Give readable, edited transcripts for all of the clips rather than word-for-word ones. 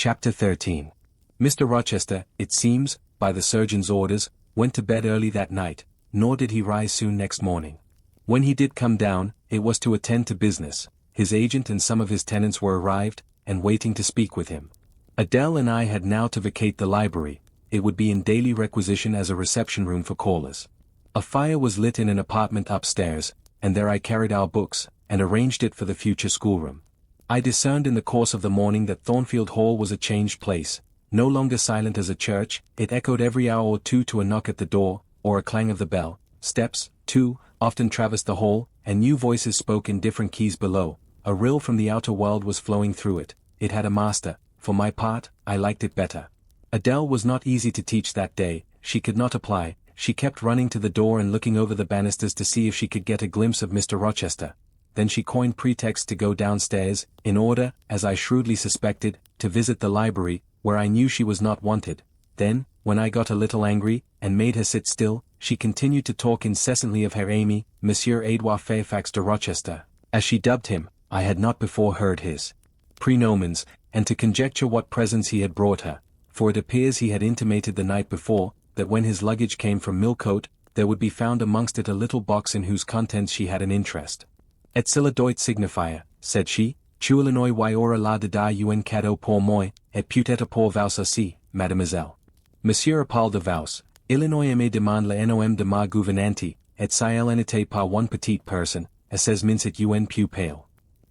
Chapter 13. Mr. Rochester, it seems, by the surgeon's orders, went to bed early that night, nor did he rise soon next morning. When he did come down, it was to attend to business. His agent and some of his tenants were arrived, and waiting to speak with him. Adele and I had now to vacate the library. It would be in daily requisition as a reception room for callers. A fire was lit in an apartment upstairs, and there I carried our books, and arranged it for the future schoolroom. I discerned in the course of the morning that Thornfield Hall was a changed place. No longer silent as a church, it echoed every hour or two to a knock at the door, or a clang of the bell. Steps, too, often traversed the hall, and new voices spoke in different keys below. A rill from the outer world was flowing through it. It had a master. For my part, I liked it better. Adele was not easy to teach that day. She could not apply. She kept running to the door and looking over the banisters to see if she could get a glimpse of Mr. Rochester. Then she coined pretexts to go downstairs, in order, as I shrewdly suspected, to visit the library, where I knew she was not wanted. Then, when I got a little angry, and made her sit still, she continued to talk incessantly of her Amy, Monsieur Edouard Fairfax de Rochester, as she dubbed him. I had not before heard his praenomens, and to conjecture what presents he had brought her, for it appears he had intimated the night before, that when his luggage came from Millcote, there would be found amongst it a little box in whose contents she had an interest. Et cela doit signifier, said she, tu Illinois y aura la de da un cadeau pour moi, et peut-être pour vous aussi, mademoiselle. Monsieur Paul de Vaux, Illinois me demande le nom de ma gouvernante, et si elle n'était pas one petite personne, et ses minces un peu pale.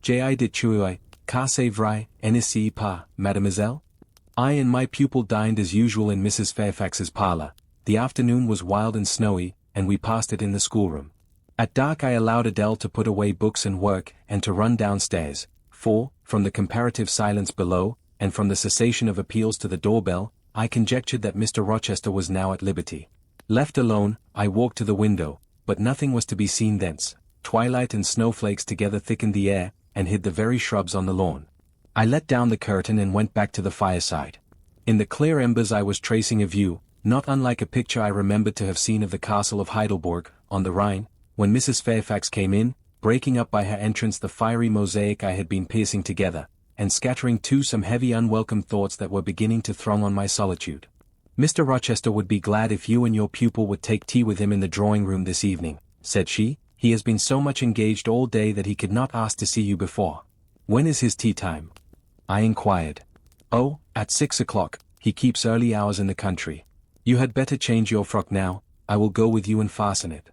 J'ai dit tuoi, car c'est vrai, n'est-ce pas, mademoiselle? I and my pupil dined as usual in Mrs. Fairfax's parlour. The afternoon was wild and snowy, and we passed it in the schoolroom. At dark I allowed Adele to put away books and work, and to run downstairs, for, from the comparative silence below, and from the cessation of appeals to the doorbell, I conjectured that Mr. Rochester was now at liberty. Left alone, I walked to the window, but nothing was to be seen thence. Twilight and snowflakes together thickened the air, and hid the very shrubs on the lawn. I let down the curtain and went back to the fireside. In the clear embers I was tracing a view, not unlike a picture I remembered to have seen of the castle of Heidelberg, on the Rhine, when Mrs. Fairfax came in, breaking up by her entrance the fiery mosaic I had been piecing together, and scattering too some heavy unwelcome thoughts that were beginning to throng on my solitude. Mr. Rochester would be glad if you and your pupil would take tea with him in the drawing-room this evening, said she. He has been so much engaged all day that he could not ask to see you before. When is his tea time? I inquired. Oh, at 6 o'clock, he keeps early hours in the country. You had better change your frock now. I will go with you and fasten it.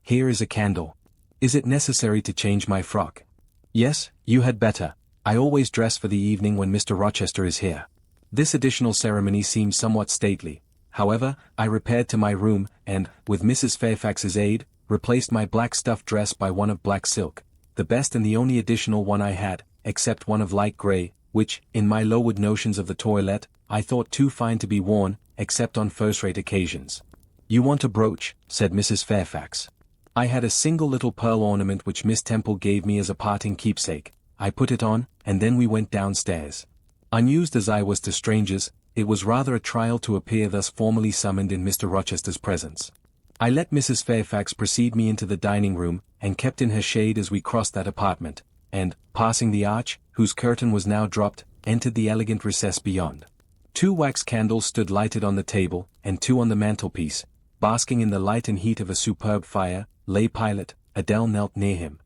Here is a candle. Is it necessary to change my frock? Yes, you had better. I always dress for the evening when Mr. Rochester is here. This additional ceremony seemed somewhat stately. However, I repaired to my room, and, with Mrs. Fairfax's aid, replaced my black stuff dress by one of black silk, the best and the only additional one I had, except one of light grey, which, in my lowered notions of the toilette, I thought too fine to be worn, except on first-rate occasions. You want a brooch, said Mrs. Fairfax. I had a single little pearl ornament which Miss Temple gave me as a parting keepsake. I put it on, and then we went downstairs. Unused as I was to strangers, it was rather a trial to appear thus formally summoned in Mr. Rochester's presence. I let Mrs. Fairfax precede me into the dining-room, and kept in her shade as we crossed that apartment, and, passing the arch, whose curtain was now dropped, entered the elegant recess beyond. 2 wax candles stood lighted on the table, and 2 on the mantelpiece. Basking in the light and heat of a superb fire, lay Pilot. Adele knelt near him.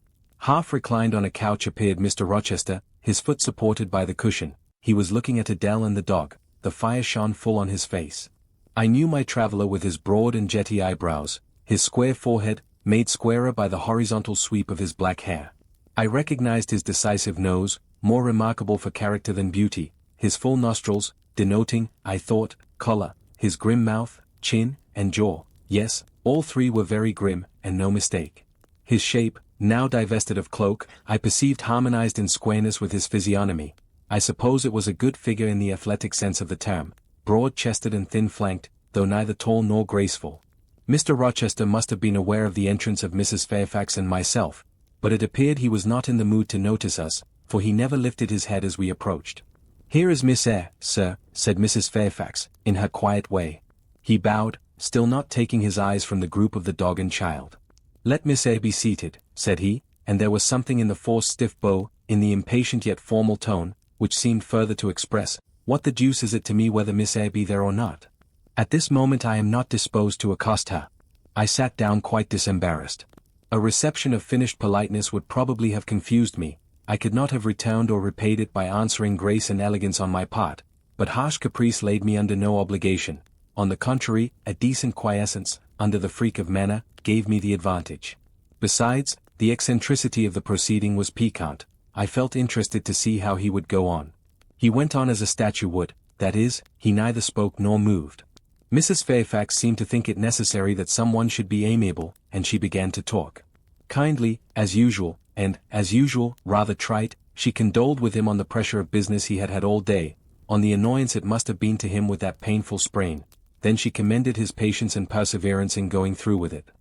Half reclined on a couch appeared Mr. Rochester, his foot supported by the cushion. He was looking at Adele and the dog. The fire shone full on his face. I knew my traveller with his broad and jetty eyebrows, his square forehead, made squarer by the horizontal sweep of his black hair. I recognized his decisive nose, more remarkable for character than beauty, his full nostrils, denoting, I thought, colour, his grim mouth, chin, and jaw. Yes, all 3 were very grim, and no mistake. His shape, now divested of cloak, I perceived harmonized in squareness with his physiognomy. I suppose it was a good figure in the athletic sense of the term, broad-chested and thin-flanked, though neither tall nor graceful. Mr. Rochester must have been aware of the entrance of Mrs. Fairfax and myself, but it appeared he was not in the mood to notice us, for he never lifted his head as we approached. Here is Miss Eyre, sir, said Mrs. Fairfax, in her quiet way. He bowed, still not taking his eyes from the group of the dog and child. Let Miss Eyre be seated, said he, and there was something in the forced stiff bow, in the impatient yet formal tone, which seemed further to express, What the deuce is it to me whether Miss Eyre be there or not? At this moment I am not disposed to accost her. I sat down quite disembarrassed. A reception of finished politeness would probably have confused me. I could not have returned or repaid it by answering grace and elegance on my part, but harsh caprice laid me under no obligation. On the contrary, a decent quiescence, under the freak of manner, gave me the advantage. Besides, the eccentricity of the proceeding was piquant. I felt interested to see how he would go on. He went on as a statue would, that is, he neither spoke nor moved. Mrs. Fairfax seemed to think it necessary that someone should be amiable, and she began to talk. Kindly, as usual, and, as usual, rather trite, she condoled with him on the pressure of business he had had all day, on the annoyance it must have been to him with that painful sprain. Then she commended his patience and perseverance in going through with it.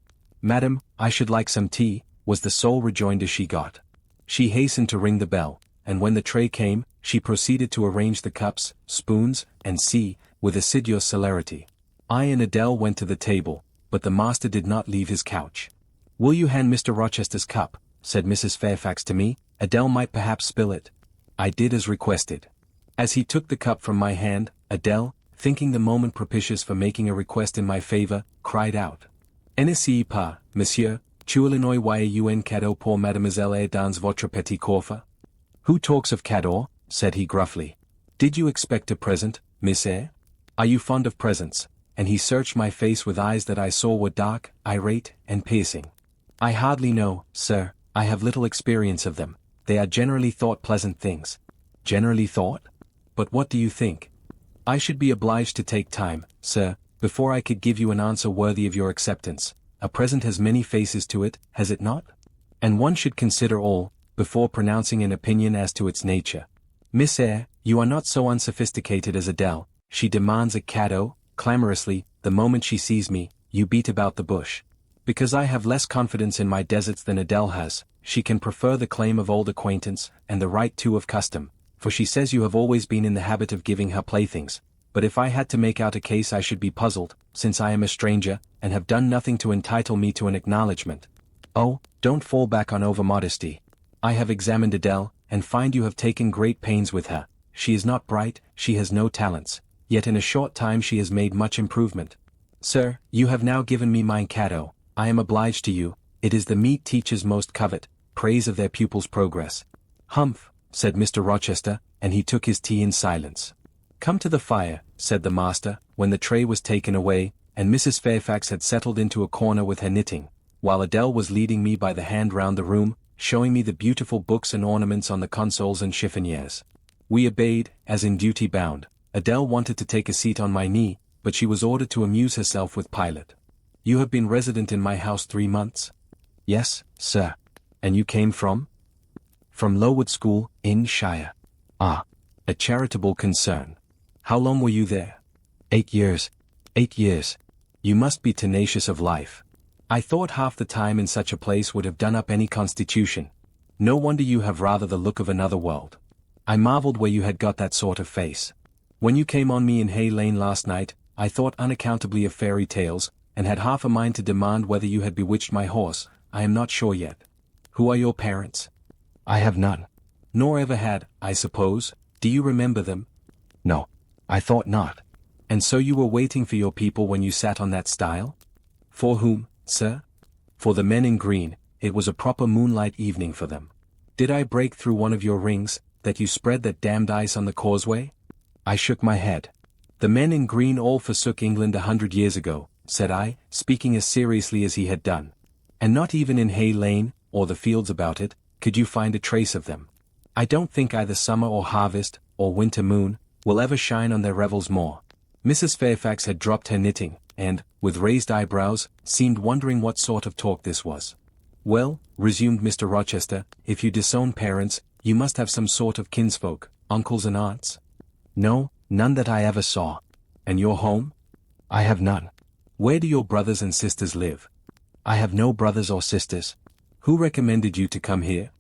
"Madam, I should like some tea," was the sole rejoinder she got. She hastened to ring the bell, and when the tray came, she proceeded to arrange the cups, spoons, and with assiduous celerity. I and Adele went to the table, but the master did not leave his couch. "Will you hand Mr. Rochester's cup?" said Mrs. Fairfax to me. "Adele might perhaps spill it." I did as requested. As he took the cup from my hand, Adele, thinking the moment propitious for making a request in my favor, cried out, "N'essayez pas, monsieur, Chuilinois y cadeau pour mademoiselle et dans votre petit coffre?" "Who talks of cadeau?" said he gruffly. "Did you expect a present, Miss Eyre? Are you fond of presents?" And he searched my face with eyes that I saw were dark, irate, and piercing. "I hardly know, sir, I have little experience of them. They are generally thought pleasant things." "Generally thought? But what do you think?" "I should be obliged to take time, sir, before I could give you an answer worthy of your acceptance. A present has many faces to it, has it not? And one should consider all, before pronouncing an opinion as to its nature. Miss Eyre, you are not so unsophisticated as Adele. She demands a cadeau, clamorously, the moment she sees me. You beat about the bush. Because I have less confidence in my deserts than Adele has, she can prefer the claim of old acquaintance, and the right too of custom, for she says you have always been in the habit of giving her playthings. But if I had to make out a case I should be puzzled, since I am a stranger, and have done nothing to entitle me to an acknowledgment. Oh, don't fall back on over-modesty. I have examined Adele, and find you have taken great pains with her. She is not bright, she has no talents, yet in a short time she has made much improvement. Sir, you have now given me my cadeau. I am obliged to you. It is the meet teachers most covet, praise of their pupils' progress. Humph, said Mr. Rochester, and he took his tea in silence. Come to the fire, said the master, when the tray was taken away, and Mrs. Fairfax had settled into a corner with her knitting, while Adele was leading me by the hand round the room, showing me the beautiful books and ornaments on the consoles and chiffoniers. We obeyed, as in duty bound. Adele wanted to take a seat on my knee, but she was ordered to amuse herself with Pilot. You have been resident in my house 3 months? Yes, sir. And you came from? From Lowood School, in Shire. Ah, a charitable concern. How long were you there? 8 years. 8 years. You must be tenacious of life. I thought half the time in such a place would have done up any constitution. No wonder you have rather the look of another world. I marveled where you had got that sort of face. When you came on me in Hay Lane last night, I thought unaccountably of fairy tales, and had half a mind to demand whether you had bewitched my horse. I am not sure yet. Who are your parents? I have none. Nor ever had, I suppose. Do you remember them? No, I thought not. And so you were waiting for your people when you sat on that stile? For whom, sir? For the men in green. It was a proper moonlight evening for them. Did I break through one of your rings, that you spread that damned ice on the causeway? I shook my head. The men in green all forsook England 100 years ago, said I, speaking as seriously as he had done. And not even in Hay Lane, or the fields about it, could you find a trace of them. I don't think either summer or harvest, or winter moon, will ever shine on their revels more. Mrs. Fairfax had dropped her knitting, and, with raised eyebrows, seemed wondering what sort of talk this was. Well, resumed Mr. Rochester, if you disown parents, you must have some sort of kinsfolk, uncles and aunts? No, none that I ever saw. And your home? I have none. Where do your brothers and sisters live? I have no brothers or sisters. Who recommended you to come here?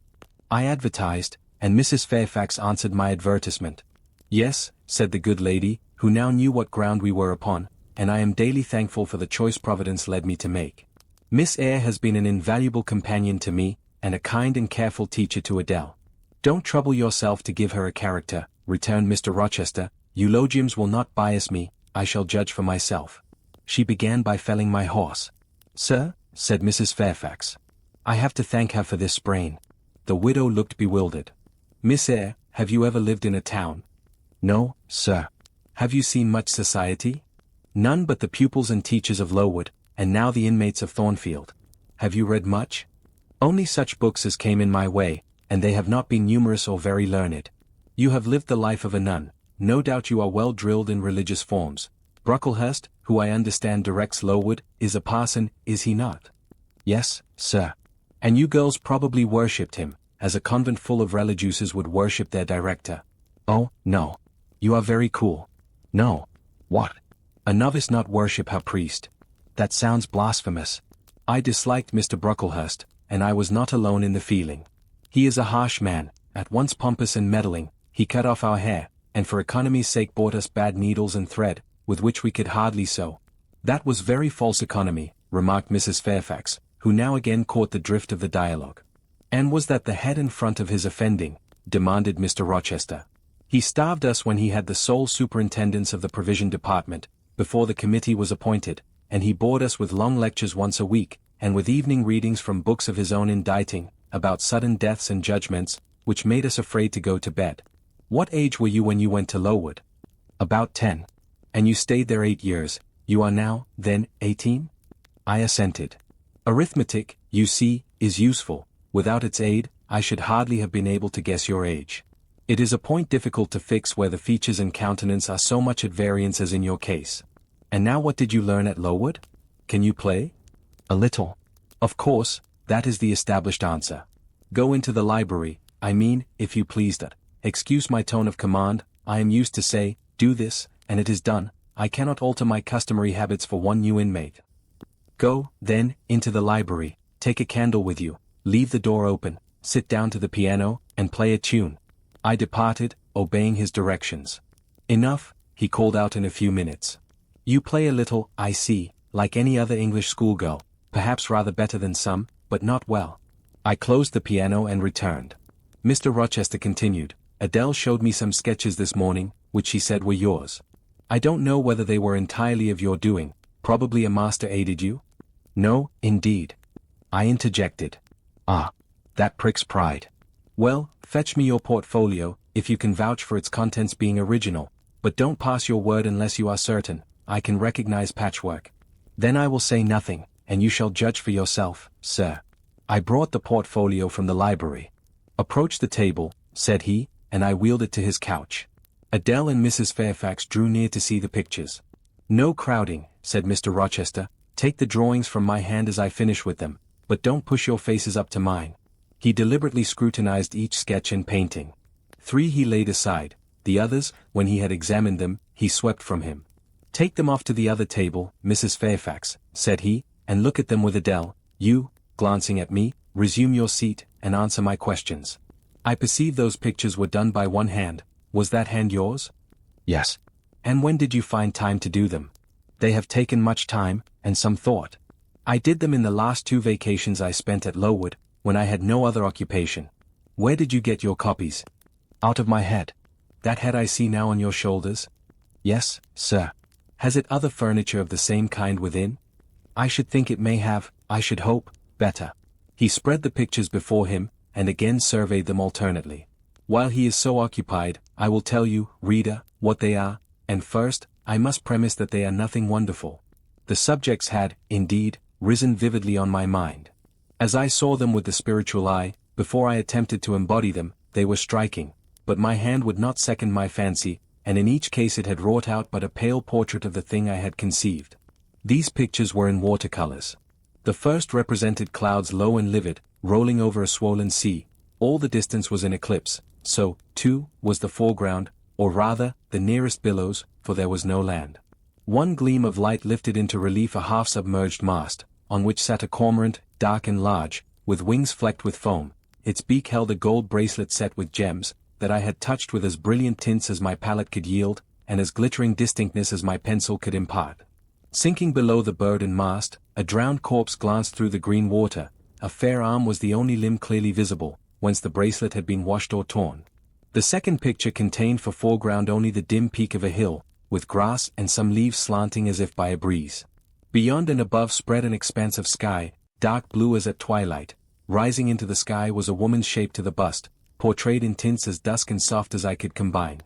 I advertised, and Mrs. Fairfax answered my advertisement. Yes, said the good lady, who now knew what ground we were upon, and I am daily thankful for the choice Providence led me to make. Miss Eyre has been an invaluable companion to me, and a kind and careful teacher to Adele. Don't trouble yourself to give her a character, returned Mr. Rochester. Eulogiums will not bias me, I shall judge for myself. She began by felling my horse. Sir, said Mrs. Fairfax, I have to thank her for this sprain. The widow looked bewildered. Miss Eyre, have you ever lived in a town? No, sir. Have you seen much society? None but the pupils and teachers of Lowood, and now the inmates of Thornfield. Have you read much? Only such books as came in my way, and they have not been numerous or very learned. You have lived the life of a nun, no doubt you are well drilled in religious forms. Brocklehurst, who I understand directs Lowood, is a parson, is he not? Yes, sir. And you girls probably worshipped him, as a convent full of religieuses would worship their director. Oh, no. You are very cool. No. What? A novice not worship her priest. That sounds blasphemous. I disliked Mr. Brocklehurst, and I was not alone in the feeling. He is a harsh man, at once pompous and meddling. He cut off our hair, and for economy's sake bought us bad needles and thread, with which we could hardly sew. That was very false economy, remarked Mrs. Fairfax, who now again caught the drift of the dialogue. And was that the head and front of his offending? Demanded Mr. Rochester. He starved us when he had the sole superintendence of the provision department, before the committee was appointed, and he bored us with long lectures once a week, and with evening readings from books of his own inditing, about sudden deaths and judgments, which made us afraid to go to bed. What age were you when you went to Lowood? About 10. And you stayed there 8 years. You are now, then, 18? I assented. Arithmetic, you see, is useful. Without its aid, I should hardly have been able to guess your age. It is a point difficult to fix where the features and countenance are so much at variance as in your case. And now what did you learn at Lowood? Can you play? A little. Of course, that is the established answer. Go into the library, I mean, if you please that. Excuse my tone of command, I am used to say, do this, and it is done. I cannot alter my customary habits for one new inmate. Go, then, into the library, take a candle with you, leave the door open, sit down to the piano, and play a tune. I departed, obeying his directions. Enough, he called out in a few minutes. You play a little, I see, like any other English schoolgirl, perhaps rather better than some, but not well. I closed the piano and returned. Mr. Rochester continued, Adele showed me some sketches this morning, which she said were yours. I don't know whether they were entirely of your doing, probably a master aided you? No, indeed. I interjected. Ah, that pricks pride. Well, fetch me your portfolio, if you can vouch for its contents being original, but don't pass your word unless you are certain. I can recognize patchwork. Then I will say nothing, and you shall judge for yourself, sir. I brought the portfolio from the library. Approach the table, said he, and I wheeled it to his couch. Adele and Mrs. Fairfax drew near to see the pictures. No crowding, said Mr. Rochester. Take the drawings from my hand as I finish with them, but don't push your faces up to mine. He deliberately scrutinized each sketch and painting. 3 he laid aside, the others, when he had examined them, he swept from him. Take them off to the other table, Mrs. Fairfax, said he, and look at them with Adele. You, glancing at me, resume your seat, and answer my questions. I perceive those pictures were done by one hand. Was that hand yours? Yes. And when did you find time to do them? They have taken much time, and some thought. I did them in the last 2 vacations I spent at Lowood, when I had no other occupation. Where did you get your copies? Out of my head. That head I see now on your shoulders? Yes, sir. Has it other furniture of the same kind within? I should think it may have, I should hope, better. He spread the pictures before him, and again surveyed them alternately. While he is so occupied, I will tell you, reader, what they are, and first, I must premise that they are nothing wonderful. The subjects had, indeed, risen vividly on my mind. As I saw them with the spiritual eye, before I attempted to embody them, they were striking, but my hand would not second my fancy, and in each case it had wrought out but a pale portrait of the thing I had conceived. These pictures were in watercolors. The first represented clouds low and livid, rolling over a swollen sea. All the distance was in eclipse, so, too, was the foreground, or rather, the nearest billows, for there was no land. One gleam of light lifted into relief a half-submerged mast, on which sat a cormorant, dark and large, with wings flecked with foam. Its beak held a gold bracelet set with gems, that I had touched with as brilliant tints as my palette could yield, and as glittering distinctness as my pencil could impart. Sinking below the bird and mast, a drowned corpse glanced through the green water. A fair arm was the only limb clearly visible, whence the bracelet had been washed or torn. The second picture contained for foreground only the dim peak of a hill, with grass and some leaves slanting as if by a breeze. Beyond and above spread an expanse of sky, dark blue as at twilight. Rising into the sky was a woman's shape to the bust, portrayed in tints as dusk and soft as I could combine.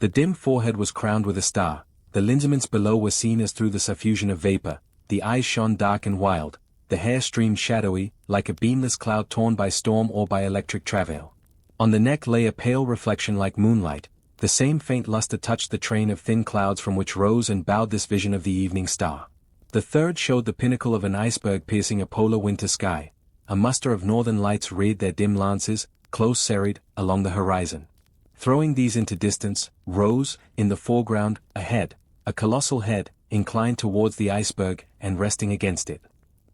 The dim forehead was crowned with a star, the lineaments below were seen as through the suffusion of vapor, the eyes shone dark and wild, the hair streamed shadowy, like a beamless cloud torn by storm or by electric travail. On the neck lay a pale reflection like moonlight, the same faint luster touched the train of thin clouds from which rose and bowed this vision of the evening star. The third showed the pinnacle of an iceberg piercing a polar winter sky. A muster of northern lights reared their dim lances, close serried, along the horizon. Throwing these into distance, rose, in the foreground, a head, a colossal head, inclined towards the iceberg, and resting against it.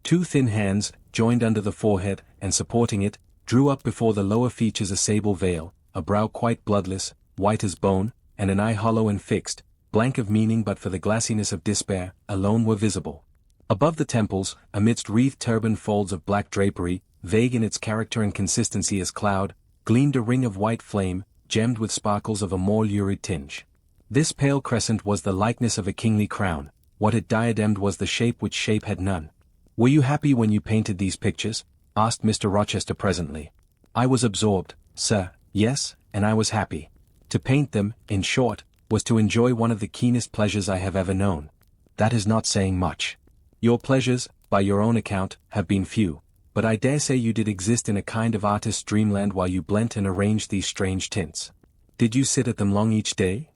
Two thin hands, joined under the forehead, and supporting it, drew up before the lower features a sable veil, a brow quite bloodless, white as bone, and an eye hollow and fixed, blank of meaning but for the glassiness of despair, alone were visible. Above the temples, amidst wreathed turban folds of black drapery, vague in its character and consistency as cloud, gleamed a ring of white flame, gemmed with sparkles of a more lurid tinge. This pale crescent was the likeness of a kingly crown, what it diademed was the shape which shape had none. "Were you happy when you painted these pictures?" asked Mr. Rochester presently. "I was absorbed, sir, yes, and I was happy. To paint them, in short, was to enjoy one of the keenest pleasures I have ever known. That is not saying much. Your pleasures, by your own account, have been few, but I dare say you did exist in a kind of artist's dreamland while you blent and arranged these strange tints. Did you sit at them long each day?"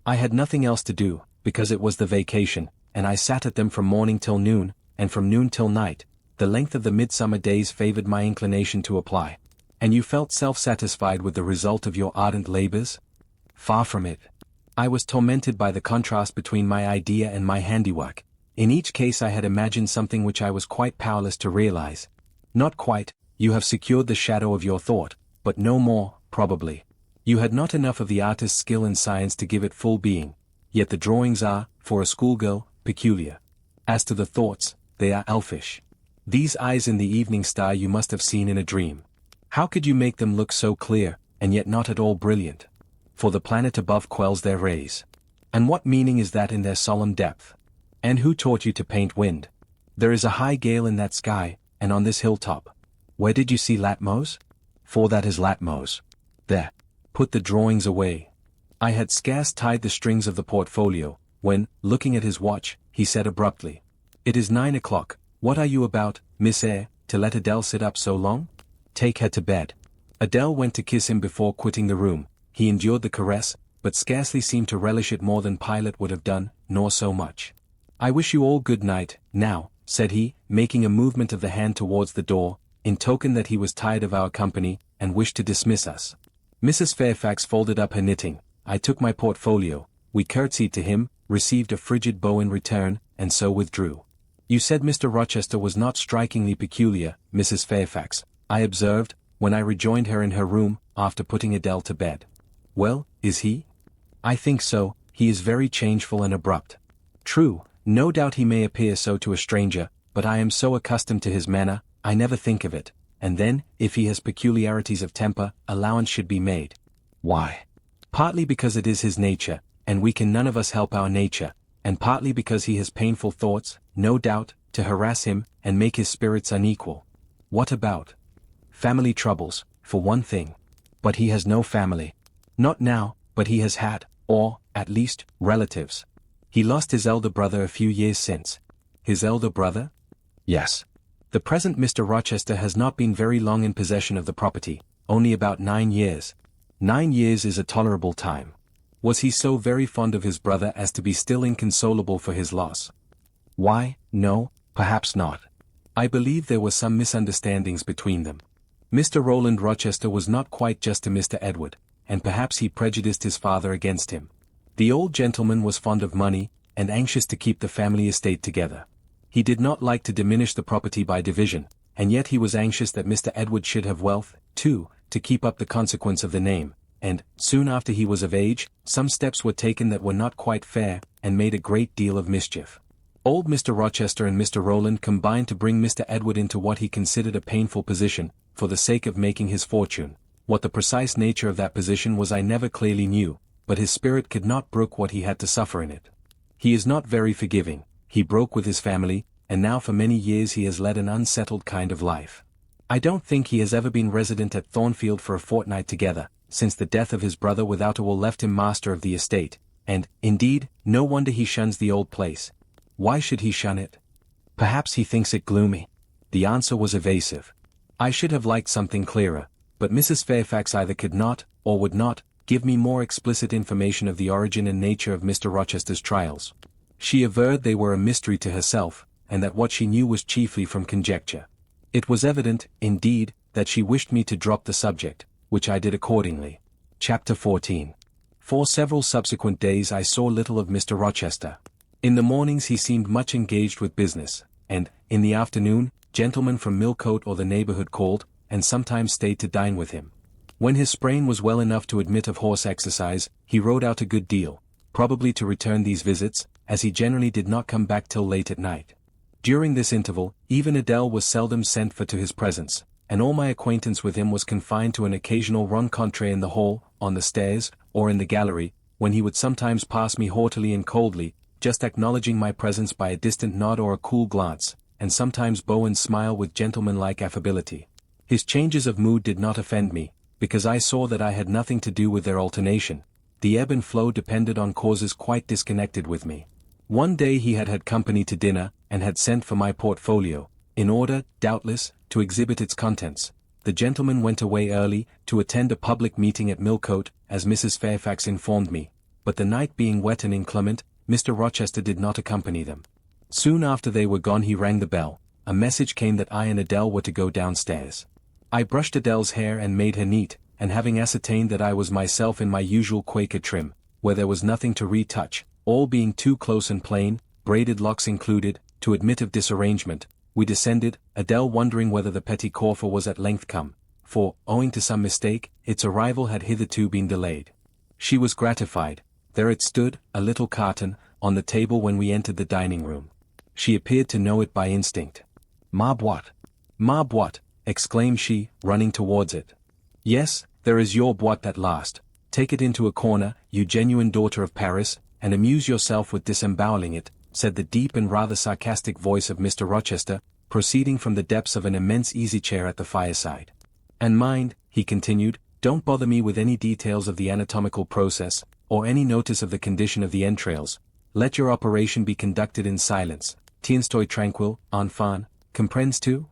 "I had nothing else to do, because it was the vacation, and I sat at them from morning till noon, and from noon till night. The length of the midsummer days favored my inclination to apply." "And you felt self-satisfied with the result of your ardent labors?" "Far from it. I was tormented by the contrast between my idea and my handiwork. In each case I had imagined something which I was quite powerless to realize." "Not quite, you have secured the shadow of your thought, but no more, probably. You had not enough of the artist's skill and science to give it full being, yet the drawings are, for a schoolgirl, peculiar. As to the thoughts, they are elfish. These eyes in the evening star you must have seen in a dream. How could you make them look so clear, and yet not at all brilliant? For the planet above quells their rays. And what meaning is that in their solemn depth? And who taught you to paint wind? There is a high gale in that sky, and on this hilltop. Where did you see Latmos? For that is Latmos. There. Put the drawings away." I had scarce tied the strings of the portfolio, when, looking at his watch, he said abruptly, "It is 9 o'clock, what are you about, Miss Eyre, to let Adele sit up so long? Take her to bed." Adele went to kiss him before quitting the room. He endured the caress, but scarcely seemed to relish it more than Pilate would have done, nor so much. "I wish you all good night, now," said he, making a movement of the hand towards the door, in token that he was tired of our company, and wished to dismiss us. Mrs. Fairfax folded up her knitting. I took my portfolio, we curtsied to him, received a frigid bow in return, and so withdrew. "You said Mr. Rochester was not strikingly peculiar, Mrs. Fairfax," I observed, when I rejoined her in her room, after putting Adele to bed. "Well, is he?" "I think so, he is very changeful and abrupt." "True, no doubt he may appear so to a stranger, but I am so accustomed to his manner, I never think of it. And then, if he has peculiarities of temper, allowance should be made." "Why?" "Partly because it is his nature, and we can none of us help our nature, and partly because he has painful thoughts, no doubt, to harass him, and make his spirits unequal." "What about?" "Family troubles, for one thing." "But he has no family." "Not now, but he has had, or, at least, relatives. He lost his elder brother a few years since." "His elder brother?" "Yes. The present Mr. Rochester has not been very long in possession of the property, only about 9 years. 9 years is a tolerable time. Was he so very fond of his brother as to be still inconsolable for his loss?" "Why, no, perhaps not. I believe there were some misunderstandings between them. Mr. Roland Rochester was not quite just to Mr. Edward, and perhaps he prejudiced his father against him. The old gentleman was fond of money, and anxious to keep the family estate together. He did not like to diminish the property by division, and yet he was anxious that Mr. Edward should have wealth, too, to keep up the consequence of the name, and, soon after he was of age, some steps were taken that were not quite fair, and made a great deal of mischief. Old Mr. Rochester and Mr. Roland combined to bring Mr. Edward into what he considered a painful position, for the sake of making his fortune. What the precise nature of that position was I never clearly knew, but his spirit could not brook what he had to suffer in it. He is not very forgiving, he broke with his family, and now for many years he has led an unsettled kind of life. I don't think he has ever been resident at Thornfield for a fortnight together, since the death of his brother without a will left him master of the estate, and, indeed, no wonder he shuns the old place. Why should he shun it? Perhaps he thinks it gloomy. The answer was evasive. I should have liked something clearer, but Mrs. Fairfax either could not, or would not, give me more explicit information of the origin and nature of Mr. Rochester's trials. She averred they were a mystery to herself, and that what she knew was chiefly from conjecture. It was evident, indeed, that she wished me to drop the subject, which I did accordingly. Chapter 14. For several subsequent days I saw little of Mr. Rochester. In the mornings he seemed much engaged with business, and, in the afternoon, gentlemen from Millcote or the neighbourhood called, and sometimes stayed to dine with him. When his sprain was well enough to admit of horse exercise, he rode out a good deal, probably to return these visits, as he generally did not come back till late at night. During this interval, even Adele was seldom sent for to his presence, and all my acquaintance with him was confined to an occasional rencontre in the hall, on the stairs, or in the gallery, when he would sometimes pass me haughtily and coldly, just acknowledging my presence by a distant nod or a cool glance, and sometimes bow and smile with gentlemanlike affability. His changes of mood did not offend me, because I saw that I had nothing to do with their alternation. The ebb and flow depended on causes quite disconnected with me. One day he had had company to dinner, and had sent for my portfolio, in order, doubtless, to exhibit its contents. The gentleman went away early, to attend a public meeting at Millcote, as Mrs. Fairfax informed me, but the night being wet and inclement, Mr. Rochester did not accompany them. Soon after they were gone he rang the bell. A message came that I and Adele were to go downstairs. I brushed Adele's hair and made her neat, and having ascertained that I was myself in my usual Quaker trim, where there was nothing to retouch, all being too close and plain, braided locks included, to admit of disarrangement, we descended, Adele wondering whether the petit coffre was at length come, for, owing to some mistake, its arrival had hitherto been delayed. She was gratified. There it stood, a little carton, on the table when we entered the dining-room. She appeared to know it by instinct. "Ma boîte! Ma boîte!" exclaimed she, running towards it. "Yes, there is your boîte at last. Take it into a corner, you genuine daughter of Paris, and amuse yourself with disemboweling it," said the deep and rather sarcastic voice of Mr. Rochester, proceeding from the depths of an immense easy-chair at the fireside. "And mind," he continued, "don't bother me with any details of the anatomical process, or any notice of the condition of the entrails. Let your operation be conducted in silence. Tiens-toi tranquille, enfant, comprends-tu?"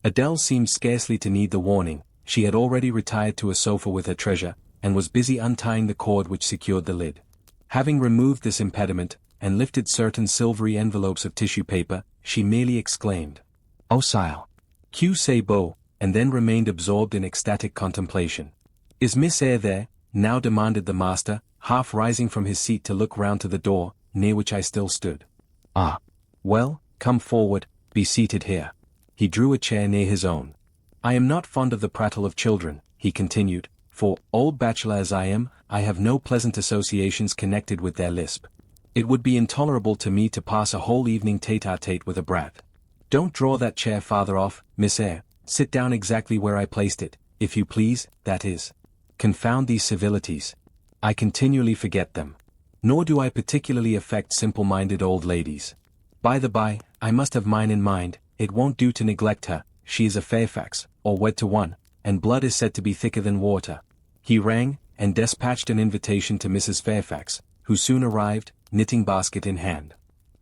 Adele seemed scarcely to need the warning. She had already retired to a sofa with her treasure, and was busy untying the cord which secured the lid. Having removed this impediment, and lifted certain silvery envelopes of tissue paper, she merely exclaimed, "Oh sire! Que c'est beau!" and then remained absorbed in ecstatic contemplation. "Is Miss Eyre there?" now demanded the master, half rising from his seat to look round to the door, near which I still stood. "Ah! Well, come forward, be seated here." He drew a chair near his own. "I am not fond of the prattle of children," he continued, "for, old bachelor as I am, I have no pleasant associations connected with their lisp. It would be intolerable to me to pass a whole evening tete-a-tete with a brat. Don't draw that chair farther off, Miss Eyre. Sit down exactly where I placed it, if you please, that is. Confound these civilities. I continually forget them. Nor do I particularly affect simple-minded old ladies. By the by, I must have mine in mind. It won't do to neglect her. She is a Fairfax, or wed to one, and blood is said to be thicker than water." He rang, and despatched an invitation to Mrs. Fairfax, who soon arrived, knitting basket in hand.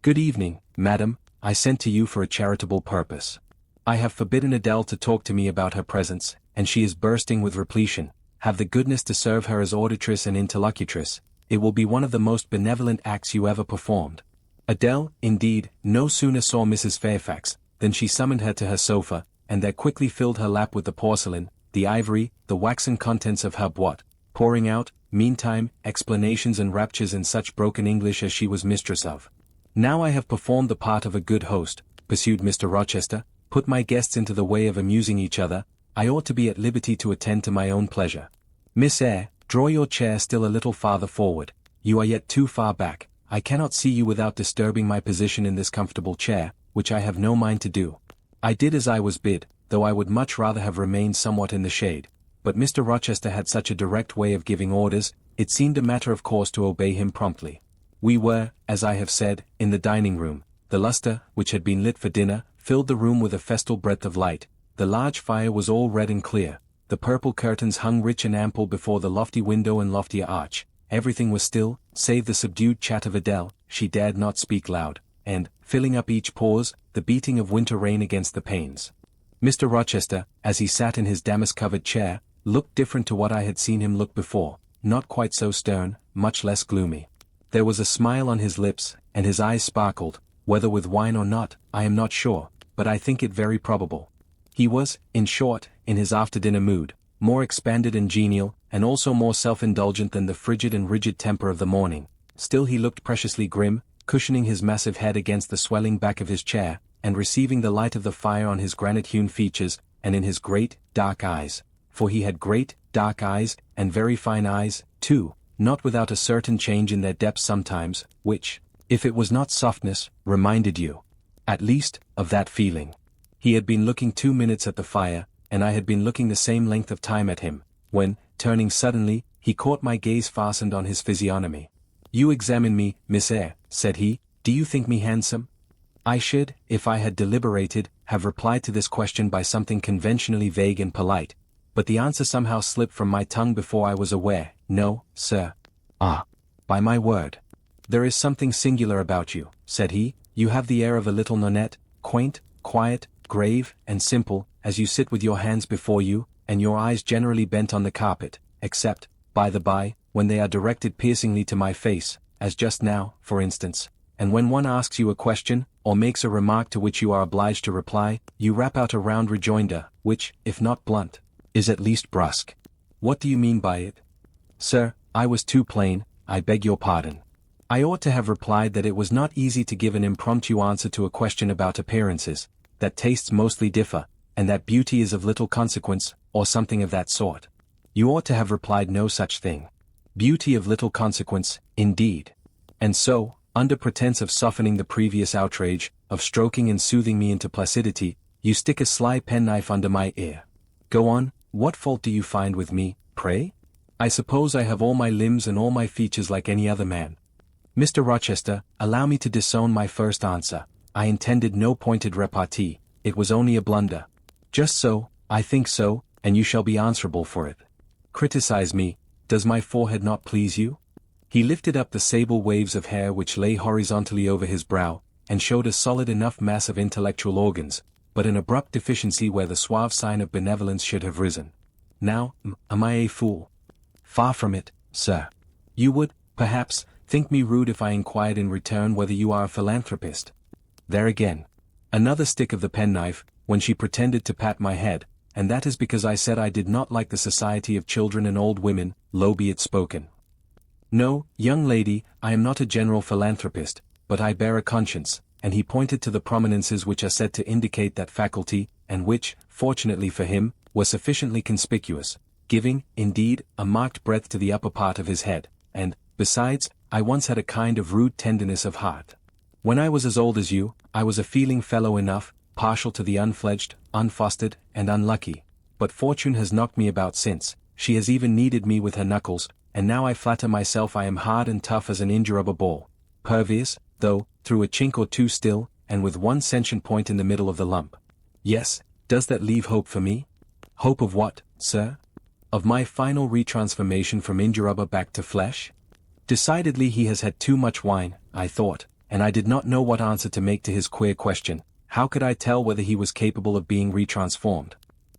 "Good evening, madam. I sent to you for a charitable purpose. I have forbidden Adele to talk to me about her presence, and she is bursting with repletion. Have the goodness to serve her as auditress and interlocutress. It will be one of the most benevolent acts you ever performed." Adele, indeed, no sooner saw Mrs. Fairfax, than she summoned her to her sofa, and there quickly filled her lap with the porcelain, the ivory, the waxen contents of her boîte, pouring out, meantime, explanations and raptures in such broken English as she was mistress of. "Now I have performed the part of a good host," pursued Mr. Rochester, "put my guests into the way of amusing each other, I ought to be at liberty to attend to my own pleasure. Miss Eyre, draw your chair still a little farther forward. You are yet too far back. I cannot see you without disturbing my position in this comfortable chair, which I have no mind to do." I did as I was bid, though I would much rather have remained somewhat in the shade. but Mr. Rochester had such a direct way of giving orders, it seemed a matter of course to obey him promptly. We were, as I have said, in the dining room. The lustre, which had been lit for dinner, filled the room with a festal breadth of light. The large fire was all red and clear. The purple curtains hung rich and ample before the lofty window and loftier arch. Everything was still, save the subdued chat of Adele. She dared not speak loud, and, filling up each pause, the beating of winter rain against the panes. Mr. Rochester, as he sat in his damask-covered chair, looked different to what I had seen him look before, not quite so stern, much less gloomy. There was a smile on his lips, and his eyes sparkled, whether with wine or not, I am not sure, but I think it very probable. He was, in short, in his after-dinner mood, more expanded and genial, and also more self-indulgent than the frigid and rigid temper of the morning. Still he looked preciously grim, cushioning his massive head against the swelling back of his chair, and receiving the light of the fire on his granite-hewn features, and in his great, dark eyes. For he had great, dark eyes, and very fine eyes, too, not without a certain change in their depths sometimes, which, if it was not softness, reminded you, at least, of that feeling. He had been looking 2 minutes at the fire, and I had been looking the same length of time at him, when, turning suddenly, he caught my gaze fastened on his physiognomy. "You examine me, Miss Eyre," said he. "Do you think me handsome?" I should, if I had deliberated, have replied to this question by something conventionally vague and polite, but the answer somehow slipped from my tongue before I was aware. "No, sir." "Ah, by my word. There is something singular about you," said he. "You have the air of a little nonnette, quaint, quiet, grave, and simple, as you sit with your hands before you, and your eyes generally bent on the carpet, except, by the by, when they are directed piercingly to my face, as just now, for instance, and when one asks you a question, or makes a remark to which you are obliged to reply, you rap out a round rejoinder, which, if not blunt, is at least brusque. What do you mean by it?" "Sir, I was too plain, I beg your pardon. I ought to have replied that it was not easy to give an impromptu answer to a question about appearances, that tastes mostly differ, and that beauty is of little consequence, or something of that sort. You ought to have replied no such thing. Beauty of little consequence, indeed. And so, under pretense of softening the previous outrage, of stroking and soothing me into placidity, you stick a sly penknife under my ear. Go on, what fault do you find with me, pray? I suppose I have all my limbs and all my features like any other man. Mr. Rochester, allow me to disown my first answer. I intended no pointed repartee, it was only a blunder. Just so, I think so, and you shall be answerable for it. Criticize me, does my forehead not please you?" He lifted up the sable waves of hair which lay horizontally over his brow, and showed a solid enough mass of intellectual organs, but an abrupt deficiency where the suave sign of benevolence should have risen. "Now, am I a fool?" "Far from it, sir. You would, perhaps, think me rude if I inquired in return whether you are a philanthropist. There again. Another stick of the penknife, when she pretended to pat my head, and that is because I said I did not like the society of children and old women, low be it spoken. No, young lady, I am not a general philanthropist, but I bear a conscience, and he pointed to the prominences which are said to indicate that faculty, and which, fortunately for him, were sufficiently conspicuous, giving, indeed, a marked breadth to the upper part of his head, and, besides, I once had a kind of rude tenderness of heart. When I was as old as you, I was a feeling fellow enough, partial to the unfledged, unfostered, and unlucky, but fortune has knocked me about since, she has even kneaded me with her knuckles, and now I flatter myself I am hard and tough as an india-rubber ball, pervious, though, through a chink or two still, and with one sentient point in the middle of the lump. Yes, does that leave hope for me? Hope of what, sir? Of my final retransformation from india-rubber back to flesh? Decidedly he has had too much wine, I thought, and I did not know what answer to make to his queer question. How could I tell whether he was capable of being retransformed?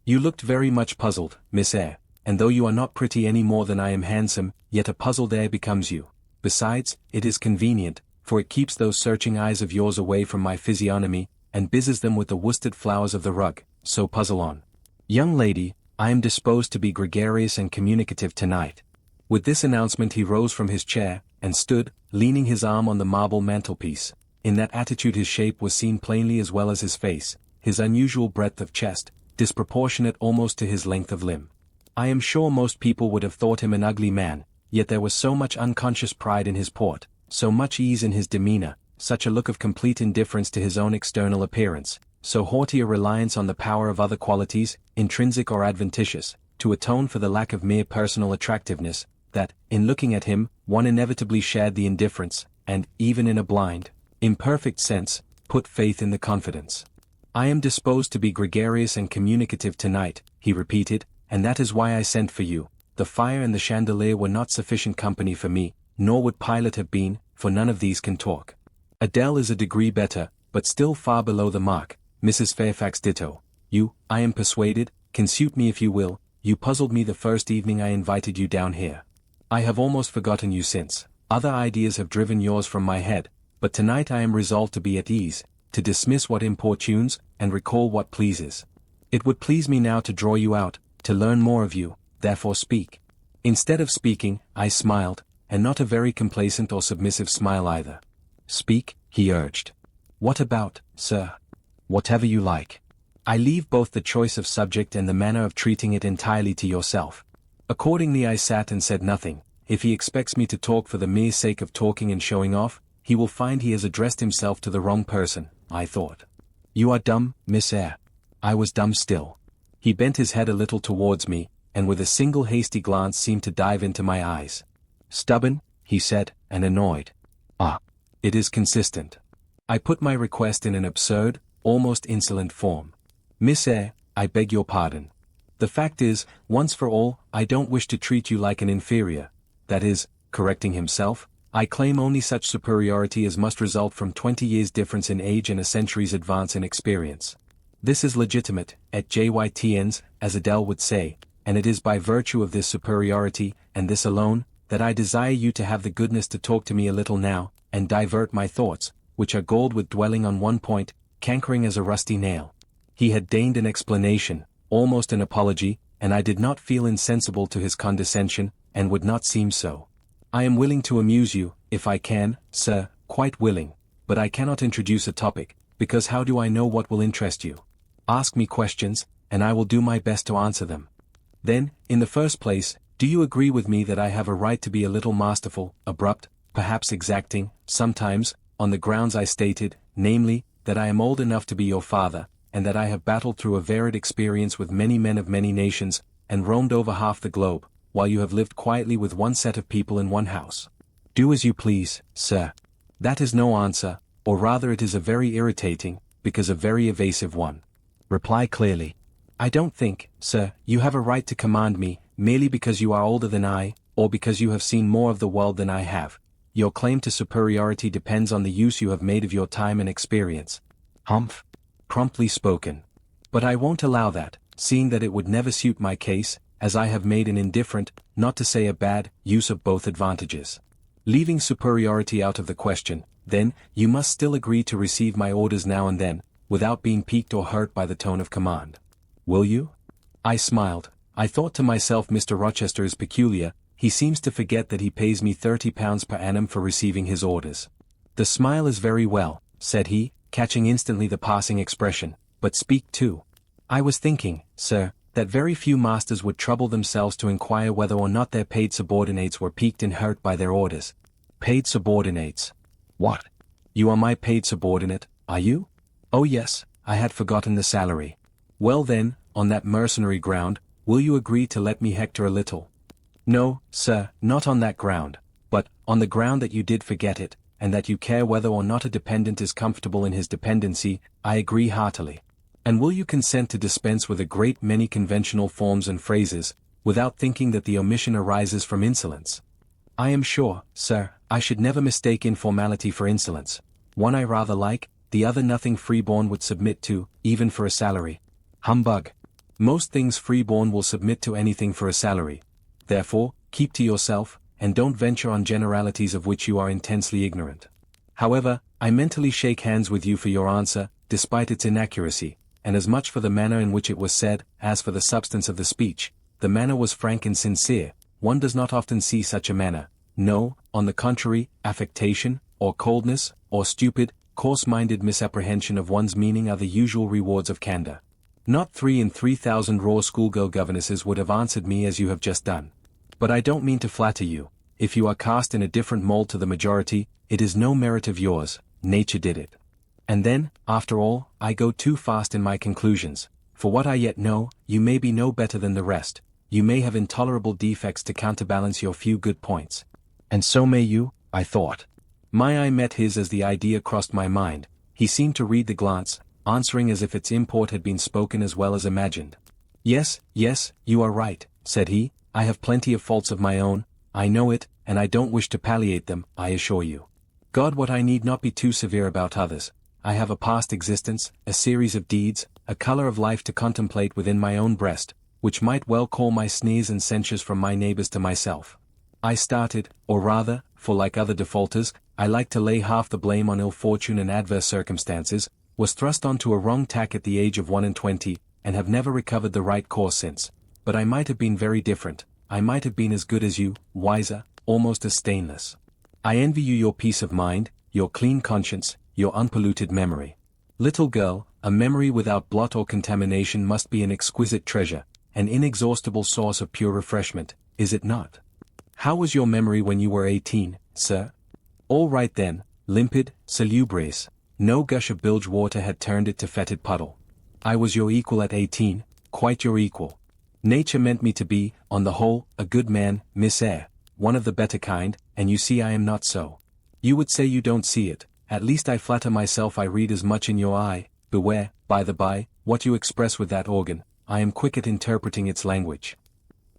You looked very much puzzled, Miss Eyre, and though you are not pretty any more than I am handsome, yet a puzzled air becomes you. Besides, it is convenient, for it keeps those searching eyes of yours away from my physiognomy, and busies them with the worsted flowers of the rug, so puzzle on. Young lady, I am disposed to be gregarious and communicative tonight. With this announcement he rose from his chair, and stood, leaning his arm on the marble mantelpiece. In that attitude his shape was seen plainly as well as his face, his unusual breadth of chest, disproportionate almost to his length of limb. I am sure most people would have thought him an ugly man, yet there was so much unconscious pride in his port, so much ease in his demeanor, such a look of complete indifference to his own external appearance, so haughty a reliance on the power of other qualities, intrinsic or adventitious, to atone for the lack of mere personal attractiveness, that, in looking at him, one inevitably shared the indifference, and, even in a blind, imperfect sense, put faith in the confidence. "I am disposed to be gregarious and communicative tonight," he repeated, "and that is why I sent for you. The fire and the chandelier were not sufficient company for me, nor would Pilate have been, for none of these can talk. Adele is a degree better, but still far below the mark, Mrs. Fairfax ditto. You, I am persuaded, can suit me if you will. You puzzled me the first evening I invited you down here. I have almost forgotten you since. Other ideas have driven yours from my head, but tonight I am resolved to be at ease, to dismiss what importunes, and recall what pleases. It would please me now to draw you out, to learn more of you, therefore speak." Instead of speaking, I smiled, and not a very complacent or submissive smile either. "Speak," he urged. "What about, sir?" "Whatever you like. I leave both the choice of subject and the manner of treating it entirely to yourself." Accordingly I sat and said nothing. If he expects me to talk for the mere sake of talking and showing off, he will find he has addressed himself to the wrong person, I thought. "You are dumb, Miss Eyre." I was dumb still. He bent his head a little towards me, and with a single hasty glance seemed to dive into my eyes. "Stubborn," he said, "and annoyed. Ah, it is consistent." I put my request in an absurd, almost insolent form. "Miss Eyre, I beg your pardon. The fact is, once for all, I don't wish to treat you like an inferior. That is," correcting himself, "I claim only such superiority as must result from 20 years' difference in age and a century's advance in experience. This is legitimate, et JYTNs, as Adele would say, and it is by virtue of this superiority, and this alone, that I desire you to have the goodness to talk to me a little now, and divert my thoughts, which are galled with dwelling on one point, cankering as a rusty nail." He had deigned an explanation, almost an apology, and I did not feel insensible to his condescension, and would not seem so. "I am willing to amuse you, if I can, sir, quite willing, but I cannot introduce a topic, because how do I know what will interest you? Ask me questions, and I will do my best to answer them. Then, in the first place, do you agree with me that I have a right to be a little masterful, abrupt, perhaps exacting, sometimes, on the grounds I stated, namely, that I am old enough to be your father, and that I have battled through a varied experience with many men of many nations, and roamed over half the globe, while you have lived quietly with one set of people in one house? Do as you please, sir. That is no answer, or rather it is a very irritating, because a very evasive one. Reply clearly. I don't think, sir, you have a right to command me, merely because you are older than I, or because you have seen more of the world than I have. Your claim to superiority depends on the use you have made of your time and experience. Humph. Promptly spoken. But I won't allow that, seeing that it would never suit my case, as I have made an indifferent, not to say a bad, use of both advantages. Leaving superiority out of the question, then, you must still agree to receive my orders now and then, without being piqued or hurt by the tone of command. Will you? I smiled. I thought to myself, Mr. Rochester is peculiar, he seems to forget that he pays me £30 per annum for receiving his orders. The smile is very well, said he, catching instantly the passing expression, but speak too. I was thinking, sir, that very few masters would trouble themselves to inquire whether or not their paid subordinates were piqued and hurt by their orders. Paid subordinates. What? You are my paid subordinate, are you? Oh yes, I had forgotten the salary. Well then, on that mercenary ground, will you agree to let me hector a little? No, sir, not on that ground, but, on the ground that you did forget it, and that you care whether or not a dependent is comfortable in his dependency, I agree heartily. And will you consent to dispense with a great many conventional forms and phrases, without thinking that the omission arises from insolence? I am sure, sir, I should never mistake informality for insolence. One I rather like, the other nothing freeborn would submit to, even for a salary. Humbug. Most things freeborn will submit to anything for a salary. Therefore, keep to yourself, and don't venture on generalities of which you are intensely ignorant. However, I mentally shake hands with you for your answer, despite its inaccuracy, and as much for the manner in which it was said, as for the substance of the speech. The manner was frank and sincere. One does not often see such a manner. No, on the contrary, affectation, or coldness, or stupid, coarse-minded misapprehension of one's meaning are the usual rewards of candor. Not 3 in 3,000 raw schoolgirl governesses would have answered me as you have just done. But I don't mean to flatter you. If you are cast in a different mold to the majority, it is no merit of yours, nature did it. And then, after all, I go too fast in my conclusions. For what I yet know, you may be no better than the rest. you may have intolerable defects to counterbalance your few good points. And so may you, I thought. My eye met his as the idea crossed my mind. He seemed to read the glance, answering as if its import had been spoken as well as imagined. Yes, you are right, said he. I have plenty of faults of my own, I know it, and I don't wish to palliate them, I assure you. God, what I need not be too severe about others. I have a past existence, a series of deeds, a color of life to contemplate within my own breast, which might well call my sneers and censures from my neighbors to myself. I started, or rather, for like other defaulters, I like to lay half the blame on ill fortune and adverse circumstances, was thrust onto a wrong tack at the age of 21, and have never recovered the right course since. But I might have been very different, I might have been as good as you, wiser, almost as stainless. I envy you your peace of mind, your clean conscience, your unpolluted memory. Little girl, a memory without blot or contamination must be an exquisite treasure, an inexhaustible source of pure refreshment, is it not? How was your memory when you were 18, sir? All right then, limpid, salubrious, no gush of bilge water had turned it to fetid puddle. I was your equal at 18, quite your equal. Nature meant me to be, on the whole, a good man, Miss Eyre, one of the better kind, and you see I am not so. You would say you don't see it, at least I flatter myself I read as much in your eye. Beware, by the by, what you express with that organ, I am quick at interpreting its language.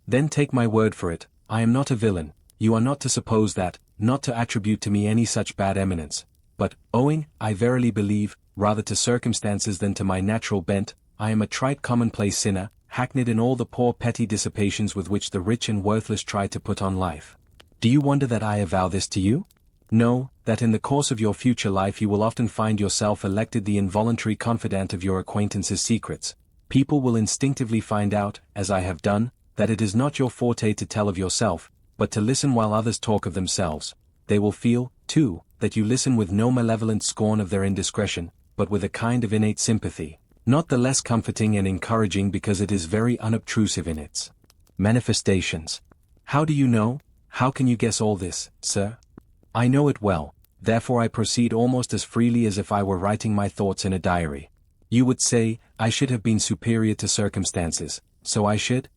Then take my word for it, I am not a villain, you are not to suppose that, not to attribute to me any such bad eminence, but, owing, I verily believe, rather to circumstances than to my natural bent, I am a trite commonplace sinner, hackneyed in all the poor petty dissipations with which the rich and worthless try to put on life. Do you wonder that I avow this to you? No, that in the course of your future life you will often find yourself elected the involuntary confidant of your acquaintances' secrets. People will instinctively find out, as I have done, that it is not your forte to tell of yourself, but to listen while others talk of themselves. They will feel, too, that you listen with no malevolent scorn of their indiscretion, but with a kind of innate sympathy, not the less comforting and encouraging because it is very unobtrusive in its manifestations. How do you know? How can you guess all this, sir? I know it well, therefore I proceed almost as freely as if I were writing my thoughts in a diary. You would say, I should have been superior to circumstances, so I should,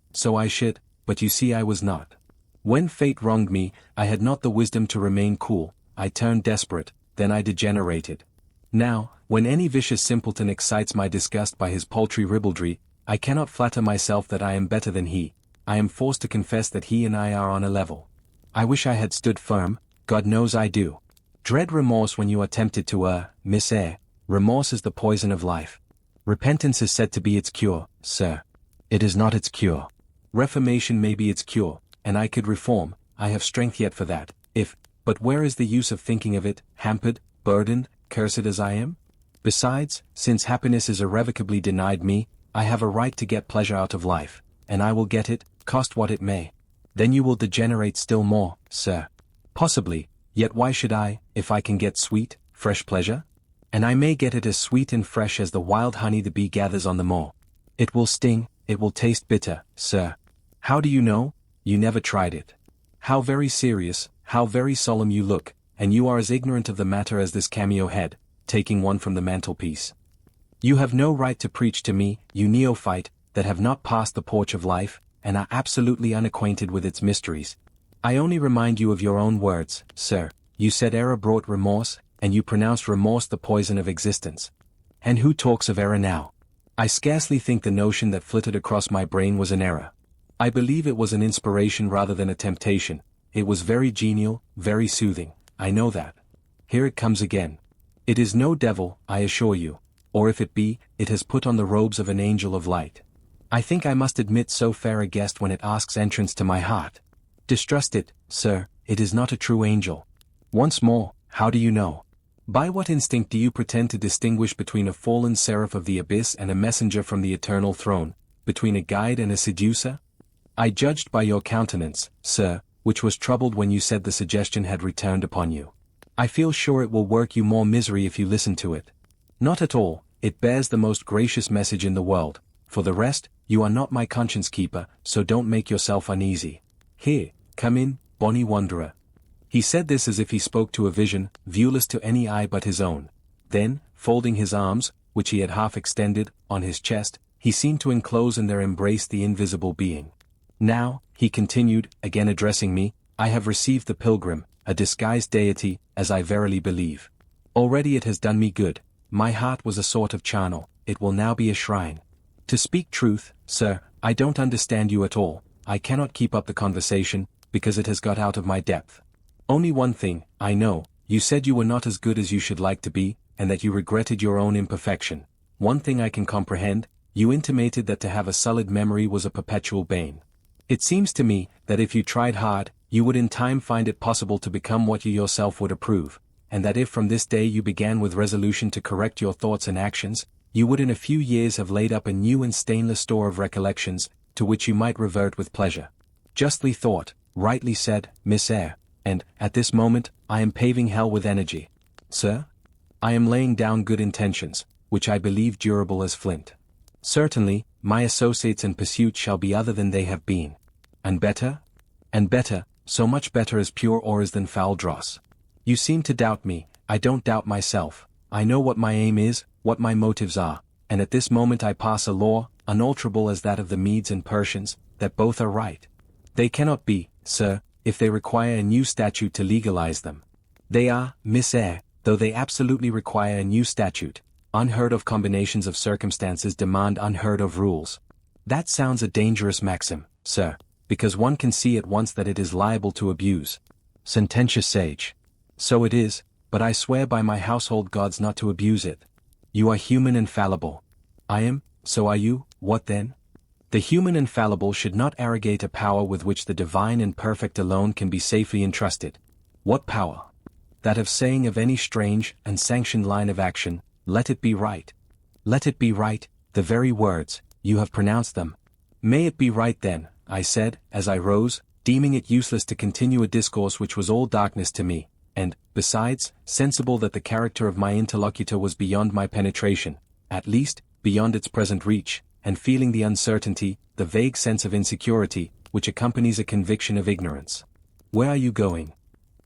but you see I was not. When fate wronged me, I had not the wisdom to remain cool, I turned desperate, then I degenerated. Now, when any vicious simpleton excites my disgust by his paltry ribaldry, I cannot flatter myself that I am better than he, I am forced to confess that he and I are on a level. I wish I had stood firm, God knows I do. Dread remorse when you are tempted to err, Miss Eyre, remorse is the poison of life. Repentance is said to be its cure, sir. It is not its cure. Reformation may be its cure, and I could reform, I have strength yet for that, but where is the use of thinking of it, hampered, burdened, cursed as I am? Besides, since happiness is irrevocably denied me, I have a right to get pleasure out of life, and I will get it, cost what it may. Then you will degenerate still more, sir. Possibly, yet why should I, if I can get sweet, fresh pleasure? And I may get it as sweet and fresh as the wild honey the bee gathers on the moor. It will sting, it will taste bitter, sir. How do you know? You never tried it. How very serious, how very solemn you look, and you are as ignorant of the matter as this cameo head, taking one from the mantelpiece. You have no right to preach to me, you neophyte, that have not passed the porch of life, and are absolutely unacquainted with its mysteries. I only remind you of your own words, sir. You said error brought remorse, and you pronounced remorse the poison of existence. And who talks of error now? I scarcely think the notion that flitted across my brain was an error. I believe it was an inspiration rather than a temptation. It was very genial, very soothing, I know that. Here it comes again. It is no devil, I assure you, or if it be, it has put on the robes of an angel of light. I think I must admit so fair a guest when it asks entrance to my heart. Distrust it, sir, it is not a true angel. Once more, how do you know? By what instinct do you pretend to distinguish between a fallen seraph of the abyss and a messenger from the eternal throne, between a guide and a seducer? I judged by your countenance, sir, which was troubled when you said the suggestion had returned upon you. I feel sure it will work you more misery if you listen to it. Not at all, it bears the most gracious message in the world. For the rest, you are not my conscience keeper, so don't make yourself uneasy. Here, come in, bonny wanderer. He said this as if he spoke to a vision, viewless to any eye but his own. Then, folding his arms, which he had half extended, on his chest, he seemed to enclose in their embrace the invisible being. Now, he continued, again addressing me, I have received the pilgrim, a disguised deity, as I verily believe. Already it has done me good. My heart was a sort of charnel, it will now be a shrine. To speak truth, sir, I don't understand you at all. I cannot keep up the conversation, because it has got out of my depth. Only one thing, I know, you said you were not as good as you should like to be, and that you regretted your own imperfection. One thing I can comprehend, you intimated that to have a sullied memory was a perpetual bane. It seems to me, that if you tried hard, you would in time find it possible to become what you yourself would approve, and that if from this day you began with resolution to correct your thoughts and actions, you would in a few years have laid up a new and stainless store of recollections, to which you might revert with pleasure. Justly thought, rightly said, Miss Eyre, and, at this moment, I am paving hell with energy. Sir? I am laying down good intentions, which I believe durable as flint. Certainly, my associates and pursuits shall be other than they have been. And better? And better, so much better as pure ore is than foul dross. You seem to doubt me, I don't doubt myself. I know what my aim is, what my motives are, and at this moment I pass a law, unalterable as that of the Medes and Persians, that both are right. They cannot be, sir, if they require a new statute to legalize them. They are, Miss Eyre, though they absolutely require a new statute. Unheard of combinations of circumstances demand unheard of rules. That sounds a dangerous maxim, sir, because one can see at once that it is liable to abuse. Sententious sage. So it is, but I swear by my household gods not to abuse it. You are human and fallible. I am, so are you, what then? The human and fallible should not arrogate a power with which the divine and perfect alone can be safely entrusted. What power? That of saying of any strange and sanctioned line of action, let it be right. Let it be right, the very words, you have pronounced them. May it be right then, I said, as I rose, deeming it useless to continue a discourse which was all darkness to me, and, besides, sensible that the character of my interlocutor was beyond my penetration, at least, beyond its present reach, and feeling the uncertainty, the vague sense of insecurity, which accompanies a conviction of ignorance. Where are you going?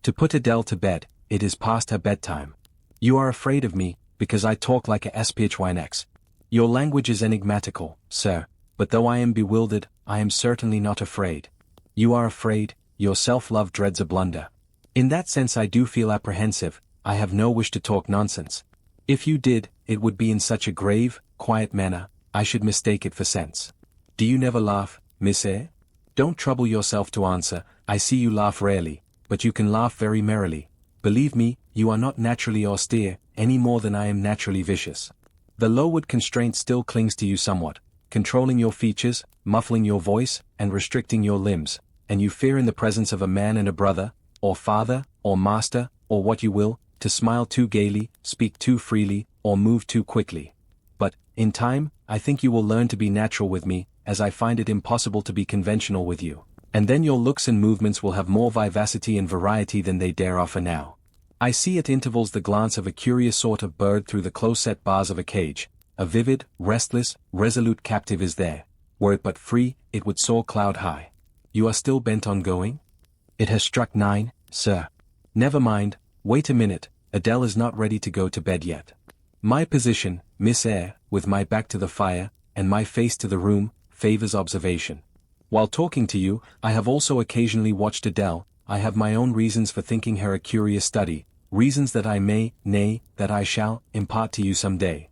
To put Adele to bed. It is past her bedtime. You are afraid of me, because I talk like a SPHYNX. Your language is enigmatical, sir, but though I am bewildered, I am certainly not afraid. You are afraid, your self-love dreads a blunder. In that sense I do feel apprehensive, I have no wish to talk nonsense. If you did, it would be in such a grave, quiet manner, I should mistake it for sense. Do you never laugh, Miss Eyre? Don't trouble yourself to answer, I see you laugh rarely, but you can laugh very merrily. Believe me, you are not naturally austere, any more than I am naturally vicious. The low-word constraint still clings to you somewhat, controlling your features, muffling your voice, and restricting your limbs, and you fear in the presence of a man and a brother, or father, or master, or what you will, to smile too gaily, speak too freely, or move too quickly. But, in time, I think you will learn to be natural with me, as I find it impossible to be conventional with you. And then your looks and movements will have more vivacity and variety than they dare offer now. I see at intervals the glance of a curious sort of bird through the close-set bars of a cage. A vivid, restless, resolute captive is there. Were it but free, it would soar cloud-high. You are still bent on going? It has struck 9, sir. Never mind, wait a minute, Adele is not ready to go to bed yet. My position, Miss Eyre, with my back to the fire, and my face to the room, favors observation. While talking to you, I have also occasionally watched Adele. I have my own reasons for thinking her a curious study, reasons that I may, nay, that I shall, impart to you some day.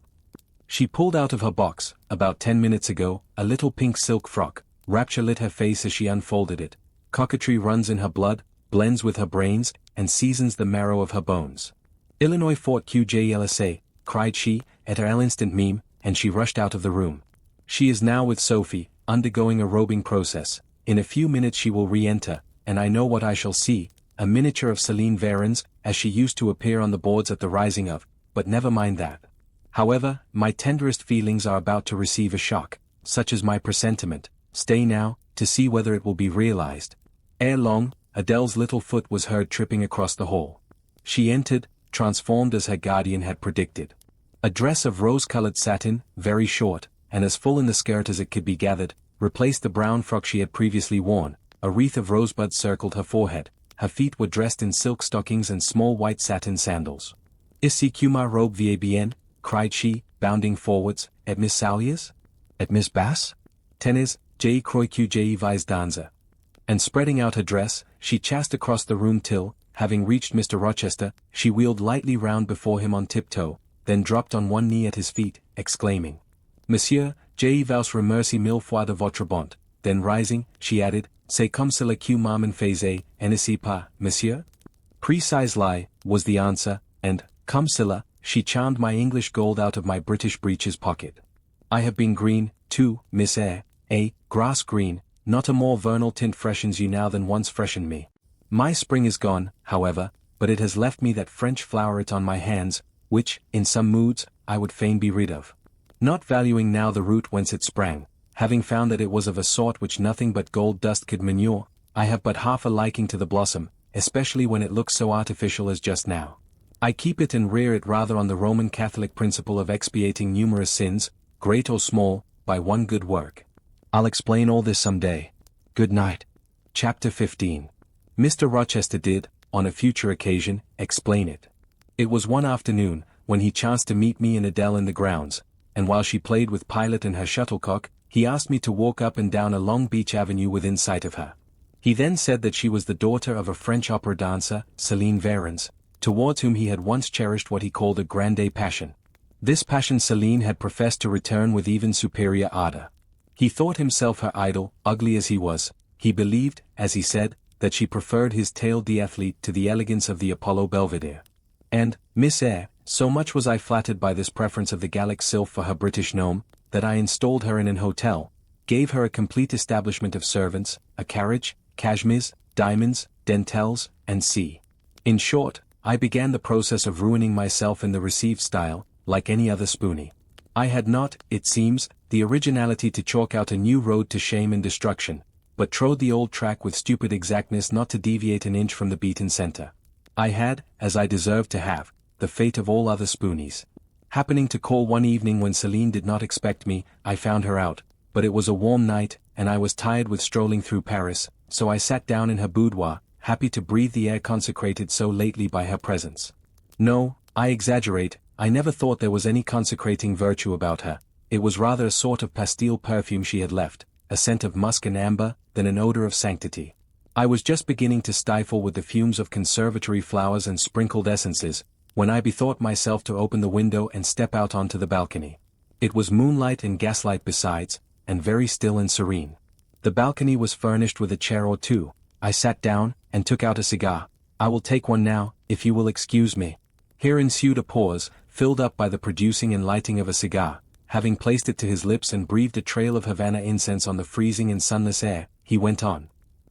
She pulled out of her box, about 10 minutes ago, a little pink silk frock. Rapture lit her face as she unfolded it. Coquetry runs in her blood, blends with her brains, and seasons the marrow of her bones. Illinois Fort QJLSA, cried she, at her instant meme, and she rushed out of the room. She is now with Sophie, undergoing a robing process. In a few minutes she will re-enter, and I know what I shall see, a miniature of Celine Varens, as she used to appear on the boards at the rising of, but never mind that. However, my tenderest feelings are about to receive a shock, such as my presentiment. Stay now, to see whether it will be realized. Ere long, Adele's little foot was heard tripping across the hall. She entered, transformed as her guardian had predicted. A dress of rose-colored satin, very short, and as full in the skirt as it could be gathered, replaced the brown frock she had previously worn. A wreath of rosebuds circled her forehead. Her feet were dressed in silk stockings and small white satin sandals. Ici que ma robe va bien, cried she, bounding forwards, at Miss Salyer's? At Miss Bass? Tenez, je crois que je vais danser. And spreading out her dress, she chassed across the room till, having reached Mr. Rochester, she wheeled lightly round before him on tiptoe, then dropped on one knee at his feet, exclaiming, Monsieur, je vous remercie mille fois de votre bonté. Then rising, she added, C'est comme cela que maman faisait, n'est-ce pas, monsieur? Precisely, was the answer, and, comme cela, she charmed my English gold out of my British breeches pocket. I have been green, too, Miss Eyre, grass green, not a more vernal tint freshens you now than once freshened me. My spring is gone, however, but it has left me that French floweret on my hands, which, in some moods, I would fain be rid of. Not valuing now the root whence it sprang, having found that it was of a sort which nothing but gold dust could manure, I have but half a liking to the blossom, especially when it looks so artificial as just now. I keep it and rear it rather on the Roman Catholic principle of expiating numerous sins, great or small, by one good work. I'll explain all this some day. Good night. Chapter 15. Mr. Rochester did, on a future occasion, explain it. It was one afternoon, when he chanced to meet me and Adele in the grounds, and while she played with Pilot and her shuttlecock, he asked me to walk up and down a long beech avenue within sight of her. He then said that she was the daughter of a French opera dancer, Céline Varens, towards whom he had once cherished what he called a grande passion. This passion Céline had professed to return with even superior ardor. He thought himself her idol, ugly as he was. He believed, as he said, that she preferred his tail d'athlete to the elegance of the Apollo Belvedere. And, Miss Eyre, so much was I flattered by this preference of the Gallic sylph for her British gnome, that I installed her in an hotel, gave her a complete establishment of servants, a carriage, cashmeres, diamonds, dentelles, and in short, I began the process of ruining myself in the received style, like any other spoony. I had not, it seems, the originality to chalk out a new road to shame and destruction, but trode the old track with stupid exactness not to deviate an inch from the beaten center. I had, as I deserved to have, the fate of all other spoonies. Happening to call one evening when Céline did not expect me, I found her out, but it was a warm night, and I was tired with strolling through Paris, so I sat down in her boudoir, happy to breathe the air consecrated so lately by her presence. No, I exaggerate, I never thought there was any consecrating virtue about her. It was rather a sort of pastille perfume she had left, a scent of musk and amber, than an odor of sanctity. I was just beginning to stifle with the fumes of conservatory flowers and sprinkled essences, when I bethought myself to open the window and step out onto the balcony. It was moonlight and gaslight besides, and very still and serene. The balcony was furnished with a chair or two. I sat down, and took out a cigar. I will take one now, if you will excuse me. Here ensued a pause, filled up by the producing and lighting of a cigar. Having placed it to his lips and breathed a trail of Havana incense on the freezing and sunless air, he went on.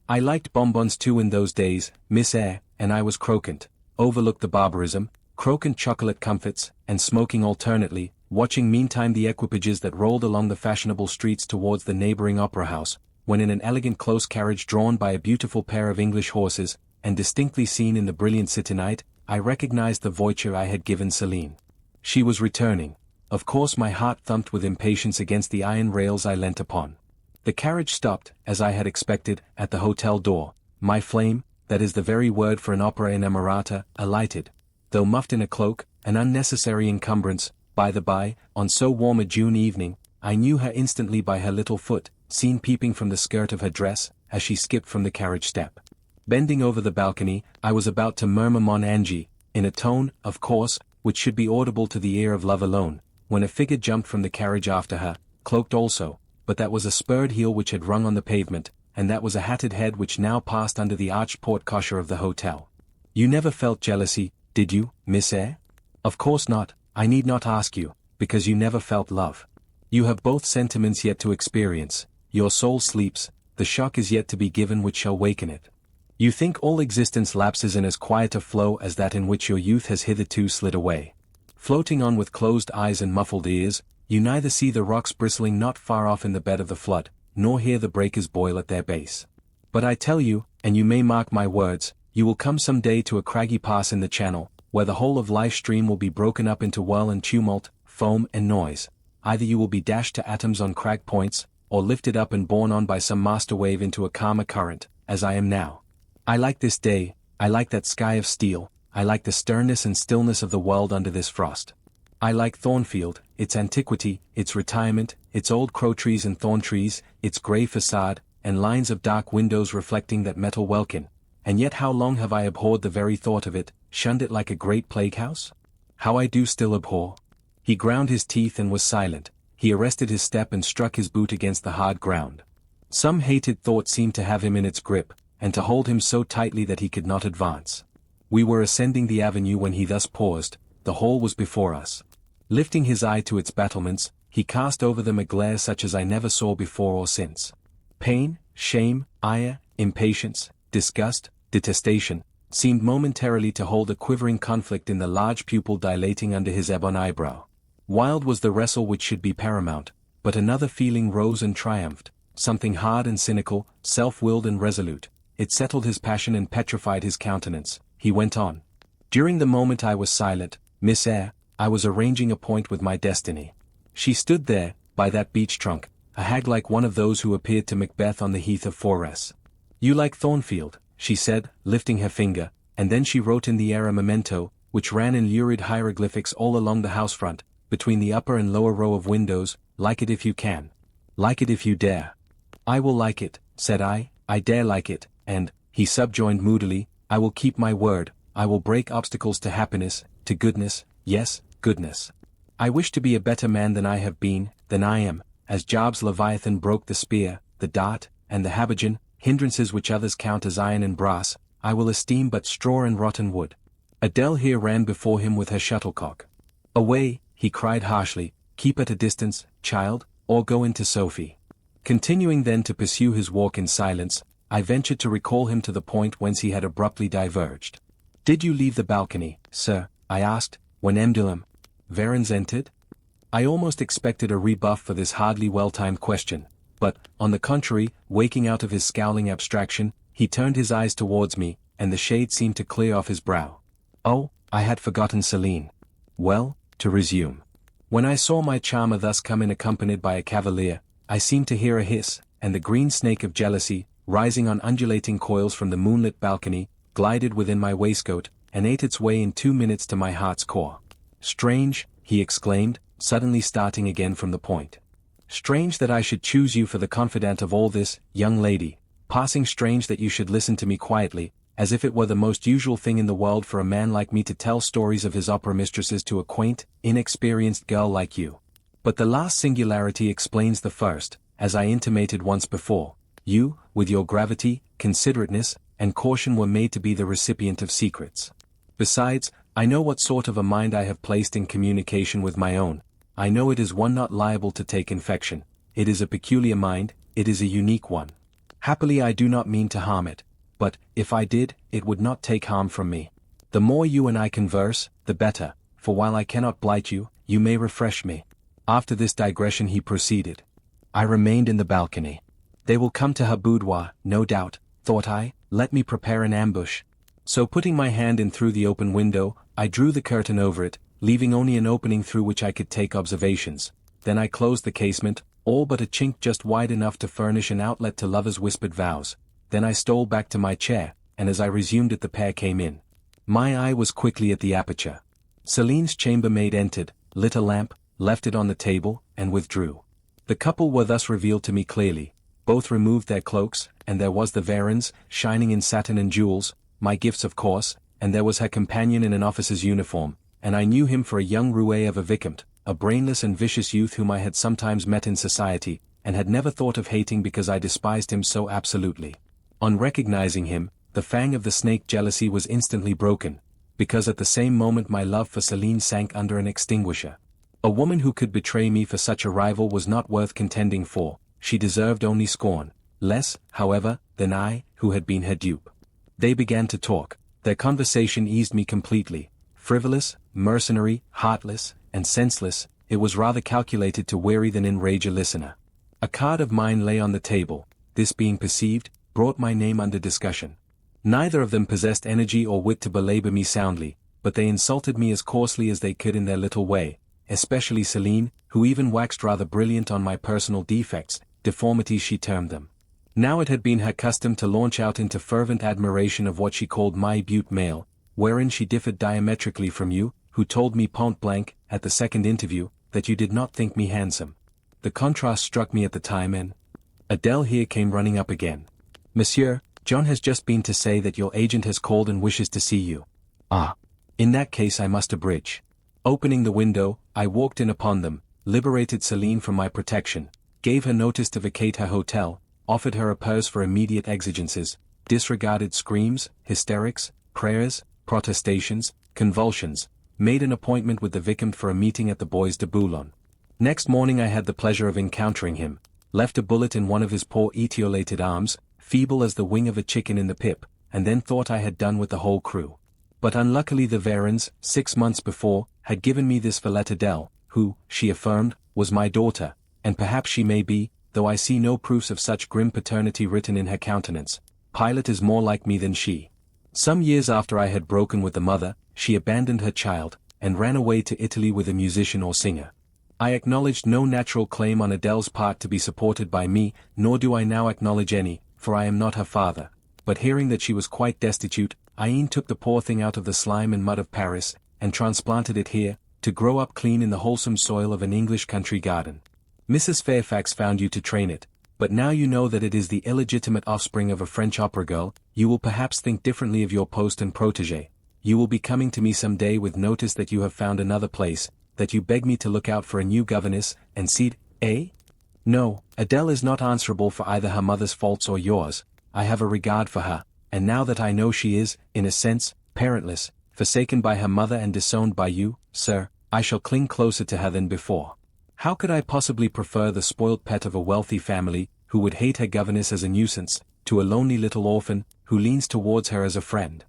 I liked bonbons too in those days, Miss Eyre, and I was croquant, overlooked the barbarism, croquant chocolate comfits, and smoking alternately, watching meantime the equipages that rolled along the fashionable streets towards the neighboring opera house, when in an elegant close carriage drawn by a beautiful pair of English horses, and distinctly seen in the brilliant city night, I recognized the voiture I had given Céline. She was returning. Of course my heart thumped with impatience against the iron rails I leant upon. The carriage stopped, as I had expected, at the hotel door. My flame, that is the very word for an opera inamorata, alighted. Though muffed in a cloak, an unnecessary encumbrance, by the by, on so warm a June evening, I knew her instantly by her little foot, seen peeping from the skirt of her dress, as she skipped from the carriage step. Bending over the balcony, I was about to murmur Mon Ange, in a tone, of course, which should be audible to the ear of love alone, when a figure jumped from the carriage after her, cloaked also, but that was a spurred heel which had rung on the pavement, and that was a hatted head which now passed under the arched porte-cochere of the hotel. You never felt jealousy, did you, Miss Eyre? Of course not, I need not ask you, because you never felt love. You have both sentiments yet to experience, your soul sleeps, the shock is yet to be given which shall waken it. You think all existence lapses in as quiet a flow as that in which your youth has hitherto slid away. Floating on with closed eyes and muffled ears, you neither see the rocks bristling not far off in the bed of the flood, nor hear the breakers boil at their base. But I tell you, and you may mark my words, you will come some day to a craggy pass in the channel, where the whole of life's stream will be broken up into whirl and tumult, foam and noise. Either you will be dashed to atoms on crag points, or lifted up and borne on by some master wave into a calmer current, as I am now. I like this day, I like that sky of steel, I like the sternness and stillness of the world under this frost. I like Thornfield, its antiquity, its retirement, its old crow trees and thorn trees, its grey facade, and lines of dark windows reflecting that metal welkin, and yet how long have I abhorred the very thought of it, shunned it like a great plague house? How I do still abhor. He ground his teeth and was silent. He arrested his step and struck his boot against the hard ground. Some hated thought seemed to have him in its grip, and to hold him so tightly that he could not advance. We were ascending the avenue when he thus paused. The hall was before us. Lifting his eye to its battlements, he cast over them a glare such as I never saw before or since. Pain, shame, ire, impatience, disgust, detestation, seemed momentarily to hold a quivering conflict in the large pupil dilating under his ebon eyebrow. Wild was the wrestle which should be paramount, but another feeling rose and triumphed, something hard and cynical, self-willed and resolute. It settled his passion and petrified his countenance. He went on. During the moment I was silent, Miss Eyre, I was arranging a point with my destiny. She stood there, by that beech trunk, a hag like one of those who appeared to Macbeth on the heath of Forres. You like Thornfield, she said, lifting her finger, and then she wrote in the air a memento, which ran in lurid hieroglyphics all along the house front, between the upper and lower row of windows. Like it if you can. Like it if you dare. I will like it, said I dare like it, and, he subjoined moodily, I will keep my word, I will break obstacles to happiness, to goodness, yes, goodness. I wish to be a better man than I have been, than I am, as Job's Leviathan broke the spear, the dart, and the habergeon, hindrances which others count as iron and brass, I will esteem but straw and rotten wood. Adele here ran before him with her shuttlecock. Away, he cried harshly, keep at a distance, child, or go into Sophie. Continuing then to pursue his walk in silence, I ventured to recall him to the point whence he had abruptly diverged. Did you leave the balcony, sir? I asked, when Emdilum Varens entered? I almost expected a rebuff for this hardly well-timed question, but, on the contrary, waking out of his scowling abstraction, he turned his eyes towards me, and the shade seemed to clear off his brow. Oh, I had forgotten Celine. Well, to resume. When I saw my charmer thus come in accompanied by a cavalier, I seemed to hear a hiss, and the green snake of jealousy, rising on undulating coils from the moonlit balcony, glided within my waistcoat, and ate its way in 2 minutes to my heart's core. Strange, he exclaimed, suddenly starting again from the point. Strange that I should choose you for the confidant of all this, young lady, passing strange that you should listen to me quietly, as if it were the most usual thing in the world for a man like me to tell stories of his opera mistresses to a quaint, inexperienced girl like you. But the last singularity explains the first, as I intimated once before. You, with your gravity, considerateness, and caution were made to be the recipient of secrets. Besides, I know what sort of a mind I have placed in communication with my own. I know it is one not liable to take infection. It is a peculiar mind, it is a unique one. Happily I do not mean to harm it, but, if I did, it would not take harm from me. The more you and I converse, the better, for while I cannot blight you, you may refresh me. After this digression he proceeded. I remained in the balcony. They will come to her boudoir, no doubt, thought I, let me prepare an ambush. So putting my hand in through the open window, I drew the curtain over it, leaving only an opening through which I could take observations. Then I closed the casement, all but a chink just wide enough to furnish an outlet to lovers' whispered vows. Then I stole back to my chair, and as I resumed it the pair came in. My eye was quickly at the aperture. Celine's chambermaid entered, lit a lamp, left it on the table, and withdrew. The couple were thus revealed to me clearly. Both removed their cloaks, and there was the Varens, shining in satin and jewels, my gifts of course, and there was her companion in an officer's uniform, and I knew him for a young roué of a vicomte, a brainless and vicious youth whom I had sometimes met in society, and had never thought of hating because I despised him so absolutely. On recognizing him, the fang of the snake jealousy was instantly broken, because at the same moment my love for Celine sank under an extinguisher. A woman who could betray me for such a rival was not worth contending for. She deserved only scorn, less, however, than I, who had been her dupe. They began to talk. Their conversation eased me completely. Frivolous, mercenary, heartless, and senseless, it was rather calculated to weary than enrage a listener. A card of mine lay on the table. This being perceived, brought my name under discussion. Neither of them possessed energy or wit to belabor me soundly, but they insulted me as coarsely as they could in their little way, especially Celine, who even waxed rather brilliant on my personal defects, deformities she termed them. Now it had been her custom to launch out into fervent admiration of what she called my butte male, wherein she differed diametrically from you, who told me point blank, at the second interview, that you did not think me handsome. The contrast struck me at the time and... Adele here came running up again. Monsieur, John has just been to say that your agent has called and wishes to see you. Ah. In that case I must abridge. Opening the window, I walked in upon them, liberated Celine from my protection, gave her notice to vacate her hotel, offered her a purse for immediate exigencies, disregarded screams, hysterics, prayers, protestations, convulsions, made an appointment with the victim for a meeting at the Bois de Boulogne. Next morning I had the pleasure of encountering him, left a bullet in one of his poor etiolated arms, feeble as the wing of a chicken in the pip, and then thought I had done with the whole crew. But unluckily the Varens, 6 months before, had given me this Villette Adele, who, she affirmed, was my daughter, and perhaps she may be, though I see no proofs of such grim paternity written in her countenance. Pilot is more like me than she. Some years after I had broken with the mother, she abandoned her child, and ran away to Italy with a musician or singer. I acknowledged no natural claim on Adele's part to be supported by me, nor do I now acknowledge any, for I am not her father. But hearing that she was quite destitute, I e'en took the poor thing out of the slime and mud of Paris, and transplanted it here, to grow up clean in the wholesome soil of an English country garden. Mrs. Fairfax found you to train it, but now you know that it is the illegitimate offspring of a French opera girl, you will perhaps think differently of your post and protégé. You will be coming to me some day with notice that you have found another place, that you beg me to look out for a new governess, and seed, eh? No, Adele is not answerable for either her mother's faults or yours. I have a regard for her, and now that I know she is, in a sense, parentless, forsaken by her mother and disowned by you, sir, I shall cling closer to her than before. How could I possibly prefer the spoilt pet of a wealthy family, who would hate her governess as a nuisance, to a lonely little orphan, who leans towards her as a friend?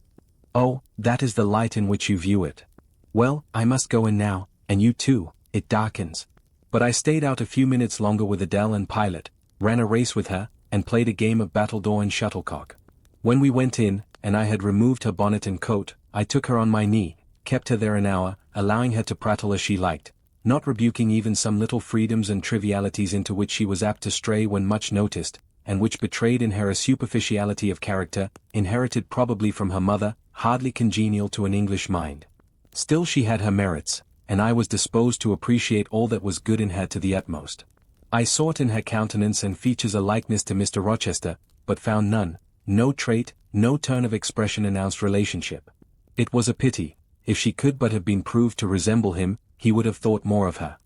Oh, that is the light in which you view it. Well, I must go in now, and you too, it darkens. But I stayed out a few minutes longer with Adele and Pilot, ran a race with her, and played a game of battledore and shuttlecock. When we went in, and I had removed her bonnet and coat, I took her on my knee, kept her there an hour, allowing her to prattle as she liked, not rebuking even some little freedoms and trivialities into which she was apt to stray when much noticed, and which betrayed in her a superficiality of character, inherited probably from her mother, hardly congenial to an English mind. Still she had her merits, and I was disposed to appreciate all that was good in her to the utmost. I sought in her countenance and features a likeness to Mr. Rochester, but found none. No trait, no turn of expression announced relationship. It was a pity. If she could but have been proved to resemble him, he would have thought more of her.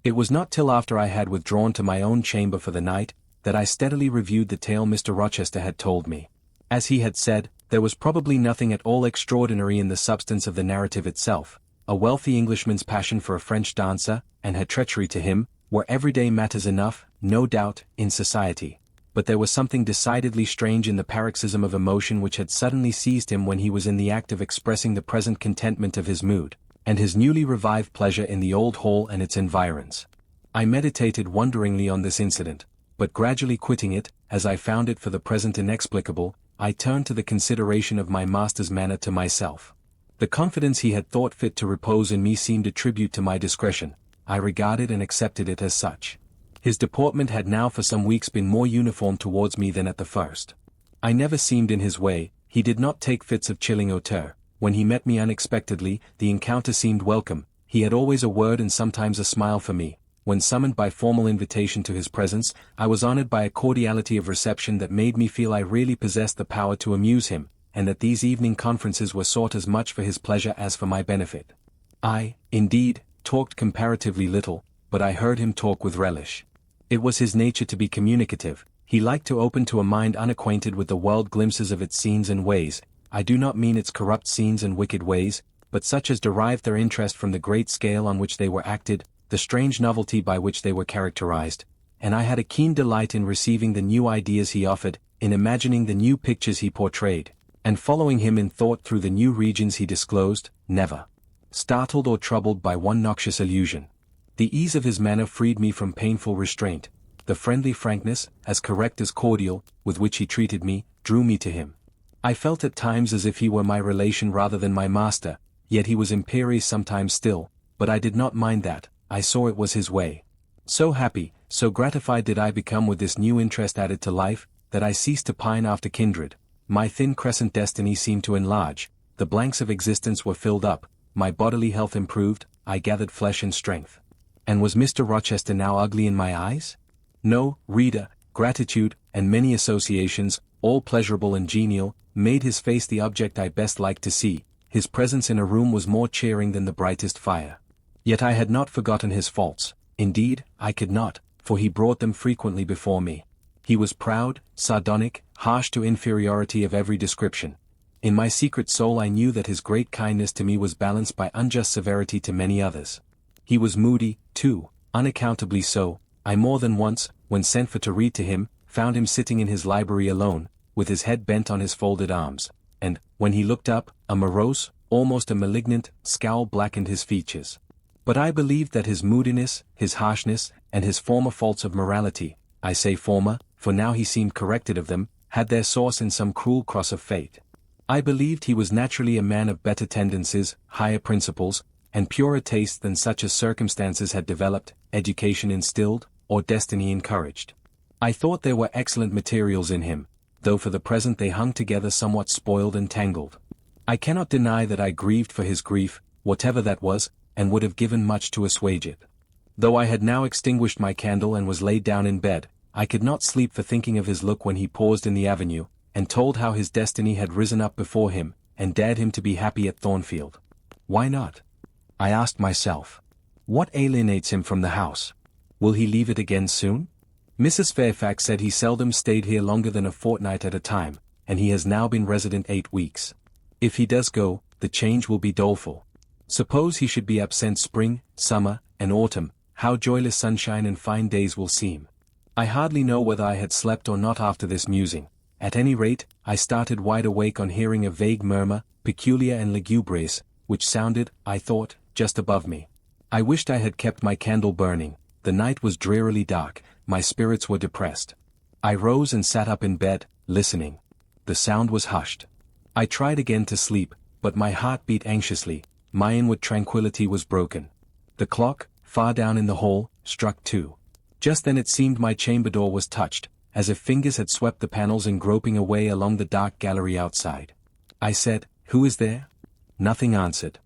It was not till after I had withdrawn to my own chamber for the night, that I steadily reviewed the tale Mr. Rochester had told me. As he had said, there was probably nothing at all extraordinary in the substance of the narrative itself. A wealthy Englishman's passion for a French dancer, and her treachery to him, were everyday matters enough, no doubt, in society. But there was something decidedly strange in the paroxysm of emotion which had suddenly seized him when he was in the act of expressing the present contentment of his mood, and his newly revived pleasure in the old hall and its environs. I meditated wonderingly on this incident, but gradually quitting it, as I found it for the present inexplicable, I turned to the consideration of my master's manner to myself. The confidence he had thought fit to repose in me seemed a tribute to my discretion. I regarded and accepted it as such. His deportment had now for some weeks been more uniform towards me than at the first. I never seemed in his way, he did not take fits of chilling hauteur. When he met me unexpectedly, the encounter seemed welcome. He had always a word and sometimes a smile for me. When summoned by formal invitation to his presence, I was honored by a cordiality of reception that made me feel I really possessed the power to amuse him, and that these evening conferences were sought as much for his pleasure as for my benefit. I, indeed, talked comparatively little, but I heard him talk with relish. It was his nature to be communicative. He liked to open to a mind unacquainted with the world glimpses of its scenes and ways. I do not mean its corrupt scenes and wicked ways, but such as derived their interest from the great scale on which they were acted, the strange novelty by which they were characterized, and I had a keen delight in receiving the new ideas he offered, in imagining the new pictures he portrayed, and following him in thought through the new regions he disclosed, never startled or troubled by one noxious illusion. The ease of his manner freed me from painful restraint. The friendly frankness, as correct as cordial, with which he treated me, drew me to him. I felt at times as if he were my relation rather than my master, yet he was imperious sometimes still, but I did not mind that. I saw it was his way. So happy, so gratified did I become with this new interest added to life, that I ceased to pine after kindred. My thin crescent destiny seemed to enlarge, the blanks of existence were filled up, my bodily health improved, I gathered flesh and strength. And was Mr. Rochester now ugly in my eyes? No, reader, gratitude, and many associations, all pleasurable and genial, made his face the object I best liked to see. His presence in a room was more cheering than the brightest fire. Yet I had not forgotten his faults. Indeed, I could not, for he brought them frequently before me. He was proud, sardonic, harsh to inferiority of every description. In my secret soul I knew that his great kindness to me was balanced by unjust severity to many others. He was moody, too, unaccountably so. I more than once, when sent for to read to him, found him sitting in his library alone, with his head bent on his folded arms, and, when he looked up, a morose, almost a malignant, scowl blackened his features. But I believed that his moodiness, his harshness, and his former faults of morality, I say former, for now he seemed corrected of them, had their source in some cruel cross of fate. I believed he was naturally a man of better tendencies, higher principles, and purer tastes than such as circumstances had developed, education instilled, or destiny encouraged. I thought there were excellent materials in him, though for the present they hung together somewhat spoiled and tangled. I cannot deny that I grieved for his grief, whatever that was, and would have given much to assuage it. Though I had now extinguished my candle and was laid down in bed, I could not sleep for thinking of his look when he paused in the avenue, and told how his destiny had risen up before him, and dared him to be happy at Thornfield. Why not? I asked myself. What alienates him from the house? Will he leave it again soon? Mrs. Fairfax said he seldom stayed here longer than a fortnight at a time, and he has now been resident 8 weeks. If he does go, the change will be doleful. Suppose he should be absent spring, summer, and autumn, how joyless sunshine and fine days will seem. I hardly know whether I had slept or not after this musing. At any rate, I started wide awake on hearing a vague murmur, peculiar and lugubrious, which sounded, I thought, just above me. I wished I had kept my candle burning. The night was drearily dark, my spirits were depressed. I rose and sat up in bed, listening. The sound was hushed. I tried again to sleep, but my heart beat anxiously. My inward tranquillity was broken. The clock, far down in the hall, struck 2. Just then it seemed my chamber door was touched, as if fingers had swept the panels in groping away along the dark gallery outside. I said, "Who is there?" Nothing answered.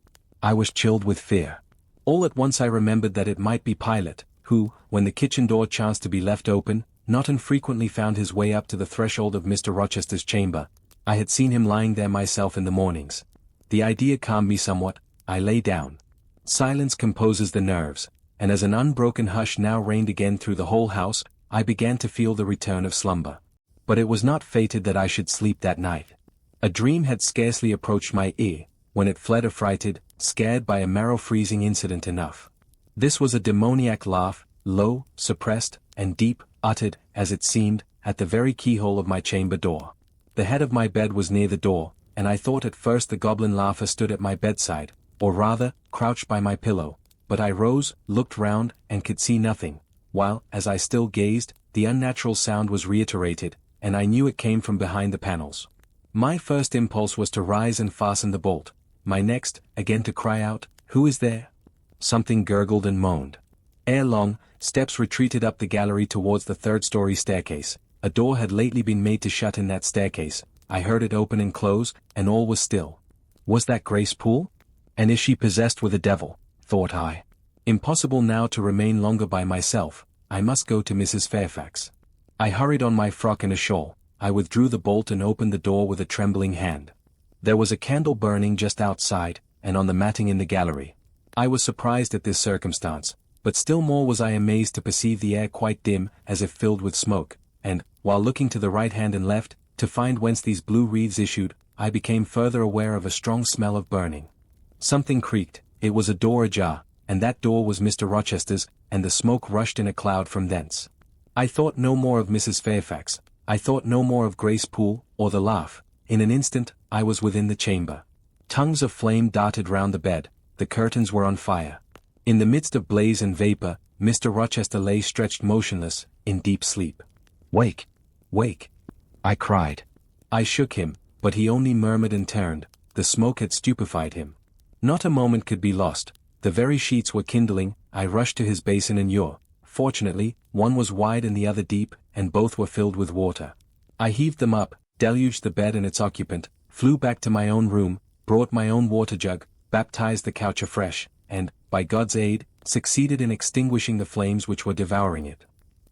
I was chilled with fear. All at once I remembered that it might be Pilot, who, when the kitchen door chanced to be left open, not infrequently found his way up to the threshold of Mr. Rochester's chamber. I had seen him lying there myself in the mornings. The idea calmed me somewhat. I lay down. Silence composes the nerves, and as an unbroken hush now reigned again through the whole house, I began to feel the return of slumber. But it was not fated that I should sleep that night. A dream had scarcely approached my ear, when it fled affrighted, scared by a marrow-freezing incident enough. This was a demoniac laugh, low, suppressed, and deep, uttered, as it seemed, at the very keyhole of my chamber door. The head of my bed was near the door, and I thought at first the goblin laugher stood at my bedside, or rather, crouched by my pillow, but I rose, looked round, and could see nothing, while, as I still gazed, the unnatural sound was reiterated, and I knew it came from behind the panels. My first impulse was to rise and fasten the bolt, my next, again to cry out, "Who is there?" Something gurgled and moaned. Ere long, steps retreated up the gallery towards the third-story staircase. A door had lately been made to shut in that staircase. I heard it open and close, and all was still. Was that Grace Poole? And is she possessed with a devil? Thought I. Impossible now to remain longer by myself. I must go to Mrs. Fairfax. I hurried on my frock and a shawl. I withdrew the bolt and opened the door with a trembling hand. There was a candle burning just outside, and on the matting in the gallery. I was surprised at this circumstance, but still more was I amazed to perceive the air quite dim, as if filled with smoke, and, while looking to the right hand and left, to find whence these blue wreaths issued, I became further aware of a strong smell of burning. Something creaked, it was a door ajar, and that door was Mr. Rochester's, and the smoke rushed in a cloud from thence. I thought no more of Mrs. Fairfax, I thought no more of Grace Poole, or the laugh. In an instant, I was within the chamber. Tongues of flame darted round the bed, the curtains were on fire. In the midst of blaze and vapor, Mr. Rochester lay stretched motionless, in deep sleep. "Wake! Wake!" I cried. I shook him, but he only murmured and turned. The smoke had stupefied him. Not a moment could be lost. The very sheets were kindling. I rushed to his basin and ewer. Fortunately, one was wide and the other deep, and both were filled with water. I heaved them up, deluged the bed and its occupant, flew back to my own room, brought my own water jug, baptized the couch afresh, and, by God's aid, succeeded in extinguishing the flames which were devouring it.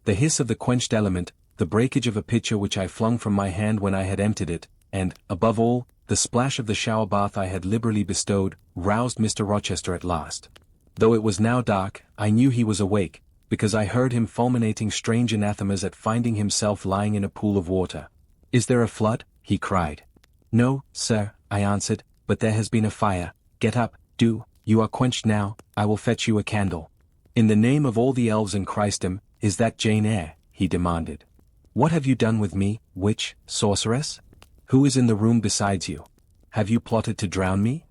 The hiss of the quenched element, the breakage of a pitcher which I flung from my hand when I had emptied it, and, above all, the splash of the shower bath I had liberally bestowed, roused Mr. Rochester at last. Though it was now dark, I knew he was awake, because I heard him fulminating strange anathemas at finding himself lying in a pool of water. "Is there a flood?" he cried. "No, sir," I answered, "but there has been a fire. Get up, do, you are quenched now, I will fetch you a candle." "In the name of all the elves in Christendom, is that Jane Eyre?" he demanded. "What have you done with me, witch, sorceress? Who is in the room besides you? Have you plotted to drown me?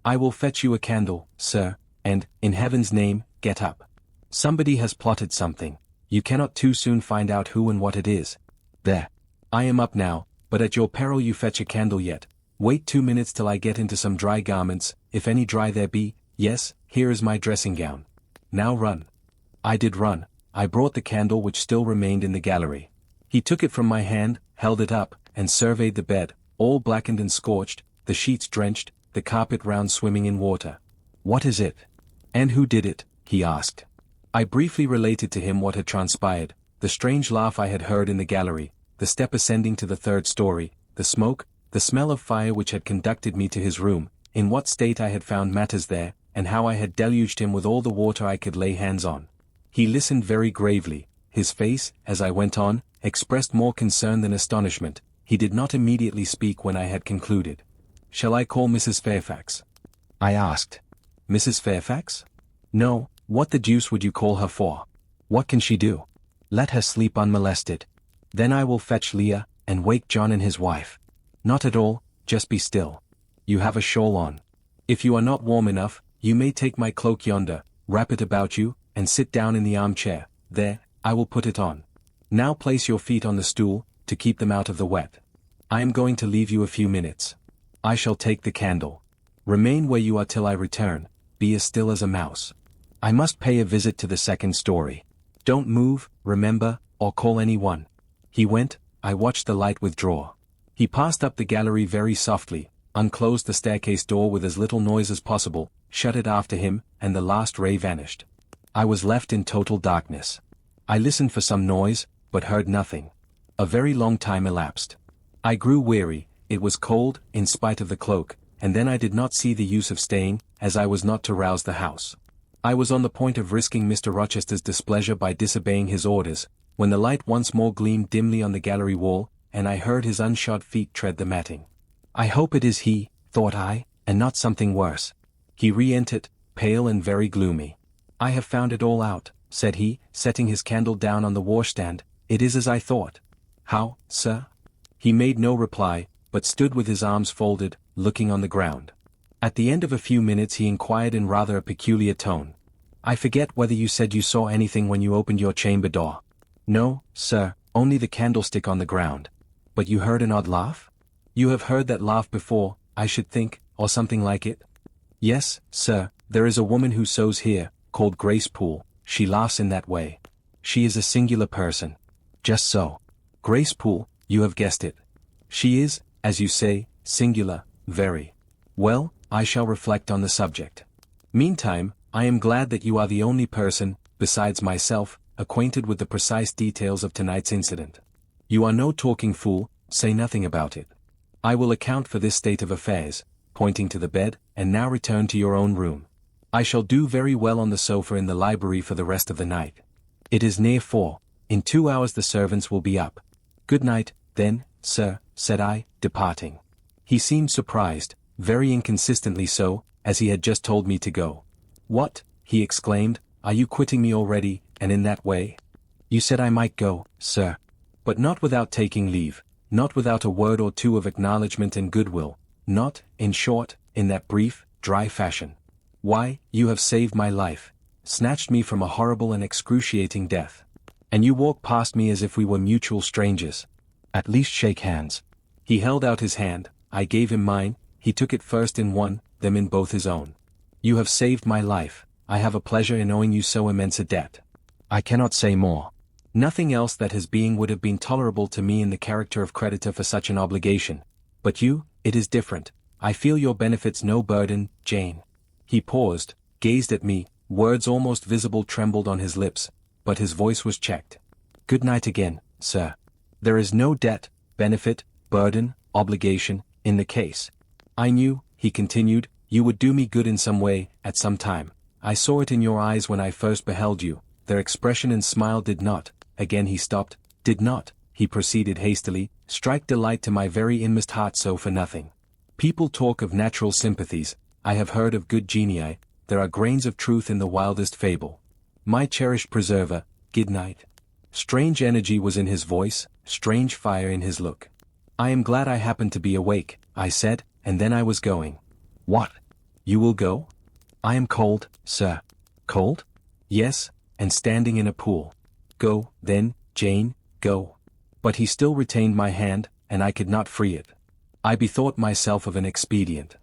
I will fetch you a candle, sir, and, in heaven's name, get up. Somebody has plotted something. You cannot too soon find out who and what it is. There. I am up now, but at your peril you fetch a candle yet. Wait 2 minutes till I get into some dry garments, if any dry there be. Yes, here is my dressing gown. Now run." I did run. I brought the candle which still remained in the gallery. He took it from my hand, held it up, and surveyed the bed, all blackened and scorched, the sheets drenched, the carpet round swimming in water. "What is it? And who did it?" he asked. I briefly related to him what had transpired, the strange laugh I had heard in the gallery, the step ascending to the 3rd story, the smoke, the smell of fire which had conducted me to his room, in what state I had found matters there, and how I had deluged him with all the water I could lay hands on. He listened very gravely. His face, as I went on, expressed more concern than astonishment. He did not immediately speak when I had concluded. "Shall I call Mrs. Fairfax?" I asked. "Mrs. Fairfax? No, what the deuce would you call her for? What can she do? Let her sleep unmolested. Then I will fetch Leah, and wake John and his wife." "Not at all, just be still. You have a shawl on. If you are not warm enough, you may take my cloak yonder, wrap it about you, and sit down in the armchair. There, I will put it on. Now place your feet on the stool, to keep them out of the wet. I am going to leave you a few minutes. I shall take the candle. Remain where you are till I return, be as still as a mouse. I must pay a visit to the 2nd story. Don't move, remember, or call anyone." He went. I watched the light withdraw. He passed up the gallery very softly, unclosed the staircase door with as little noise as possible, shut it after him, and the last ray vanished. I was left in total darkness. I listened for some noise, but heard nothing. A very long time elapsed. I grew weary, it was cold, in spite of the cloak, and then I did not see the use of staying, as I was not to rouse the house. I was on the point of risking Mr. Rochester's displeasure by disobeying his orders, when the light once more gleamed dimly on the gallery wall, and I heard his unshod feet tread the matting. "I hope it is he," thought I, "and not something worse." He re-entered, pale and very gloomy. "I have found it all out," said he, setting his candle down on the washstand. "It is as I thought." "How, sir?" He made no reply, but stood with his arms folded, looking on the ground. At the end of a few minutes he inquired in rather a peculiar tone. "I forget whether you said you saw anything when you opened your chamber door." "No, sir, only the candlestick on the ground." "But you heard an odd laugh? You have heard that laugh before, I should think, or something like it?" "Yes, sir, there is a woman who sews here, called Grace Poole. She laughs in that way. She is a singular person." "Just so. Grace Poole, you have guessed it. She is, as you say, singular, very. Well, I shall reflect on the subject. Meantime, I am glad that you are the only person, besides myself, acquainted with the precise details of tonight's incident. You are no talking fool, say nothing about it. I will account for this state of affairs," pointing to the bed, "and now return to your own room. I shall do very well on the sofa in the library for the rest of the night. It is near 4, in 2 hours the servants will be up. Good night, then, sir," said I, departing. He seemed surprised, very inconsistently so, as he had just told me to go. "What," he exclaimed, "are you quitting me already, and in that way? You said I might go, sir. But not without taking leave, not without a word or two of acknowledgment and goodwill, not, in short, in that brief, dry fashion. Why, you have saved my life, snatched me from a horrible and excruciating death. And you walk past me as if we were mutual strangers. At least shake hands." He held out his hand, I gave him mine, he took it first in one, then in both his own. "You have saved my life, I have a pleasure in owing you so immense a debt. I cannot say more. Nothing else that his being would have been tolerable to me in the character of creditor for such an obligation. But you, it is different. I feel your benefits no burden, Jane." He paused, gazed at me, Words almost visible trembled on his lips, but his voice was checked. "Good night again, sir. There is no debt, benefit, burden, obligation, in the case. I knew," he continued, "you would do me good in some way, at some time. I saw it in your eyes when I first beheld you, their expression and smile did not," again he stopped, "did not," he proceeded hastily, "strike delight to my very inmost heart so for nothing. People talk of natural sympathies, I have heard of good genii, there are grains of truth in the wildest fable. My cherished preserver, good night." Strange energy was in his voice, strange fire in his look. "I am glad I happened to be awake," I said, and then I was going. "What? You will go?" "I am cold, sir." "Cold?" "Yes, and standing in a pool." "Go, then, Jane, go." But he still retained my hand, and I could not free it. I bethought myself of an expedient.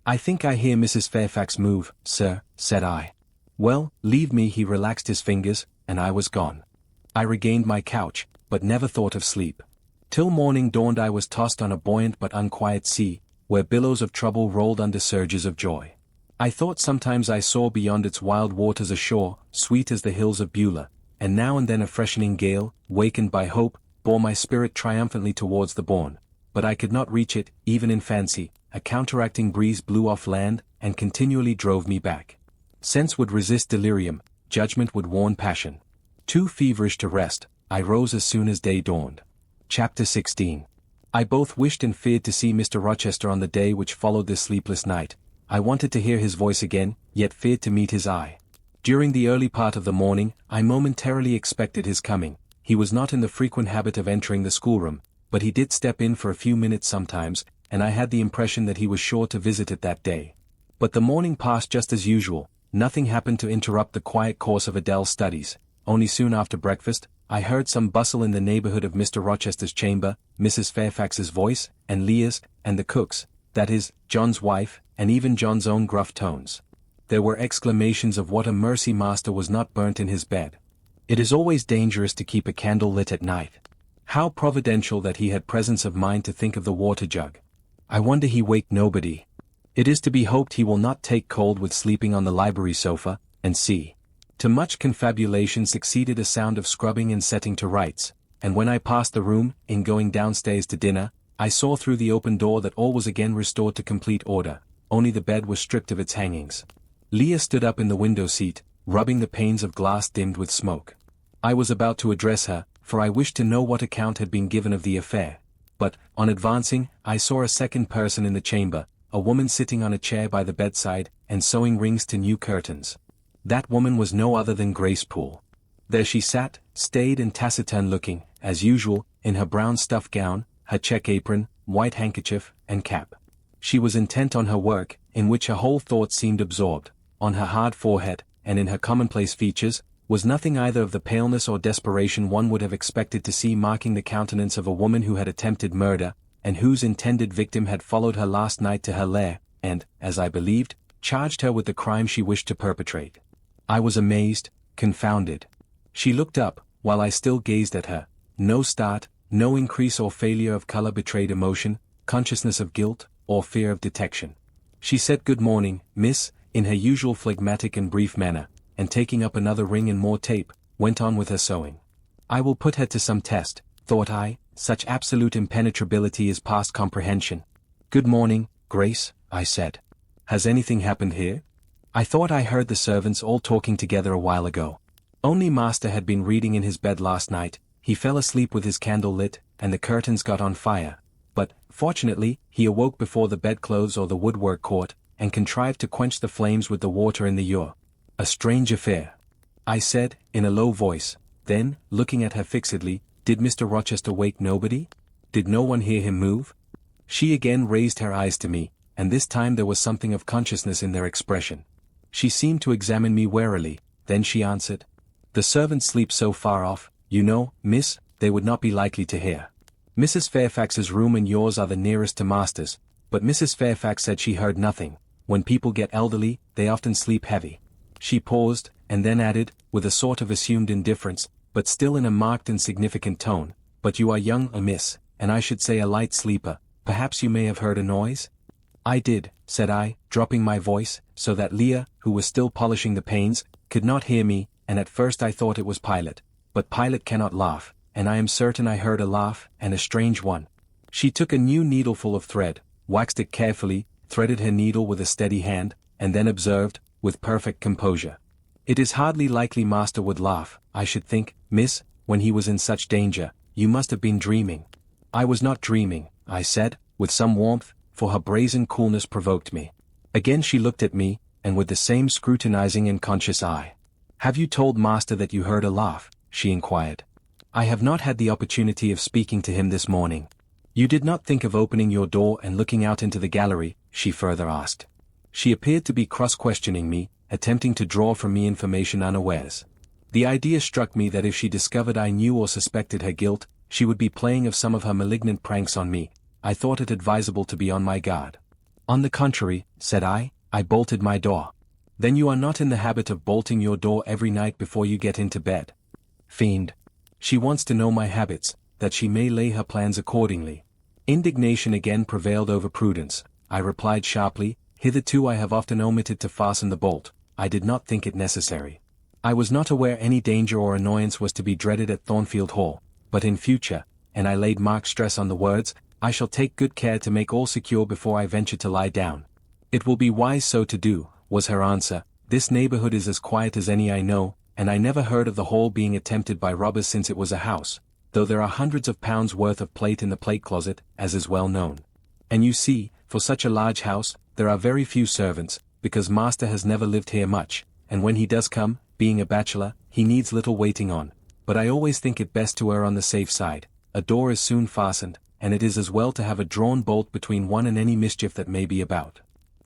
"I think I hear Mrs. Fairfax move, sir," said I. "Well, leave me." He relaxed his fingers, and I was gone. I regained my couch, but never thought of sleep. Till morning dawned I was tossed on a buoyant but unquiet sea, where billows of trouble rolled under surges of joy. I thought sometimes I saw beyond its wild waters a shore, sweet as the hills of Beulah, and now and then a freshening gale, wakened by hope, bore my spirit triumphantly towards the bourne. But I could not reach it, even in fancy. A counteracting breeze blew off land, and continually drove me back. Sense would resist delirium, judgment would warn passion. Too feverish to rest, I rose as soon as day dawned. Chapter 16. I both wished and feared to see Mr. Rochester on the day which followed this sleepless night. I wanted to hear his voice again, yet feared to meet his eye. During the early part of the morning, I momentarily expected his coming. He was not in the frequent habit of entering the schoolroom, but he did step in for a few minutes sometimes, and I had the impression that he was sure to visit it that day. But the morning passed just as usual. Nothing happened to interrupt the quiet course of Adele's studies. Only soon after breakfast, I heard some bustle in the neighborhood of Mr. Rochester's chamber, Mrs. Fairfax's voice, and Leah's, and the cook's, that is, John's wife, and even John's own gruff tones. There were exclamations of what a mercy master was not burnt in his bed. It is always dangerous to keep a candle lit at night. How providential that he had presence of mind to think of the water jug. I wonder he waked nobody. It is to be hoped he will not take cold with sleeping on the library sofa, and see. To much confabulation succeeded a sound of scrubbing and setting to rights, and when I passed the room, in going downstairs to dinner, I saw through the open door that all was again restored to complete order, only the bed was stripped of its hangings. Leah stood up in the window seat, rubbing the panes of glass dimmed with smoke. I was about to address her, for I wished to know what account had been given of the affair. But, on advancing, I saw a second person in the chamber, a woman sitting on a chair by the bedside, and sewing rings to new curtains. That woman was no other than Grace Poole. There she sat, staid and taciturn looking, as usual, in her brown stuff gown, her check apron, white handkerchief, and cap. She was intent on her work, in which her whole thought seemed absorbed. On her hard forehead, and in her commonplace features, was nothing either of the paleness or desperation one would have expected to see marking the countenance of a woman who had attempted murder, and whose intended victim had followed her last night to her lair, and, as I believed, charged her with the crime she wished to perpetrate. I was amazed, confounded. She looked up, while I still gazed at her. No start, no increase or failure of color betrayed emotion, consciousness of guilt, or fear of detection. She said "Good morning, miss," in her usual phlegmatic and brief manner, and taking up another ring and more tape, went on with her sewing. I will put her to some test, thought I, such absolute impenetrability is past comprehension. "Good morning, Grace," I said. "Has anything happened here? I thought I heard the servants all talking together a while ago. Only master had been reading in his bed last night. He fell asleep with his candle lit, and the curtains got on fire. But, fortunately, he awoke before the bedclothes or the woodwork caught, and contrived to quench the flames with the water in the ewer. A strange affair," I said, in a low voice. Then, looking at her fixedly, "Did Mr. Rochester wake nobody? Did no one hear him move?" She again raised her eyes to me, and this time there was something of consciousness in their expression. She seemed to examine me warily, then she answered, "The servants sleep so far off, you know, miss, they would not be likely to hear. Mrs. Fairfax's room and yours are the nearest to master's, but Mrs. Fairfax said she heard nothing. When people get elderly, they often sleep heavy." She paused, and then added, with a sort of assumed indifference, but still in a marked and significant tone, "But you are young, miss, and I should say a light sleeper. Perhaps you may have heard a noise?" "I did," said I, dropping my voice, so that Leah, who was still polishing the panes, could not hear me, and at first I thought it was Pilot. But Pilot cannot laugh, and I am certain I heard a laugh, and a strange one. She took a new needleful of thread, waxed it carefully, threaded her needle with a steady hand, and then observed, with perfect composure. "It is hardly likely master would laugh, I should think, miss, when he was in such danger. You must have been dreaming." "I was not dreaming," I said, with some warmth, for her brazen coolness provoked me. Again she looked at me, and with the same scrutinizing and conscious eye. "Have you told master that you heard a laugh?" she inquired. "I have not had the opportunity of speaking to him this morning." "You did not think of opening your door and looking out into the gallery?" she further asked. She appeared to be cross-questioning me, attempting to draw from me information unawares. The idea struck me that if she discovered I knew or suspected her guilt, she would be playing of some of her malignant pranks on me. I thought it advisable to be on my guard. "On the contrary," said I bolted my door. "Then you are not in the habit of bolting your door every night before you get into bed?" Fiend. She wants to know my habits, that she may lay her plans accordingly. Indignation again prevailed over prudence. I replied sharply, "Hitherto I have often omitted to fasten the bolt. I did not think it necessary. I was not aware any danger or annoyance was to be dreaded at Thornfield Hall, but in future," and I laid marked stress on the words, "I shall take good care to make all secure before I venture to lie down." "It will be wise so to do," was her answer. "This neighborhood is as quiet as any I know, and I never heard of the hall being attempted by robbers since it was a house, though there are hundreds of pounds worth of plate in the plate closet, as is well known. And you see, for such a large house, there are very few servants, because master has never lived here much, and when he does come, being a bachelor, he needs little waiting on. But I always think it best to err on the safe side. A door is soon fastened, and it is as well to have a drawn bolt between one and any mischief that may be about.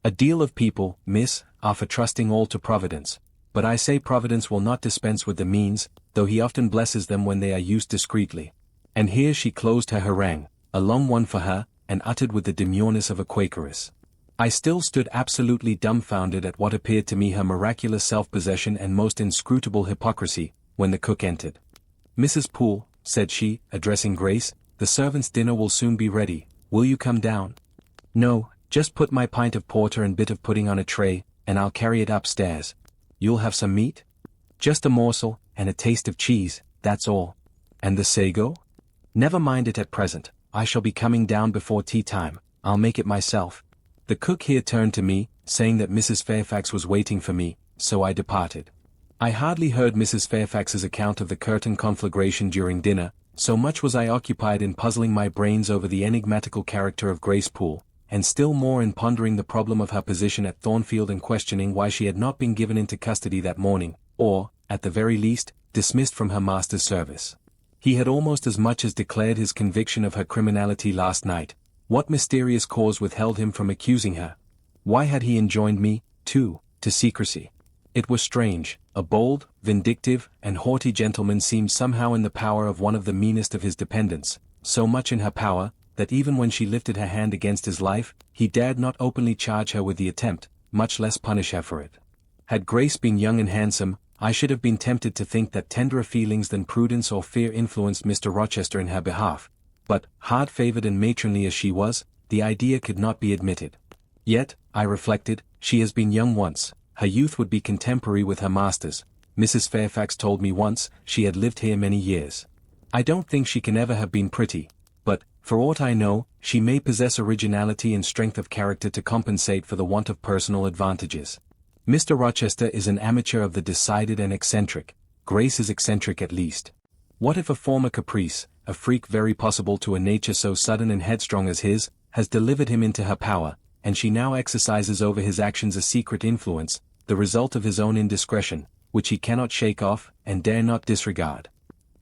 A deal of people, miss, are for trusting all to Providence, but I say Providence will not dispense with the means, though he often blesses them when they are used discreetly." And here she closed her harangue, a long one for her, and uttered with the demureness of a Quakeress. I still stood absolutely dumbfounded at what appeared to me her miraculous self-possession and most inscrutable hypocrisy, when the cook entered. "Mrs. Poole," said she, addressing Grace, "the servants' dinner will soon be ready. Will you come down?" "No, just put my pint of porter and bit of pudding on a tray, and I'll carry it upstairs." "You'll have some meat?" "Just a morsel, and a taste of cheese, that's all." "And the sago?" "Never mind it at present. I shall be coming down before tea time. I'll make it myself." The cook here turned to me, saying that Mrs. Fairfax was waiting for me, so I departed. I hardly heard Mrs. Fairfax's account of the curtain conflagration during dinner, so much was I occupied in puzzling my brains over the enigmatical character of Grace Poole, and still more in pondering the problem of her position at Thornfield and questioning why she had not been given into custody that morning, or, at the very least, dismissed from her master's service. He had almost as much as declared his conviction of her criminality last night. What mysterious cause withheld him from accusing her? Why had he enjoined me, too, to secrecy? It was strange. A bold, vindictive, and haughty gentleman seemed somehow in the power of one of the meanest of his dependents, so much in her power, that even when she lifted her hand against his life, he dared not openly charge her with the attempt, much less punish her for it. Had Grace been young and handsome, I should have been tempted to think that tenderer feelings than prudence or fear influenced Mr. Rochester in her behalf, but, hard-favoured and matronly as she was, the idea could not be admitted. Yet, I reflected, she has been young once, her youth would be contemporary with her master's. Mrs. Fairfax told me once, she had lived here many years. I don't think she can ever have been pretty, but, for aught I know, she may possess originality and strength of character to compensate for the want of personal advantages. Mr. Rochester is an amateur of the decided and eccentric. Grace is eccentric at least. What if a former caprice, a freak very possible to a nature so sudden and headstrong as his, has delivered him into her power, and she now exercises over his actions a secret influence, the result of his own indiscretion, which he cannot shake off, and dare not disregard.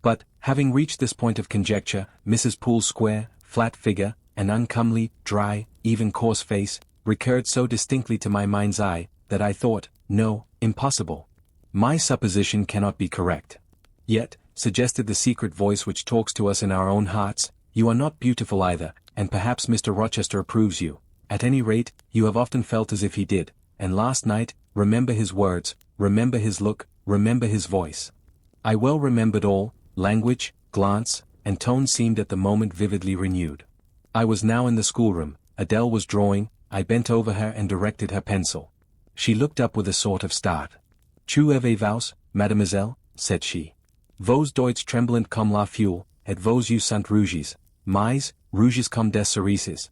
But, having reached this point of conjecture, Mrs. Poole's square, flat figure, and uncomely, dry, even coarse face, recurred so distinctly to my mind's eye, that I thought, no, impossible. My supposition cannot be correct. Yet, suggested the secret voice which talks to us in our own hearts, you are not beautiful either, and perhaps Mr. Rochester approves you. At any rate, you have often felt as if he did, and last night, remember his words, remember his look, remember his voice. I well remembered all, language, glance, and tone seemed at the moment vividly renewed. I was now in the schoolroom, Adele was drawing, I bent over her and directed her pencil. She looked up with a sort of start. Tu avez vous, mademoiselle, said she. Vos doigts tremblent comme la fuel, et vos yeux sont rouges, mais, rouges comme des cerises.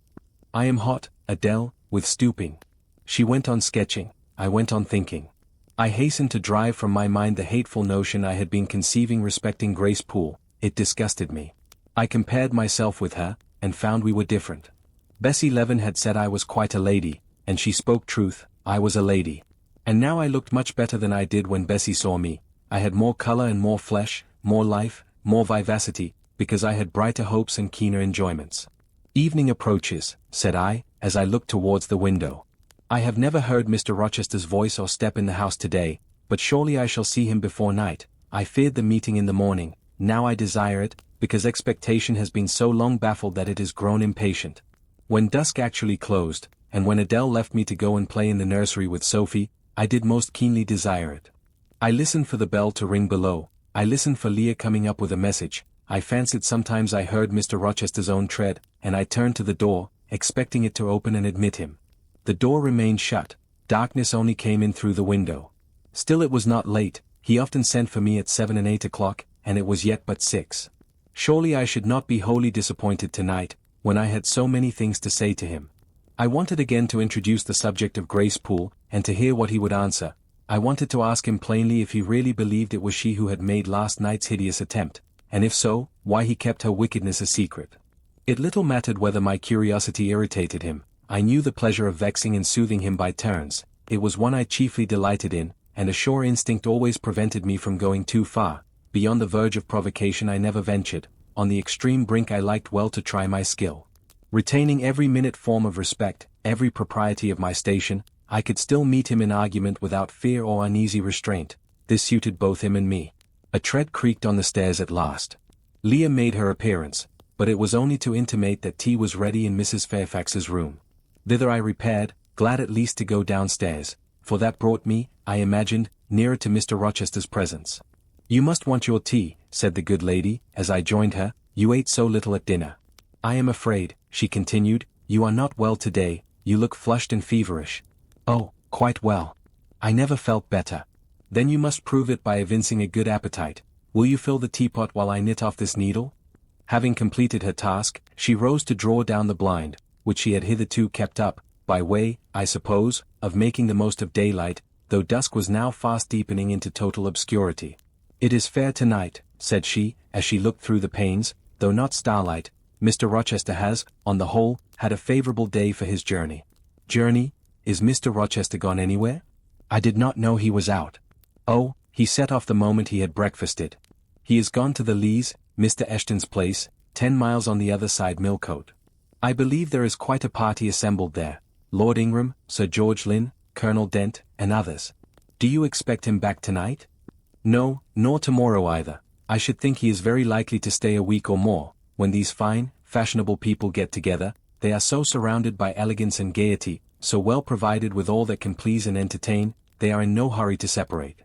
I am hot, Adele, with stooping. She went on sketching, I went on thinking. I hastened to drive from my mind the hateful notion I had been conceiving respecting Grace Poole. It disgusted me. I compared myself with her, and found we were different. Bessie Leaven had said I was quite a lady, and she spoke truth, I was a lady. And now I looked much better than I did when Bessie saw me. I had more color and more flesh, more life, more vivacity, because I had brighter hopes and keener enjoyments. Evening approaches, said I, as I looked towards the window. I have never heard Mr. Rochester's voice or step in the house today, but surely I shall see him before night. I feared the meeting in the morning, now I desire it, because expectation has been so long baffled that it has grown impatient. When dusk actually closed, and when Adele left me to go and play in the nursery with Sophie, I did most keenly desire it. I listened for the bell to ring below, I listened for Leah coming up with a message, I fancied sometimes I heard Mr. Rochester's own tread, and I turned to the door, expecting it to open and admit him. The door remained shut, darkness only came in through the window. Still it was not late, he often sent for me at 7 and 8 o'clock, and it was yet but 6. Surely I should not be wholly disappointed tonight, when I had so many things to say to him. I wanted again to introduce the subject of Grace Poole, and to hear what he would answer. I wanted to ask him plainly if he really believed it was she who had made last night's hideous attempt, and if so, why he kept her wickedness a secret. It little mattered whether my curiosity irritated him. I knew the pleasure of vexing and soothing him by turns, it was one I chiefly delighted in, and a sure instinct always prevented me from going too far. Beyond the verge of provocation I never ventured, on the extreme brink I liked well to try my skill. Retaining every minute form of respect, every propriety of my station, I could still meet him in argument without fear or uneasy restraint. This suited both him and me. A tread creaked on the stairs at last. Leah made her appearance, but it was only to intimate that tea was ready in Mrs. Fairfax's room. Thither I repaired, glad at least to go downstairs, for that brought me, I imagined, nearer to Mr. Rochester's presence. You must want your tea, said the good lady, as I joined her, you ate so little at dinner. I am afraid, she continued, you are not well today, you look flushed and feverish. Oh, quite well. I never felt better. Then you must prove it by evincing a good appetite. Will you fill the teapot while I knit off this needle? Having completed her task, she rose to draw down the blind, which she had hitherto kept up, by way, I suppose, of making the most of daylight, though dusk was now fast deepening into total obscurity. It is fair tonight, said she, as she looked through the panes, though not starlight. Mr. Rochester has, on the whole, had a favourable day for his journey. Journey? Is Mr. Rochester gone anywhere? I did not know he was out. Oh, he set off the moment he had breakfasted. He is gone to the Leas, Mr. Eshton's place, 10 miles on the other side Millcote. I believe there is quite a party assembled there, Lord Ingram, Sir George Lynn, Colonel Dent, and others. Do you expect him back tonight? No, nor tomorrow either. I should think he is very likely to stay a week or more. When these fine, fashionable people get together, they are so surrounded by elegance and gaiety, so well provided with all that can please and entertain, they are in no hurry to separate.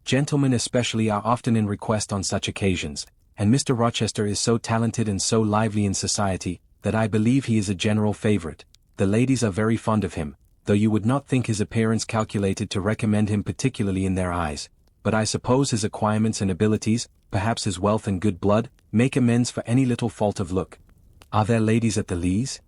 Gentlemen especially are often in request on such occasions, and Mr. Rochester is so talented and so lively in society, that I believe he is a general favourite. The ladies are very fond of him, though you would not think his appearance calculated to recommend him particularly in their eyes, but I suppose his acquirements and abilities, perhaps his wealth and good blood, make amends for any little fault of look. Are there ladies at the Leas?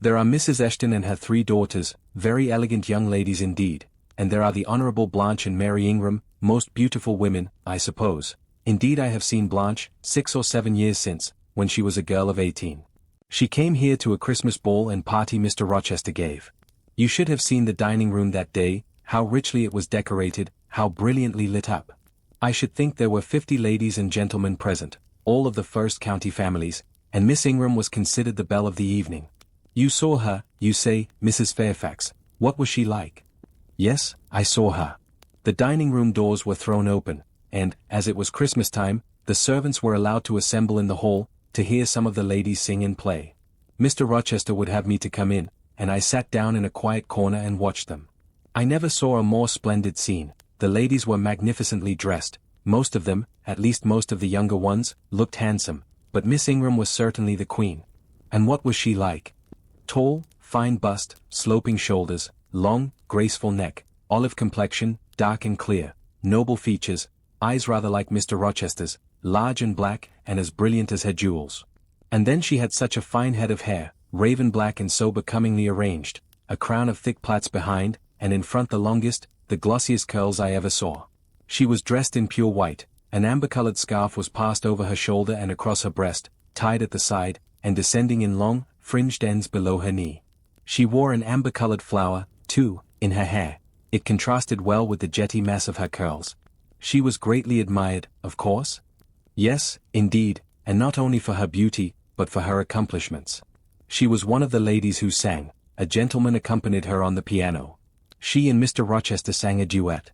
There are Mrs. Eshton and her 3 daughters, very elegant young ladies indeed, and there are the Honourable Blanche and Mary Ingram, most beautiful women, I suppose. Indeed I have seen Blanche, 6 or 7 years since, when she was a girl of 18. She came here to a Christmas ball and party Mr. Rochester gave. You should have seen the dining room that day, how richly it was decorated, how brilliantly lit up. I should think there were 50 ladies and gentlemen present, all of the first county families, and Miss Ingram was considered the belle of the evening. You saw her, you say, Mrs. Fairfax. What was she like? Yes, I saw her. The dining room doors were thrown open, and, as it was Christmas time, the servants were allowed to assemble in the hall, to hear some of the ladies sing and play. Mr. Rochester would have me to come in, and I sat down in a quiet corner and watched them. I never saw a more splendid scene. The ladies were magnificently dressed, most of them, at least most of the younger ones, looked handsome, but Miss Ingram was certainly the queen. And what was she like? Tall, fine bust, sloping shoulders, long, graceful neck, olive complexion, dark and clear, noble features, eyes rather like Mr. Rochester's, large and black and as brilliant as her jewels. And then she had such a fine head of hair, raven black and so becomingly arranged, a crown of thick plaits behind, and in front the longest, the glossiest curls I ever saw. She was dressed in pure white, an amber-colored scarf was passed over her shoulder and across her breast, tied at the side, and descending in long, fringed ends below her knee. She wore an amber-colored flower, too, in her hair. It contrasted well with the jetty mass of her curls. She was greatly admired, of course? Yes, indeed, and not only for her beauty, but for her accomplishments. She was one of the ladies who sang. A gentleman accompanied her on the piano. She and Mr. Rochester sang a duet.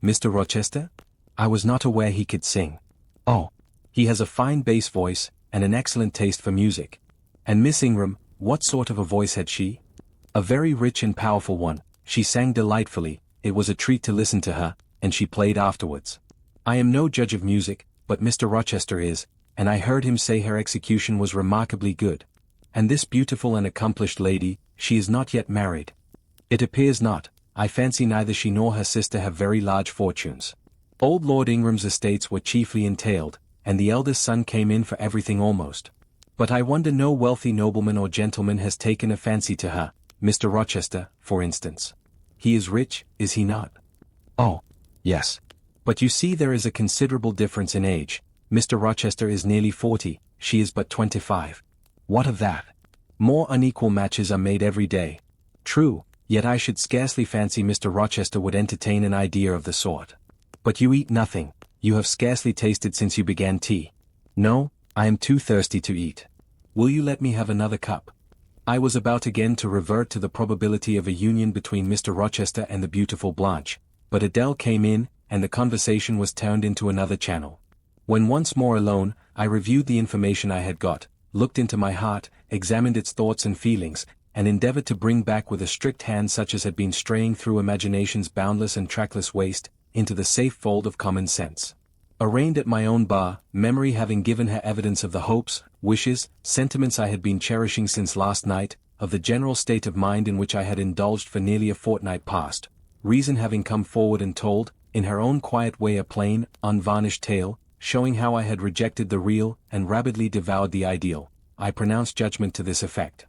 Mr. Rochester? I was not aware he could sing. Oh, he has a fine bass voice, and an excellent taste for music. And Miss Ingram, what sort of a voice had she? A very rich and powerful one. She sang delightfully, it was a treat to listen to her, and she played afterwards. I am no judge of music, but Mr. Rochester is, and I heard him say her execution was remarkably good. And this beautiful and accomplished lady, she is not yet married. It appears not. I fancy neither she nor her sister have very large fortunes. Old Lord Ingram's estates were chiefly entailed, and the eldest son came in for everything almost. But I wonder no wealthy nobleman or gentleman has taken a fancy to her, Mr. Rochester, for instance. He is rich, is he not? Oh, yes. But you see there is a considerable difference in age. Mr. Rochester is nearly 40, she is but 25. What of that? More unequal matches are made every day. True, yet I should scarcely fancy Mr. Rochester would entertain an idea of the sort. But you eat nothing, you have scarcely tasted since you began tea. No, I am too thirsty to eat. Will you let me have another cup? I was about again to revert to the probability of a union between Mr. Rochester and the beautiful Blanche, but Adele came in, and the conversation was turned into another channel. When once more alone, I reviewed the information I had got, looked into my heart, examined its thoughts and feelings, and endeavored to bring back with a strict hand such as had been straying through imagination's boundless and trackless waste, into the safe fold of common sense. Arraigned at my own bar, memory having given her evidence of the hopes, wishes, sentiments I had been cherishing since last night, of the general state of mind in which I had indulged for nearly a fortnight past, reason having come forward and told, in her own quiet way a plain, unvarnished tale, showing how I had rejected the real, and rabidly devoured the ideal, I pronounced judgment to this effect.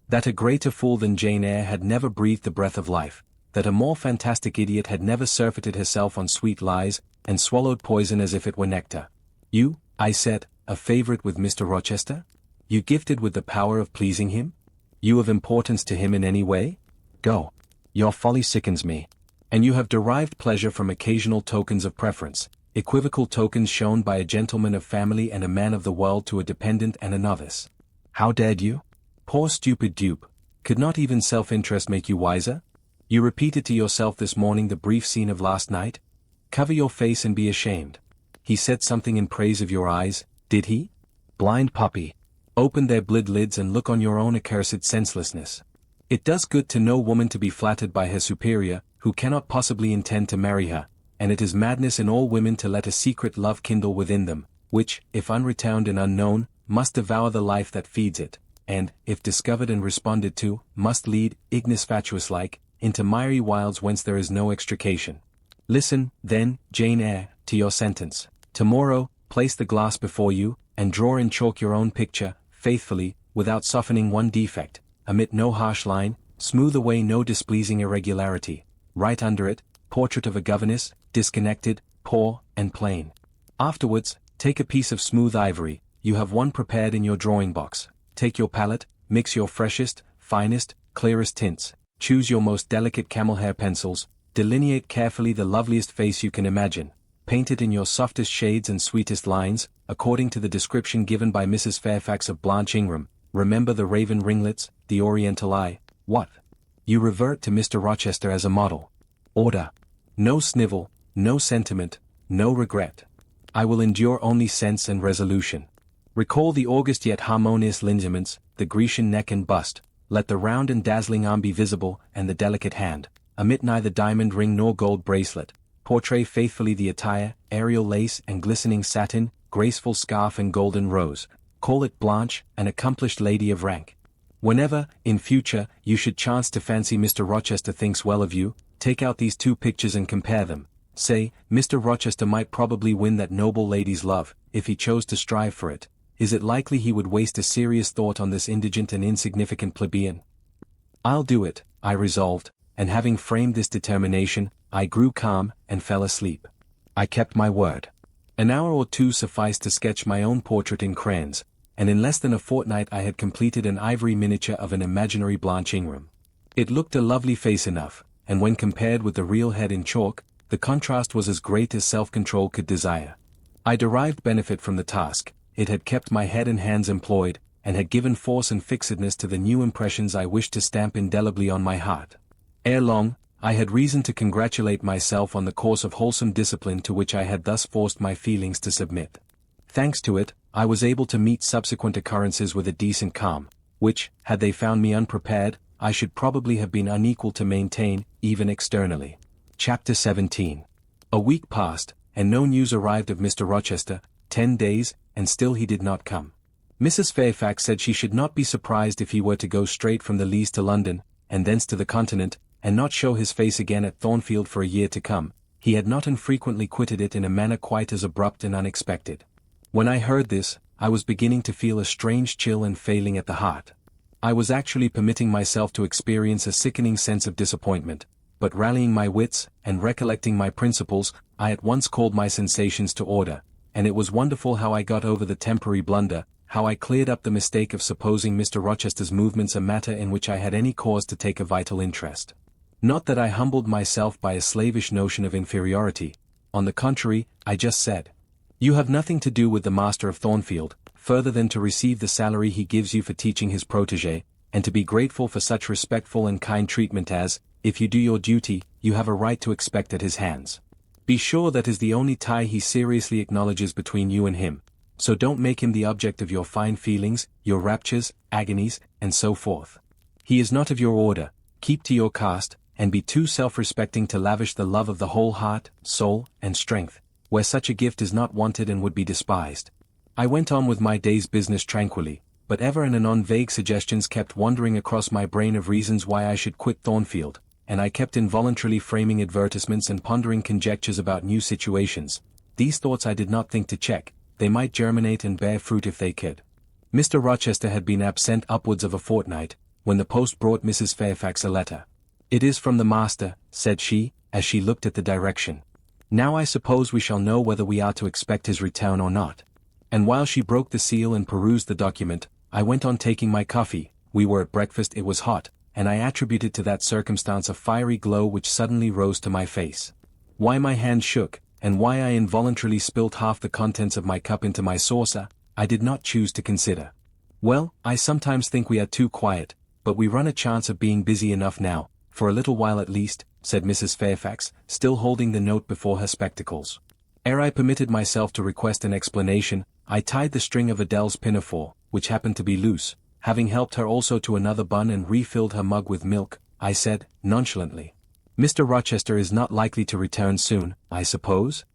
That a greater fool than Jane Eyre had never breathed the breath of life, that a more fantastic idiot had never surfeited herself on sweet lies, and swallowed poison as if it were nectar. You, I said, a favourite with Mr. Rochester? You gifted with the power of pleasing him? You of importance to him in any way? Go. Your folly sickens me. And you have derived pleasure from occasional tokens of preference, equivocal tokens shown by a gentleman of family and a man of the world to a dependent and a novice. How dared you? Poor stupid dupe, could not even self-interest make you wiser? You repeated to yourself this morning the brief scene of last night? Cover your face and be ashamed. He said something in praise of your eyes, did he? Blind puppy. Open their blid lids and look on your own accursed senselessness. It does good to no woman to be flattered by her superior, who cannot possibly intend to marry her, and it is madness in all women to let a secret love kindle within them, which, if unreturned and unknown, must devour the life that feeds it, and, if discovered and responded to, must lead, ignis fatuus-like, into miry wilds whence there is no extrication. Listen, then, Jane Eyre, to your sentence. Tomorrow, place the glass before you, and draw in chalk your own picture, faithfully, without softening one defect, omit no harsh line, smooth away no displeasing irregularity. Write under it, portrait of a governess, disconnected, poor, and plain. Afterwards, take a piece of smooth ivory, you have one prepared in your drawing-box. Take your palette, mix your freshest, finest, clearest tints, choose your most delicate camel-hair pencils, delineate carefully the loveliest face you can imagine, paint it in your softest shades and sweetest lines, according to the description given by Mrs. Fairfax of Blanche Ingram. Remember the raven ringlets, the oriental eye. What? You revert to Mr. Rochester as a model. Order. No snivel, no sentiment, no regret. I will endure only sense and resolution. Recall the august yet harmonious lineaments, the Grecian neck and bust, let the round and dazzling arm be visible, and the delicate hand. Omit neither diamond ring nor gold bracelet. Portray faithfully the attire, aerial lace and glistening satin, graceful scarf and golden rose. Call it Blanche, an accomplished lady of rank. Whenever, in future, you should chance to fancy Mr. Rochester thinks well of you, take out these two pictures and compare them. Say, Mr. Rochester might probably win that noble lady's love, if he chose to strive for it. Is it likely he would waste a serious thought on this indigent and insignificant plebeian? I'll do it, I resolved, and having framed this determination, I grew calm and fell asleep. I kept my word. An hour or two sufficed to sketch my own portrait in crayons, and in less than a fortnight I had completed an ivory miniature of an imaginary Blanche Ingram. It looked a lovely face enough, and when compared with the real head in chalk, the contrast was as great as self-control could desire. I derived benefit from the task. It had kept my head and hands employed, and had given force and fixedness to the new impressions I wished to stamp indelibly on my heart. Ere long, I had reason to congratulate myself on the course of wholesome discipline to which I had thus forced my feelings to submit. Thanks to it, I was able to meet subsequent occurrences with a decent calm, which, had they found me unprepared, I should probably have been unequal to maintain, even externally. Chapter 17. A week passed, and no news arrived of Mr. Rochester. 10 days, and still he did not come. Mrs. Fairfax said she should not be surprised if he were to go straight from the Leas to London, and thence to the Continent, and not show his face again at Thornfield for a year to come. He had not infrequently quitted it in a manner quite as abrupt and unexpected. When I heard this, I was beginning to feel a strange chill and failing at the heart. I was actually permitting myself to experience a sickening sense of disappointment, but rallying my wits, and recollecting my principles, I at once called my sensations to order, and it was wonderful how I got over the temporary blunder, how I cleared up the mistake of supposing Mr. Rochester's movements a matter in which I had any cause to take a vital interest. Not that I humbled myself by a slavish notion of inferiority. On the contrary, I just said, "You have nothing to do with the master of Thornfield, further than to receive the salary he gives you for teaching his protégé, and to be grateful for such respectful and kind treatment as, if you do your duty, you have a right to expect at his hands. Be sure that is the only tie he seriously acknowledges between you and him, so don't make him the object of your fine feelings, your raptures, agonies, and so forth. He is not of your order, keep to your caste, and be too self-respecting to lavish the love of the whole heart, soul, and strength, where such a gift is not wanted and would be despised." I went on with my day's business tranquilly, but ever and anon vague suggestions kept wandering across my brain of reasons why I should quit Thornfield, and I kept involuntarily framing advertisements and pondering conjectures about new situations. These thoughts I did not think to check. They might germinate and bear fruit if they could. Mr. Rochester had been absent upwards of a fortnight, when the post brought Mrs. Fairfax a letter. "It is from the master," said she, as she looked at the direction. "Now I suppose we shall know whether we are to expect his return or not." And while she broke the seal and perused the document, I went on taking my coffee. We were at breakfast, it was hot, and I attributed to that circumstance a fiery glow which suddenly rose to my face. Why my hand shook, and why I involuntarily spilt half the contents of my cup into my saucer, I did not choose to consider. "Well, I sometimes think we are too quiet, but we run a chance of being busy enough now, for a little while at least," said Mrs. Fairfax, still holding the note before her spectacles. Ere I permitted myself to request an explanation, I tied the string of Adele's pinafore, which happened to be loose. Having helped her also to another bun and refilled her mug with milk, I said, nonchalantly, "Mr. Rochester is not likely to return soon, I suppose?"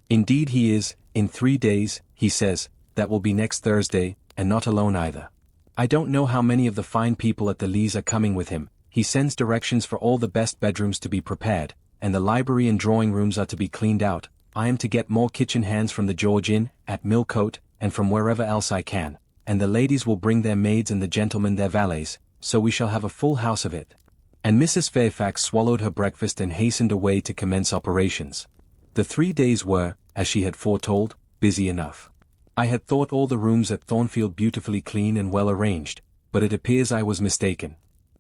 "Indeed he is, in 3 days, he says. That will be next Thursday, and not alone either. I don't know how many of the fine people at the Leas are coming with him. He sends directions for all the best bedrooms to be prepared, and the library and drawing rooms are to be cleaned out. I am to get more kitchen hands from the George Inn, at Millcote, and from wherever else I can, and the ladies will bring their maids and the gentlemen their valets, so we shall have a full house of it." And Mrs. Fairfax swallowed her breakfast and hastened away to commence operations. The 3 days were, as she had foretold, busy enough. I had thought all the rooms at Thornfield beautifully clean and well arranged, but it appears I was mistaken.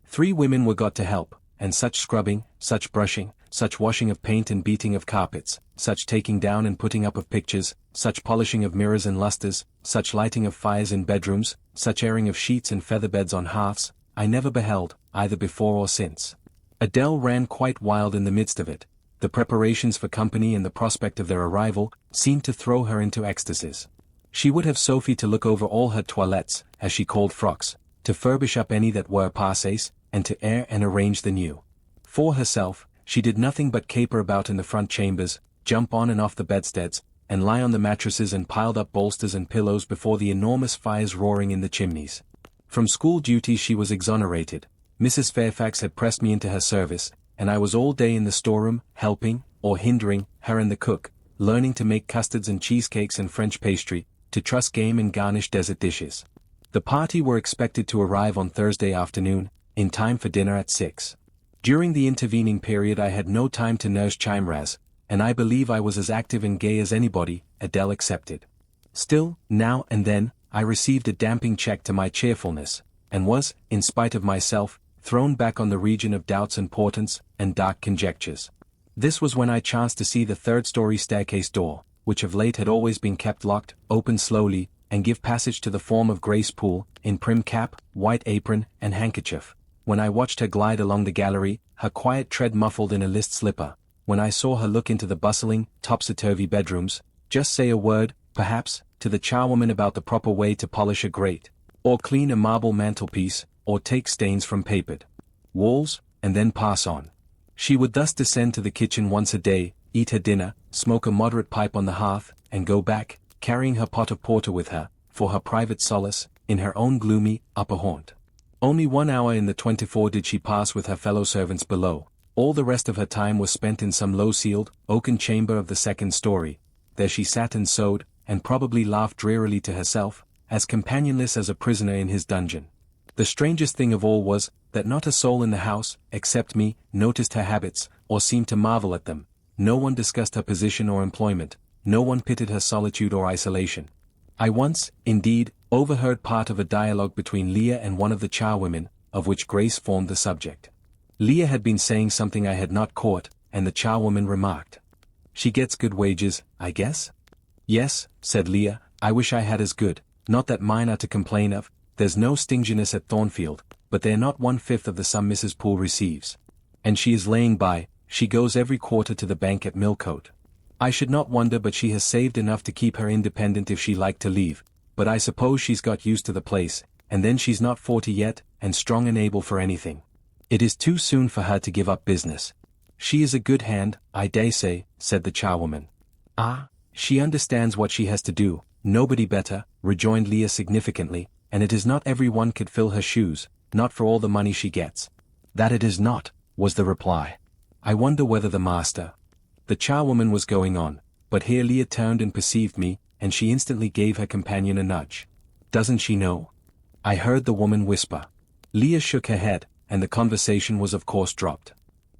3 women were got to help, and such scrubbing, such brushing, such washing of paint and beating of carpets, such taking down and putting up of pictures, such polishing of mirrors and lustres, such lighting of fires in bedrooms, such airing of sheets and feather-beds on hearths, I never beheld, either before or since. Adele ran quite wild in the midst of it. The preparations for company and the prospect of their arrival seemed to throw her into ecstasies. She would have Sophie to look over all her toilettes, as she called frocks, to furbish up any that were passés, and to air and arrange the new. For herself, she did nothing but caper about in the front chambers, jump on and off the bedsteads, and lie on the mattresses and piled up bolsters and pillows before the enormous fires roaring in the chimneys. From school duties she was exonerated. Mrs. Fairfax had pressed me into her service, and I was all day in the storeroom, helping, or hindering, her and the cook, learning to make custards and cheesecakes and French pastry, to truss game and garnish desert dishes. The party were expected to arrive on Thursday afternoon, in time for dinner at 6. During the intervening period I had no time to nurse chimeras, and I believe I was as active and gay as anybody, Adele excepted. Still, now and then, I received a damping check to my cheerfulness, and was, in spite of myself, thrown back on the region of doubts and portents, and dark conjectures. This was when I chanced to see the third-story staircase door, which of late had always been kept locked, open slowly, and give passage to the form of Grace Poole, in prim cap, white apron, and handkerchief. When I watched her glide along the gallery, her quiet tread muffled in a list slipper, when I saw her look into the bustling, topsy-turvy bedrooms, just say a word, perhaps, to the charwoman about the proper way to polish a grate, or clean a marble mantelpiece, or take stains from papered walls, and then pass on. She would thus descend to the kitchen once a day, eat her dinner, smoke a moderate pipe on the hearth, and go back, carrying her pot of porter with her, for her private solace, in her own gloomy, upper haunt. Only 1 hour in the 24 did she pass with her fellow servants below. All the rest of her time was spent in some low-ceiled, oaken chamber of the second story. There she sat and sewed, and probably laughed drearily to herself, as companionless as a prisoner in his dungeon. The strangest thing of all was, that not a soul in the house, except me, noticed her habits, or seemed to marvel at them. No one discussed her position or employment, no one pitied her solitude or isolation. I once, indeed, overheard part of a dialogue between Leah and one of the charwomen, of which Grace formed the subject. Leah had been saying something I had not caught, and the charwoman remarked, "She gets good wages, I guess?" "Yes," said Leah, "I wish I had as good, not that mine are to complain of. There's no stinginess at Thornfield, but they're not 1/5 of the sum Mrs. Poole receives. And she is laying by, she goes every quarter to the bank at Millcote. I should not wonder but she has saved enough to keep her independent if she liked to leave, but I suppose she's got used to the place, and then she's not 40 yet, and strong and able for anything. It is too soon for her to give up business. She is a good hand, I dare say," said the charwoman. "Ah, she understands what she has to do, nobody better," rejoined Leah significantly, "and it is not every one could fill her shoes, not for all the money she gets." "That it is not," was the reply. "I wonder whether the master—" The charwoman was going on, but here Leah turned and perceived me, and she instantly gave her companion a nudge. "Doesn't she know?" I heard the woman whisper. Leah shook her head, and the conversation was of course dropped.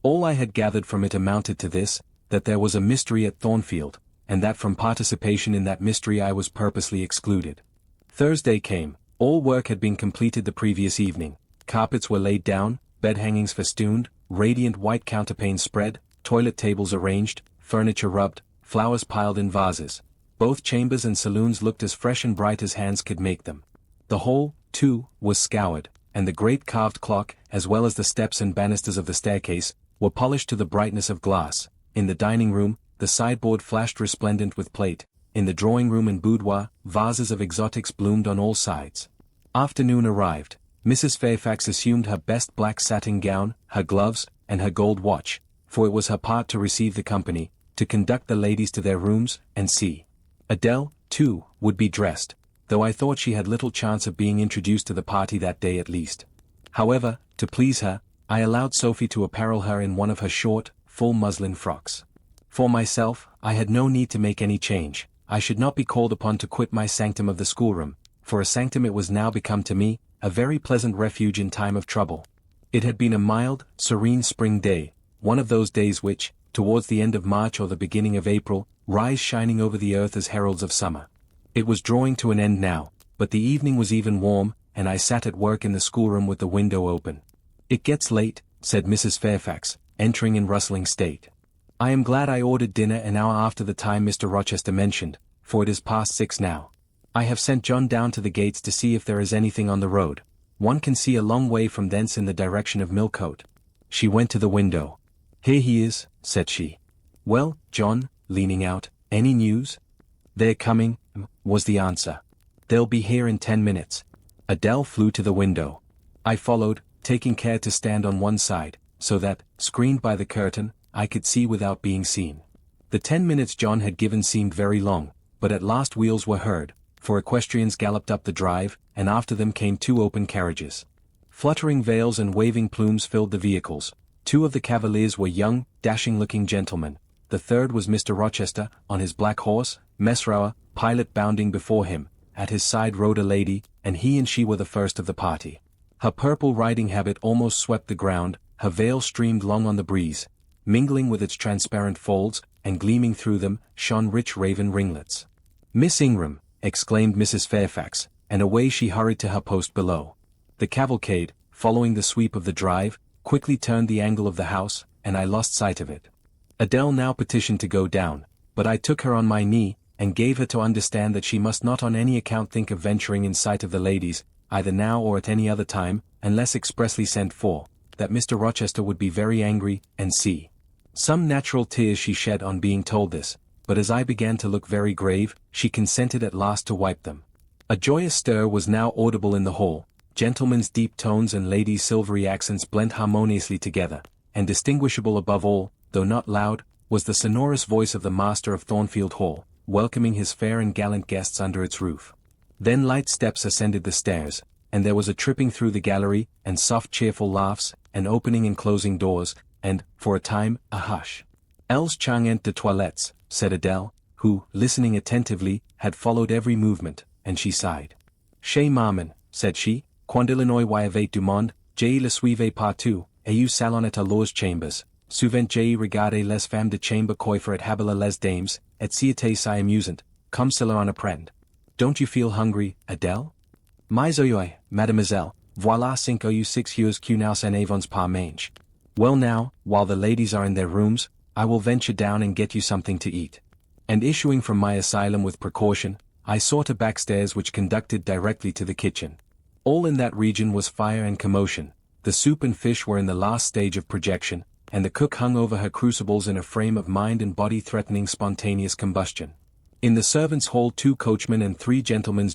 All I had gathered from it amounted to this, that there was a mystery at Thornfield, and that from participation in that mystery I was purposely excluded. Thursday came. All work had been completed the previous evening. Carpets were laid down, bed hangings festooned, radiant white counterpanes spread, toilet tables arranged, furniture rubbed, flowers piled in vases. Both chambers and saloons looked as fresh and bright as hands could make them. The whole, too, was scoured, and the great carved clock, as well as the steps and banisters of the staircase, were polished to the brightness of glass. In the dining room, the sideboard flashed resplendent with plate. In the drawing-room and boudoir, vases of exotics bloomed on all sides. Afternoon arrived. Mrs. Fairfax assumed her best black satin gown, her gloves, and her gold watch, for it was her part to receive the company, to conduct the ladies to their rooms, and see. Adele, too, would be dressed, though I thought she had little chance of being introduced to the party that day at least. However, to please her, I allowed Sophie to apparel her in one of her short, full muslin frocks. For myself, I had no need to make any change. I should not be called upon to quit my sanctum of the schoolroom, for a sanctum it was now become to me, a very pleasant refuge in time of trouble. It had been a mild, serene spring day, one of those days which, towards the end of March or the beginning of April, rise shining over the earth as heralds of summer. It was drawing to an end now, but the evening was even warm, and I sat at work in the schoolroom with the window open. "It gets late," said Mrs. Fairfax, entering in rustling state. "I am glad I ordered dinner an hour after the time Mr. Rochester mentioned, for it is past 6 now. I have sent John down to the gates to see if there is anything on the road. One can see a long way from thence in the direction of Millcote." She went to the window. "Here he is," said she. "Well, John," leaning out, "any news?" "They're coming," was the answer. "They'll be here in 10 minutes. Adele flew to the window. I followed, taking care to stand on one side, so that, screened by the curtain, I could see without being seen. The 10 minutes John had given seemed very long, but at last wheels were heard, for equestrians galloped up the drive, and after them came 2 open carriages. Fluttering veils and waving plumes filled the vehicles. 2 of the cavaliers were young, dashing-looking gentlemen. The third was Mr. Rochester, on his black horse, Mesrour, pilot bounding before him. At his side rode a lady, and he and she were the first of the party. Her purple riding habit almost swept the ground, her veil streamed long on the breeze. Mingling with its transparent folds, and gleaming through them, shone rich raven ringlets. "Miss Ingram!" exclaimed Mrs. Fairfax, and away she hurried to her post below. The cavalcade, following the sweep of the drive, quickly turned the angle of the house, and I lost sight of it. Adele now petitioned to go down, but I took her on my knee, and gave her to understand that she must not on any account think of venturing in sight of the ladies, either now or at any other time, unless expressly sent for, that Mr. Rochester would be very angry, and see. Some natural tears she shed on being told this, but as I began to look very grave, she consented at last to wipe them. A joyous stir was now audible in the hall, gentlemen's deep tones and ladies' silvery accents blent harmoniously together, and distinguishable above all, though not loud, was the sonorous voice of the master of Thornfield Hall, welcoming his fair and gallant guests under its roof. Then light steps ascended the stairs, and there was a tripping through the gallery, and soft cheerful laughs, and opening and closing doors, and, for a time, a hush. "Elles changeant de toilettes," said Adele, who, listening attentively, had followed every movement, and she sighed. "Chez Maman," said she, "quand Illinois y avait du monde, j'ai le suivais partout, et eu salonnet à leurs chambers. Souvent j'ai regardé les femmes de chambre coiffer at habila les dames, et c'était si amusant, comme cela en apprend. Don't you feel hungry, Adele? Mais oi, mademoiselle, voilà 5 ou 6 heures que nous en avons pas mange. Well now, while the ladies are in their rooms, I will venture down and get you something to eat." And issuing from my asylum with precaution, I sought a back stairs which conducted directly to the kitchen. All in that region was fire and commotion. The soup and fish were in the last stage of projection, and the cook hung over her crucibles in a frame of mind and body threatening spontaneous combustion. In the servants' hall 2 coachmen and 3 gentlemen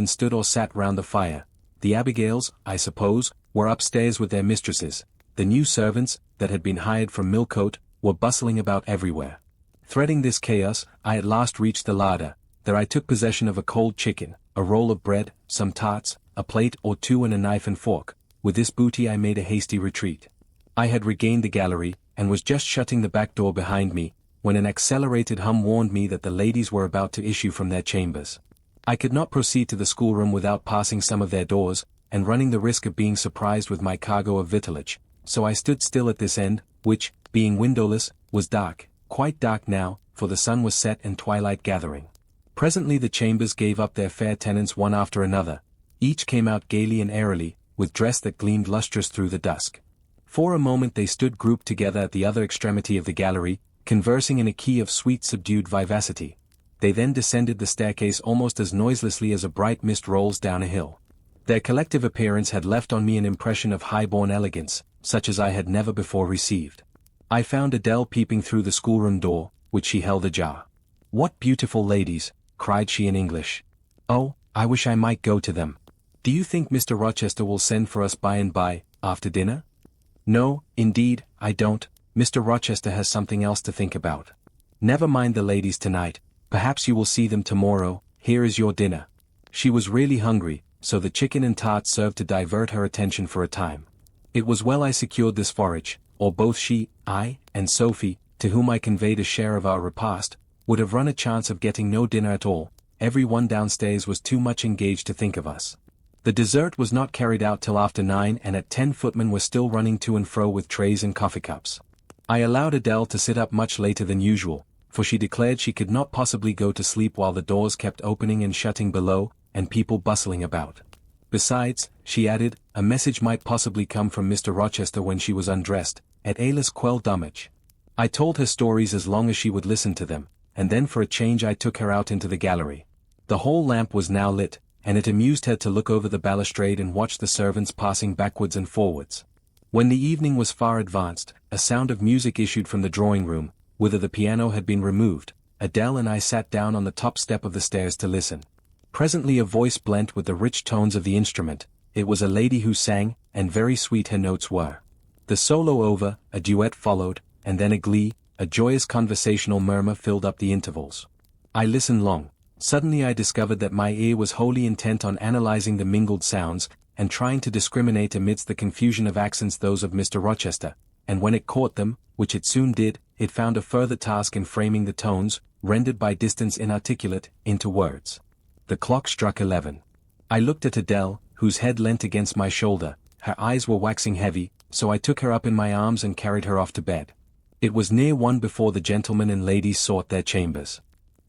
stood or sat round the fire. The Abigails, I suppose, were upstairs with their mistresses. The new servants, that had been hired from Millcote, were bustling about everywhere. Threading this chaos, I at last reached the larder. There I took possession of a cold chicken, a roll of bread, some tarts, a plate or 2 and a knife and fork. With this booty I made a hasty retreat. I had regained the gallery, and was just shutting the back door behind me, when an accelerated hum warned me that the ladies were about to issue from their chambers. I could not proceed to the schoolroom without passing some of their doors, and running the risk of being surprised with my cargo of victuallage, so I stood still at this end, which, being windowless, was dark, quite dark now, for the sun was set and twilight gathering. Presently the chambers gave up their fair tenants one after another. Each came out gaily and airily, with dress that gleamed lustrous through the dusk. For a moment they stood grouped together at the other extremity of the gallery, conversing in a key of sweet subdued vivacity. They then descended the staircase almost as noiselessly as a bright mist rolls down a hill. Their collective appearance had left on me an impression of high-born elegance, such as I had never before received. I found Adele peeping through the schoolroom door, which she held ajar. "What beautiful ladies!" cried she in English. "Oh, I wish I might go to them. Do you think Mr. Rochester will send for us by and by, after dinner?" "No, indeed, I don't. Mr. Rochester has something else to think about. Never mind the ladies tonight, perhaps you will see them tomorrow. Here is your dinner." She was really hungry, so the chicken and tarts served to divert her attention for a time. It was well I secured this forage, or both she, I, and Sophie, to whom I conveyed a share of our repast, would have run a chance of getting no dinner at all. Every one downstairs was too much engaged to think of us. The dessert was not carried out till after 9, and at 10 footmen were still running to and fro with trays and coffee cups. I allowed Adele to sit up much later than usual, for she declared she could not possibly go to sleep while the doors kept opening and shutting below, and people bustling about. Besides, she added, a message might possibly come from Mr. Rochester when she was undressed, et hélas quel dommage. I told her stories as long as she would listen to them, and then for a change I took her out into the gallery. The hall lamp was now lit, and it amused her to look over the balustrade and watch the servants passing backwards and forwards. When the evening was far advanced, a sound of music issued from the drawing-room, whither the piano had been removed. Adele and I sat down on the top step of the stairs to listen. Presently a voice blent with the rich tones of the instrument. It was a lady who sang, and very sweet her notes were. The solo over, a duet followed, and then a glee, a joyous conversational murmur filled up the intervals. I listened long. Suddenly I discovered that my ear was wholly intent on analyzing the mingled sounds, and trying to discriminate amidst the confusion of accents those of Mr. Rochester, and when it caught them, which it soon did, it found a further task in framing the tones, rendered by distance inarticulate, into words. The clock struck 11. I looked at Adele, whose head leant against my shoulder. Her eyes were waxing heavy, so I took her up in my arms and carried her off to bed. It was near 1 before the gentlemen and ladies sought their chambers.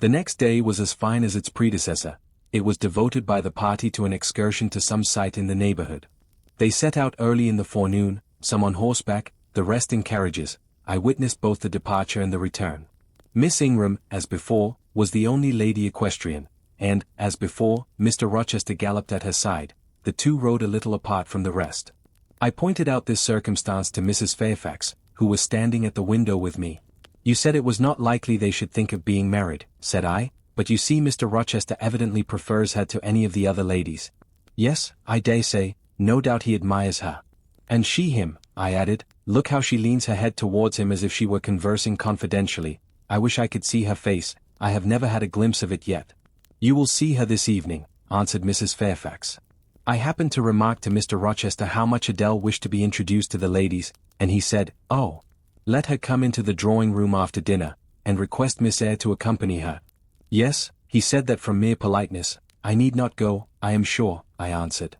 The next day was as fine as its predecessor. It was devoted by the party to an excursion to some site in the neighborhood. They set out early in the forenoon, some on horseback, the rest in carriages. I witnessed both the departure and the return. Miss Ingram, as before, was the only lady equestrian, and, as before, Mr. Rochester galloped at her side. The two rode a little apart from the rest. I pointed out this circumstance to Mrs. Fairfax, who was standing at the window with me. "You said it was not likely they should think of being married," said I, "but you see Mr. Rochester evidently prefers her to any of the other ladies." "Yes, I dare say, no doubt he admires her." "And she him," I added. "Look how she leans her head towards him as if she were conversing confidentially. I wish I could see her face, I have never had a glimpse of it yet." "You will see her this evening," answered Mrs. Fairfax. I happened to remark to Mr. Rochester how much Adele wished to be introduced to the ladies, and he said, "Oh, let her come into the drawing-room after dinner, and request Miss Eyre to accompany her." "Yes," he said that from mere politeness. "I need not go, I am sure," I answered.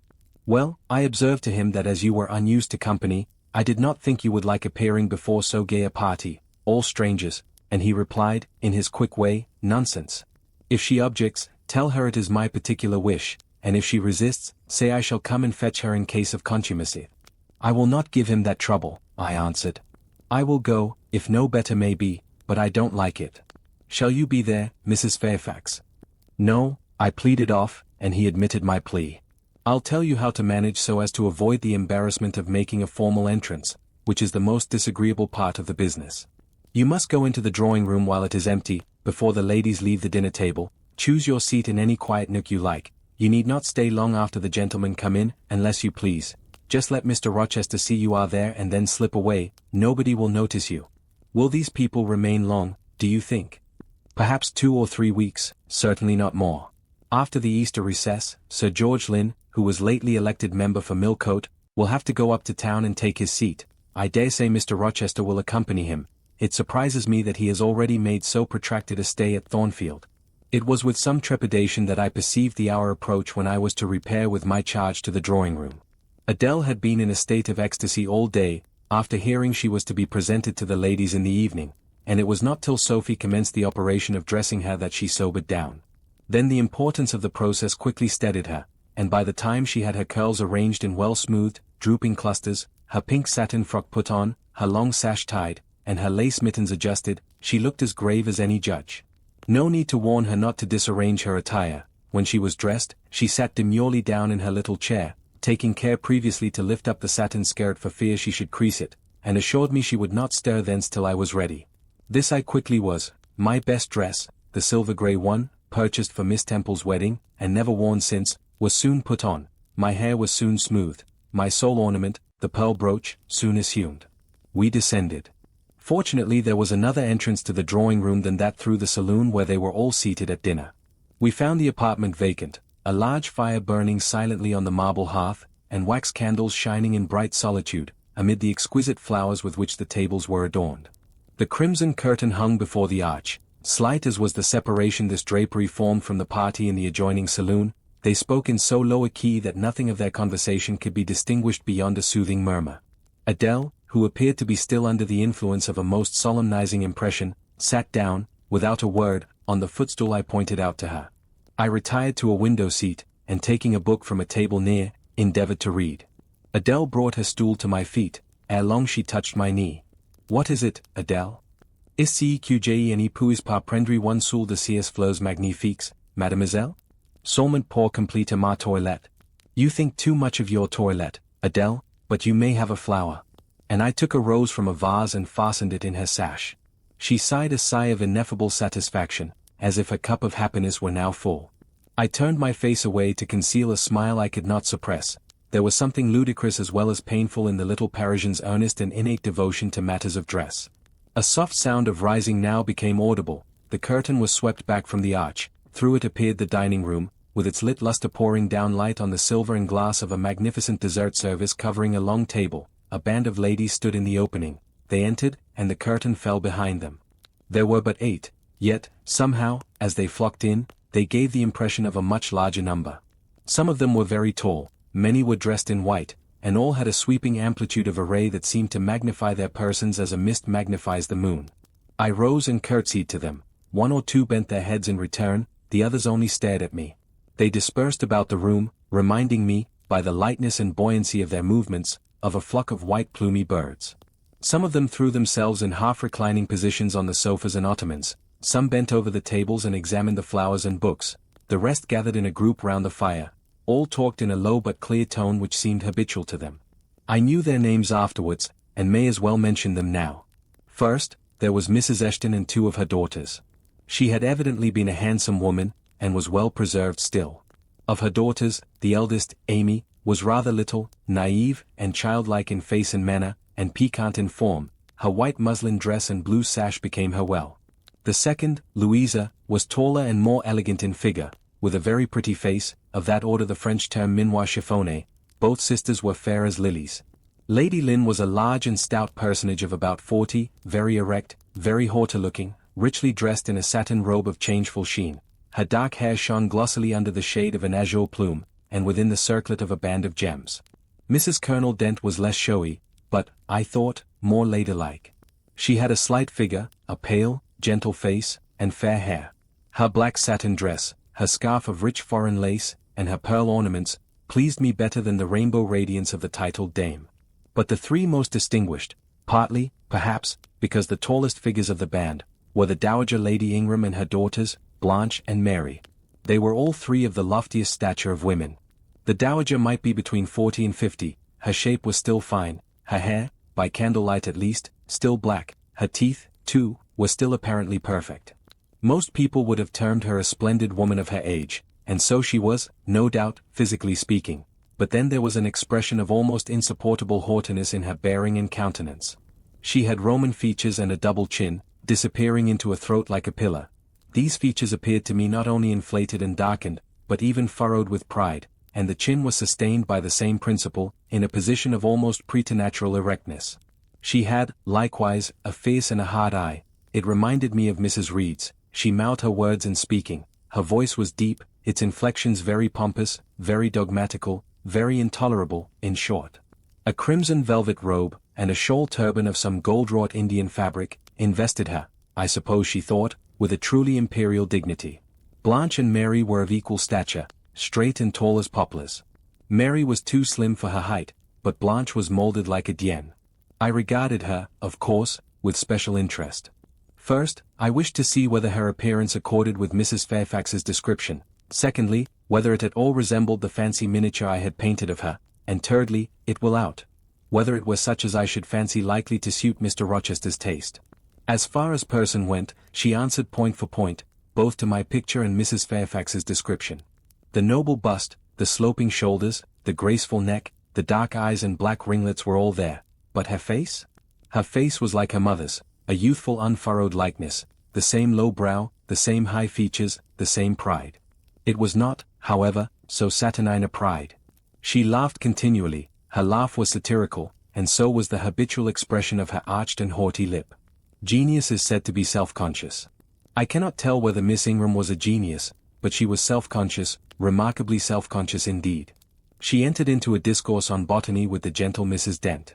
"Well, I observed to him that as you were unused to company, I did not think you would like appearing before so gay a party, all strangers, and he replied, in his quick way, 'Nonsense. If she objects, tell her it is my particular wish, and if she resists, say I shall come and fetch her in case of contumacy.' I will not give him that trouble," I answered. "I will go, if no better may be, but I don't like it. Shall you be there, Mrs. Fairfax?" "No," I pleaded off, and he admitted my plea. "I'll tell you how to manage so as to avoid the embarrassment of making a formal entrance, which is the most disagreeable part of the business. You must go into the drawing-room while it is empty, before the ladies leave the dinner table. Choose your seat in any quiet nook you like. You need not stay long after the gentlemen come in, unless you please. Just let Mr. Rochester see you are there and then slip away. Nobody will notice you." "Will these people remain long, do you think?" "Perhaps 2 or 3 weeks, certainly not more. After the Easter recess, Sir George Lynn, who was lately elected member for Millcote, will have to go up to town and take his seat. I dare say Mr. Rochester will accompany him. It surprises me that he has already made so protracted a stay at Thornfield." It was with some trepidation that I perceived the hour approach when I was to repair with my charge to the drawing-room. Adele had been in a state of ecstasy all day, after hearing she was to be presented to the ladies in the evening, and it was not till Sophie commenced the operation of dressing her that she sobered down. Then the importance of the process quickly steadied her, and by the time she had her curls arranged in well-smoothed, drooping clusters, her pink satin frock put on, her long sash tied, and her lace mittens adjusted, she looked as grave as any judge. No need to warn her not to disarrange her attire. When she was dressed, she sat demurely down in her little chair, taking care previously to lift up the satin skirt for fear she should crease it, and assured me she would not stir thence till I was ready. This I quickly was. My best dress, the silver grey one, purchased for Miss Temple's wedding, and never worn since, was soon put on. My hair was soon smoothed. My sole ornament, the pearl brooch, soon assumed. We descended. Fortunately there was another entrance to the drawing-room than that through the saloon where they were all seated at dinner. We found the apartment vacant, a large fire burning silently on the marble hearth, and wax candles shining in bright solitude, amid the exquisite flowers with which the tables were adorned. The crimson curtain hung before the arch. Slight as was the separation this drapery formed from the party in the adjoining saloon, they spoke in so low a key that nothing of their conversation could be distinguished beyond a soothing murmur. Adele, who appeared to be still under the influence of a most solemnizing impression, sat down, without a word, on the footstool I pointed out to her. I retired to a window seat, and taking a book from a table near, endeavored to read. Adele brought her stool to my feet. Ere long she touched my knee. "What is it, Adele?" "Ici que je ne puis pas prendre un seul de ces fleurs magnifiques, mademoiselle? Seulement pour compléter ma toilette." "You think too much of your toilette, Adele, but you may have a flower." And I took a rose from a vase and fastened it in her sash. She sighed a sigh of ineffable satisfaction, as if her cup of happiness were now full. I turned my face away to conceal a smile I could not suppress. There was something ludicrous as well as painful in the little Parisian's earnest and innate devotion to matters of dress. A soft sound of rising now became audible. The curtain was swept back from the arch, through it appeared the dining room, with its lit lustre pouring down light on the silver and glass of a magnificent dessert service covering a long table. A band of ladies stood in the opening. They entered, and the curtain fell behind them. There were but 8, yet, somehow, as they flocked in, they gave the impression of a much larger number. Some of them were very tall, many were dressed in white, and all had a sweeping amplitude of array that seemed to magnify their persons as a mist magnifies the moon. I rose and curtsied to them. 1 or 2 bent their heads in return, the others only stared at me. They dispersed about the room, reminding me, by the lightness and buoyancy of their movements, of a flock of white plumy birds. Some of them threw themselves in half-reclining positions on the sofas and ottomans, some bent over the tables and examined the flowers and books, the rest gathered in a group round the fire. All talked in a low but clear tone which seemed habitual to them. I knew their names afterwards, and may as well mention them now. First, there was Mrs. Eshton and 2 of her daughters. She had evidently been a handsome woman, and was well preserved still. Of her daughters, the eldest, Amy, was rather little, naive, and childlike in face and manner, and piquant in form. Her white muslin dress and blue sash became her well. The second, Louisa, was taller and more elegant in figure, with a very pretty face, of that order the French term minois chiffonné. Both sisters were fair as lilies. Lady Lynn was a large and stout personage of about 40, very erect, very haughty-looking, richly dressed in a satin robe of changeful sheen. Her dark hair shone glossily under the shade of an azure plume, and within the circlet of a band of gems. Mrs. Colonel Dent was less showy, but, I thought, more ladylike. She had a slight figure, a pale, gentle face, and fair hair. Her black satin dress, her scarf of rich foreign lace, and her pearl ornaments, pleased me better than the rainbow radiance of the titled dame. But the 3 most distinguished, partly, perhaps, because the tallest figures of the band, were the Dowager Lady Ingram and her daughters, Blanche and Mary. They were all 3 of the loftiest stature of women. The Dowager might be between 40 and 50, her shape was still fine, her hair, by candlelight at least, still black, her teeth, too, were still apparently perfect. Most people would have termed her a splendid woman of her age, and so she was, no doubt, physically speaking, but then there was an expression of almost insupportable haughtiness in her bearing and countenance. She had Roman features and a double chin, disappearing into a throat like a pillar. These features appeared to me not only inflated and darkened, but even furrowed with pride, and the chin was sustained by the same principle, in a position of almost preternatural erectness. She had, likewise, a fierce and a hard eye. It reminded me of Mrs. Reed's. She mouthed her words in speaking. Her voice was deep, its inflections very pompous, very dogmatical, very intolerable, in short. A crimson velvet robe, and a shawl turban of some gold-wrought Indian fabric, invested her, I suppose she thought, with a truly imperial dignity. Blanche and Mary were of equal stature, straight and tall as poplars. Mary was too slim for her height, but Blanche was molded like a Dienne. I regarded her, of course, with special interest. First, I wished to see whether her appearance accorded with Mrs. Fairfax's description. Secondly, whether it at all resembled the fancy miniature I had painted of her, and thirdly, it will out, whether it were such as I should fancy likely to suit Mr. Rochester's taste. As far as person went, she answered point for point, both to my picture and Mrs. Fairfax's description. The noble bust, the sloping shoulders, the graceful neck, the dark eyes and black ringlets were all there, but her face? Her face was like her mother's, a youthful unfurrowed likeness, the same low brow, the same high features, the same pride. It was not, however, so saturnine a pride. She laughed continually, her laugh was satirical, and so was the habitual expression of her arched and haughty lip. Genius is said to be self-conscious. I cannot tell whether Miss Ingram was a genius, but she was self-conscious, remarkably self-conscious indeed. She entered into a discourse on botany with the gentle Mrs. Dent.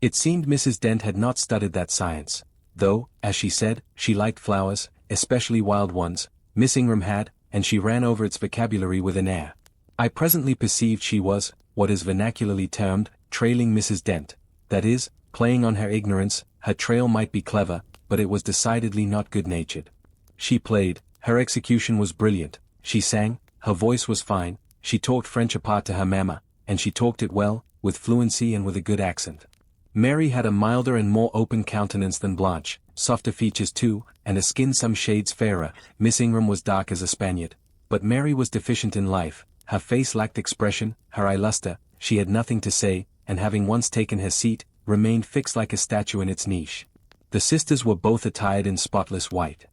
It seemed Mrs. Dent had not studied that science, though, as she said, she liked flowers, especially wild ones. Miss Ingram had, and she ran over its vocabulary with an air. I presently perceived she was, what is vernacularly termed, trailing Mrs. Dent, that is, playing on her ignorance. Her trail might be clever, but it was decidedly not good-natured. She played, her execution was brilliant, she sang, her voice was fine, she talked French apart to her mamma, and she talked it well, with fluency and with a good accent. Mary had a milder and more open countenance than Blanche, softer features too, and a skin some shades fairer. Miss Ingram was dark as a Spaniard, but Mary was deficient in life, her face lacked expression, her eye luster, she had nothing to say, and having once taken her seat, remained fixed like a statue in its niche. The sisters were both attired in spotless white.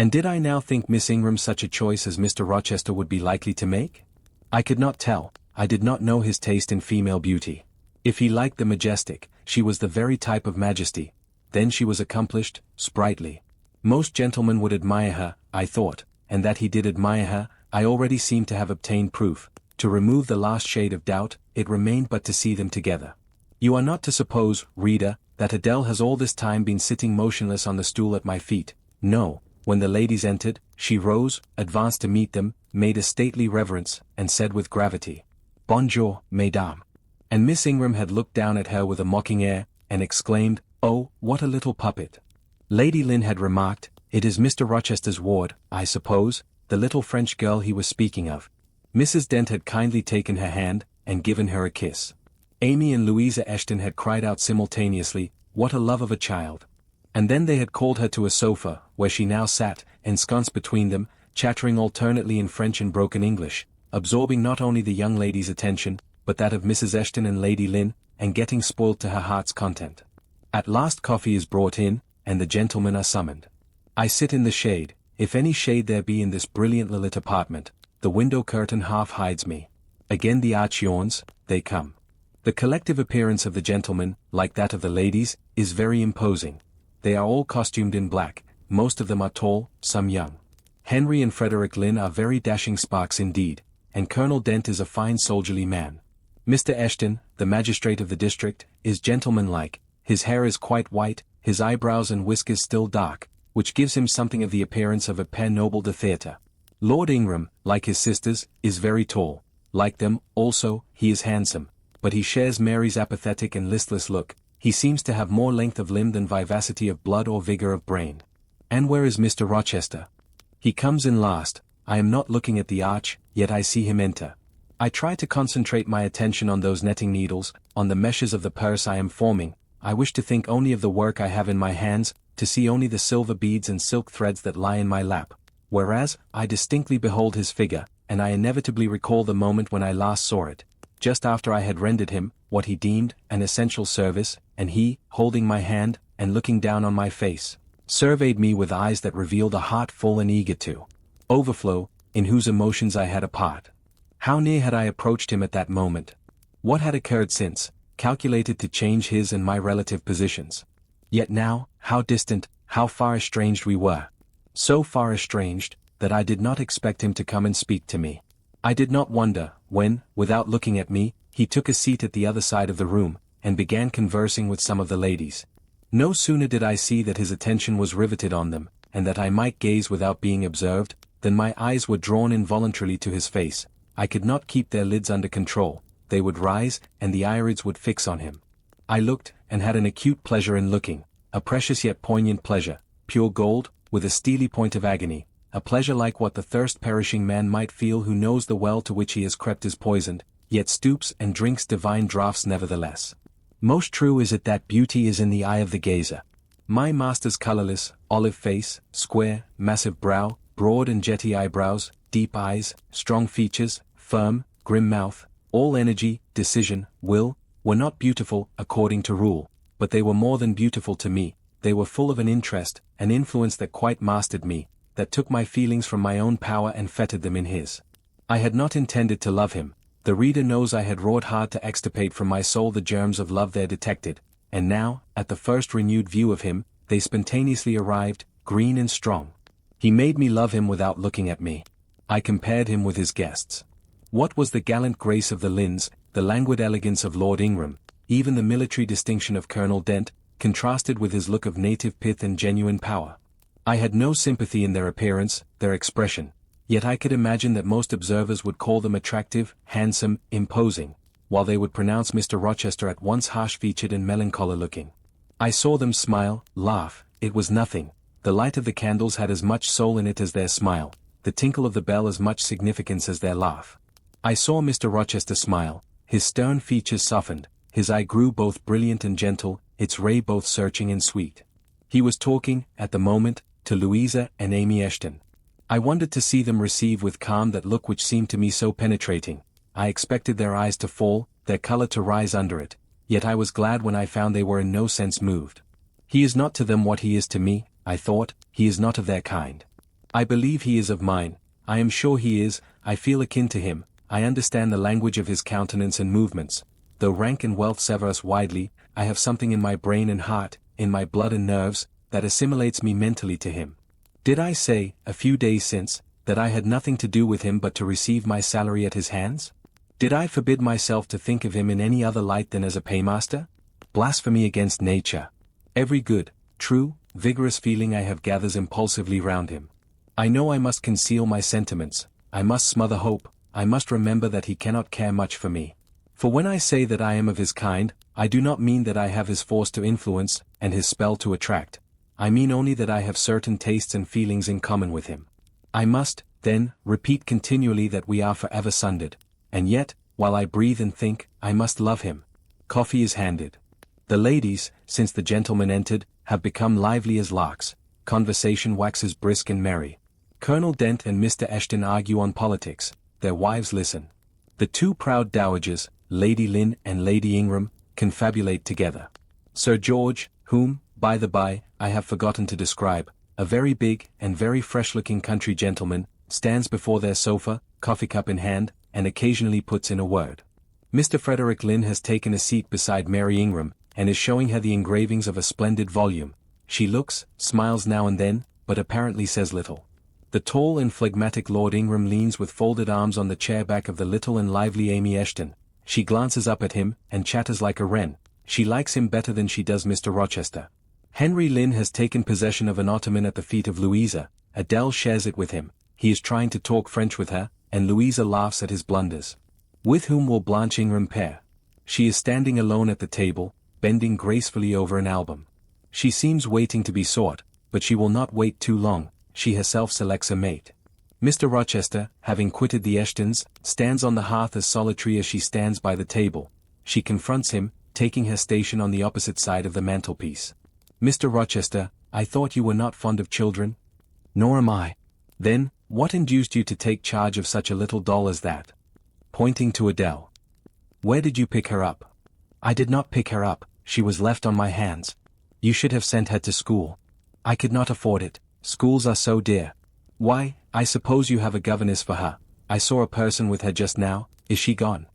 And did I now think Miss Ingram such a choice as Mr. Rochester would be likely to make? I could not tell. I did not know his taste in female beauty. If he liked the majestic, she was the very type of majesty. Then she was accomplished, sprightly. Most gentlemen would admire her, I thought, and that he did admire her, I already seemed to have obtained proof. To remove the last shade of doubt, it remained but to see them together. You are not to suppose, reader, that Adele has all this time been sitting motionless on the stool at my feet. No, when the ladies entered, she rose, advanced to meet them, made a stately reverence, and said with gravity, "Bonjour, mesdames." And Miss Ingram had looked down at her with a mocking air, and exclaimed, "Oh, what a little puppet." Lady Lynn had remarked, "It is Mr. Rochester's ward, I suppose, the little French girl he was speaking of." Mrs. Dent had kindly taken her hand, and given her a kiss. Amy and Louisa Eshton had cried out simultaneously, "What a love of a child!" And then they had called her to a sofa, where she now sat, ensconced between them, chattering alternately in French and broken English, absorbing not only the young lady's attention, but that of Mrs. Eshton and Lady Lynn, and getting spoiled to her heart's content. At last coffee is brought in, and the gentlemen are summoned. I sit in the shade, if any shade there be in this brilliantly lit apartment. The window curtain half hides me. Again the arch yawns, they come. The collective appearance of the gentlemen, like that of the ladies, is very imposing. They are all costumed in black, most of them are tall, some young. Henry and Frederick Lynn are very dashing sparks indeed, and Colonel Dent is a fine soldierly man. Mr. Eshton, the magistrate of the district, is gentlemanlike, his hair is quite white, his eyebrows and whiskers still dark, which gives him something of the appearance of a Père Noble de Theatre. Lord Ingram, like his sisters, is very tall. Like them, also, he is handsome, but he shares Mary's apathetic and listless look. He seems to have more length of limb than vivacity of blood or vigor of brain. And where is Mr. Rochester? He comes in last. I am not looking at the arch, yet I see him enter. I try to concentrate my attention on those netting needles, on the meshes of the purse I am forming. I wish to think only of the work I have in my hands, to see only the silver beads and silk threads that lie in my lap. Whereas, I distinctly behold his figure, and I inevitably recall the moment when I last saw it, just after I had rendered him, what he deemed, an essential service, and he, holding my hand, and looking down on my face, surveyed me with eyes that revealed a heart full and eager to overflow, in whose emotions I had a part. How near had I approached him at that moment? What had occurred since, calculated to change his and my relative positions? Yet now, how distant, how far estranged we were. So far estranged, that I did not expect him to come and speak to me. I did not wonder, when, without looking at me, he took a seat at the other side of the room, and began conversing with some of the ladies. No sooner did I see that his attention was riveted on them, and that I might gaze without being observed, than my eyes were drawn involuntarily to his face. I could not keep their lids under control, they would rise, and the irids would fix on him. I looked, and had an acute pleasure in looking, a precious yet poignant pleasure, pure gold, with a steely point of agony, a pleasure like what the thirst-perishing man might feel who knows the well to which he has crept is poisoned, yet stoops and drinks divine draughts nevertheless. Most true is it that beauty is in the eye of the gazer. My master's colourless, olive face, square, massive brow, broad and jetty eyebrows, deep eyes, strong features, firm, grim mouth, all energy, decision, will, were not beautiful according to rule, but they were more than beautiful to me. They were full of an interest, an influence that quite mastered me, that took my feelings from my own power and fettered them in his. I had not intended to love him. The reader knows I had wrought hard to extirpate from my soul the germs of love there detected, and now, at the first renewed view of him, they spontaneously arrived, green and strong. He made me love him without looking at me. I compared him with his guests. What was the gallant grace of the Lynns, the languid elegance of Lord Ingram, even the military distinction of Colonel Dent, contrasted with his look of native pith and genuine power? I had no sympathy in their appearance, their expression, yet I could imagine that most observers would call them attractive, handsome, imposing, while they would pronounce Mr. Rochester at once harsh-featured and melancholy-looking. I saw them smile, laugh, it was nothing. The light of the candles had as much soul in it as their smile, the tinkle of the bell as much significance as their laugh. I saw Mr. Rochester smile, his stern features softened, his eye grew both brilliant and gentle, its ray both searching and sweet. He was talking, at the moment, to Louisa and Amy Eshton. I wondered to see them receive with calm that look which seemed to me so penetrating. I expected their eyes to fall, their colour to rise under it, yet I was glad when I found they were in no sense moved. He is not to them what he is to me, I thought, he is not of their kind. I believe he is of mine, I am sure he is, I feel akin to him, I understand the language of his countenance and movements. Though rank and wealth sever us widely, I have something in my brain and heart, in my blood and nerves, that assimilates me mentally to him. Did I say, a few days since, that I had nothing to do with him but to receive my salary at his hands? Did I forbid myself to think of him in any other light than as a paymaster? Blasphemy against nature. Every good, true, vigorous feeling I have gathers impulsively round him. I know I must conceal my sentiments, I must smother hope, I must remember that he cannot care much for me. For when I say that I am of his kind, I do not mean that I have his force to influence, and his spell to attract. I mean only that I have certain tastes and feelings in common with him. I must, then, repeat continually that we are forever sundered. And yet, while I breathe and think, I must love him. Coffee is handed. The ladies, since the gentlemen entered, have become lively as larks. Conversation waxes brisk and merry. Colonel Dent and Mr. Eshton argue on politics. Their wives listen. The two proud dowagers, Lady Lynn and Lady Ingram, confabulate together. Sir George, whom, by the by, I have forgotten to describe, a very big and very fresh-looking country gentleman, stands before their sofa, coffee-cup in hand, and occasionally puts in a word. Mr. Frederick Lynn has taken a seat beside Mary Ingram, and is showing her the engravings of a splendid volume. She looks, smiles now and then, but apparently says little. The tall and phlegmatic Lord Ingram leans with folded arms on the chair back of the little and lively Amy Eshton. She glances up at him, and chatters like a wren. She likes him better than she does Mr. Rochester. Henry Lynn has taken possession of an ottoman at the feet of Louisa. Adele shares it with him. He is trying to talk French with her, and Louisa laughs at his blunders. With whom will Blanche Ingram pair? She is standing alone at the table, bending gracefully over an album. She seems waiting to be sought, but she will not wait too long. She herself selects a mate. Mr. Rochester, having quitted the Eshtons, stands on the hearth as solitary as she stands by the table. She confronts him, taking her station on the opposite side of the mantelpiece. Mr. Rochester, I thought you were not fond of children? Nor am I. Then, what induced you to take charge of such a little doll as that? Pointing to Adele. Where did you pick her up? I did not pick her up, she was left on my hands. You should have sent her to school. I could not afford it, schools are so dear. Why, I suppose you have a governess for her. I saw a person with her just now. Is she gone?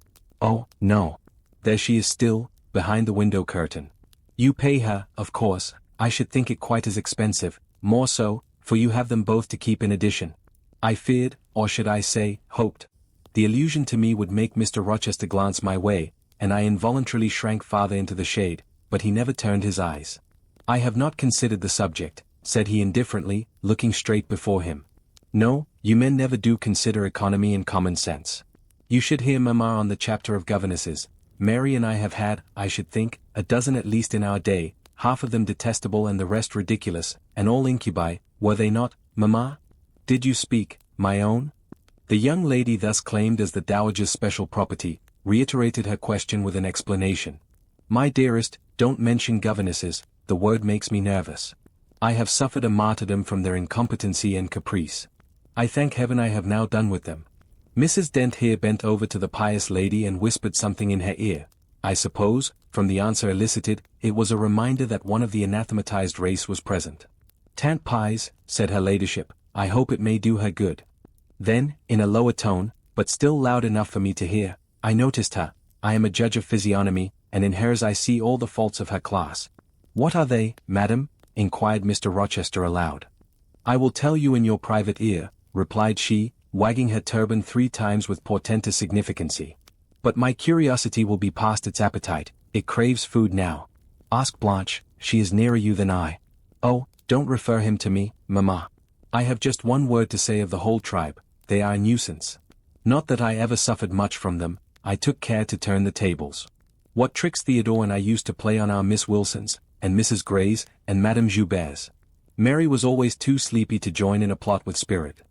Oh, no. There she is still, behind the window curtain. You pay her, of course. I should think it quite as expensive, more so, for you have them both to keep in addition. I feared, or should I say, hoped. The allusion to me would make Mr. Rochester glance my way, and I involuntarily shrank farther into the shade, but he never turned his eyes. I have not considered the subject, said he indifferently, looking straight before him. No, you men never do consider economy and common sense. You should hear Mamma on the chapter of governesses. Mary and I have had, I should think, a dozen at least in our day, half of them detestable and the rest ridiculous, and all incubi, were they not, Mamma? Did you speak, my own? The young lady thus claimed as the dowager's special property, reiterated her question with an explanation. My dearest, don't mention governesses, the word makes me nervous. I have suffered a martyrdom from their incompetency and caprice. I thank heaven I have now done with them. Mrs. Dent here bent over to the pious lady and whispered something in her ear. I suppose, from the answer elicited, it was a reminder that one of the anathematized race was present. Tant pies, said her ladyship, I hope it may do her good. Then, in a lower tone, but still loud enough for me to hear, I noticed her. I am a judge of physiognomy, and in hers I see all the faults of her class. What are they, madam? Inquired Mr. Rochester aloud. I will tell you in your private ear, replied she, wagging her turban 3 times with portentous significancy. But my curiosity will be past its appetite, it craves food now. Ask Blanche, she is nearer you than I. Oh, don't refer him to me, Mamma. I have just one word to say of the whole tribe, they are a nuisance. Not that I ever suffered much from them, I took care to turn the tables. What tricks Theodore and I used to play on our Miss Wilsons, and Mrs. Grays, and Madame Joubert's. Mary was always too sleepy to join in a plot with spirit.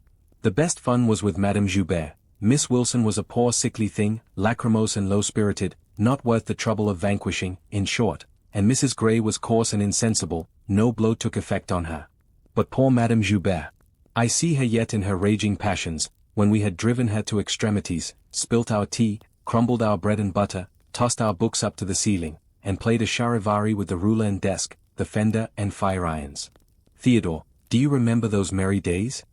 The best fun was with Madame Joubert. Miss Wilson was a poor sickly thing, lachrymose and low-spirited, not worth the trouble of vanquishing, in short, and Mrs. Gray was coarse and insensible, no blow took effect on her. But poor Madame Joubert! I see her yet in her raging passions, when we had driven her to extremities, spilt our tea, crumbled our bread and butter, tossed our books up to the ceiling, and played a charivari with the ruler and desk, the fender and fire irons. Theodore, do you remember those merry days?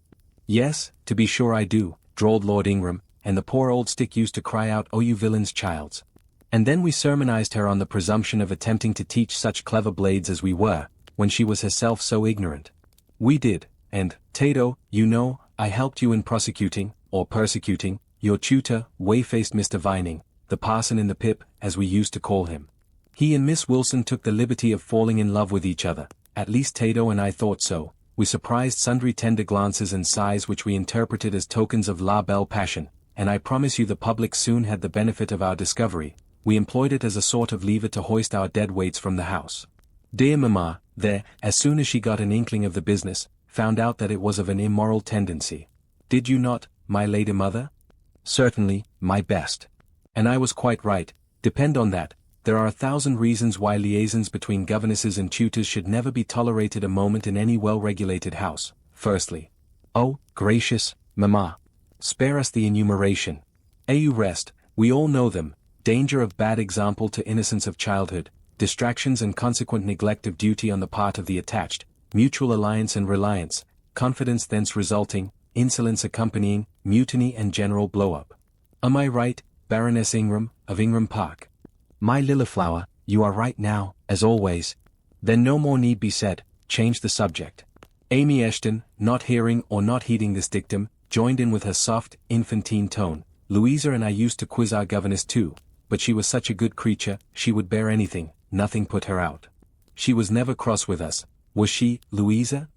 Yes, to be sure I do, drawled Lord Ingram, and the poor old stick used to cry out, "Oh, you villain's childs." And then we sermonized her on the presumption of attempting to teach such clever blades as we were, when she was herself so ignorant. We did, and, Tato, you know, I helped you in prosecuting, or persecuting, your tutor, way-faced Mr. Vining, the parson in the pip, as we used to call him. He and Miss Wilson took the liberty of falling in love with each other, at least Tato and I thought so. We surprised sundry tender glances and sighs which we interpreted as tokens of la belle passion, and I promise you the public soon had the benefit of our discovery. We employed it as a sort of lever to hoist our dead weights from the house. Dear mamma, there, as soon as she got an inkling of the business, found out that it was of an immoral tendency. Did you not, my lady mother? Certainly, my best. And I was quite right, depend on that. There are 1,000 reasons why liaisons between governesses and tutors should never be tolerated a moment in any well-regulated house. Firstly. Oh, gracious, mamma. Spare us the enumeration. Rest, we all know them. Danger of bad example to innocence of childhood, distractions and consequent neglect of duty on the part of the attached, mutual alliance and reliance, confidence thence resulting, insolence accompanying, mutiny and general blow-up. Am I right, Baroness Ingram, of Ingram Park? My Liliflower, you are right now, as always. Then no more need be said, change the subject. Amy Eshton, not hearing or not heeding this dictum, joined in with her soft, infantine tone. Louisa and I used to quiz our governess too, but she was such a good creature, she would bear anything, nothing put her out. She was never cross with us, was she, Louisa?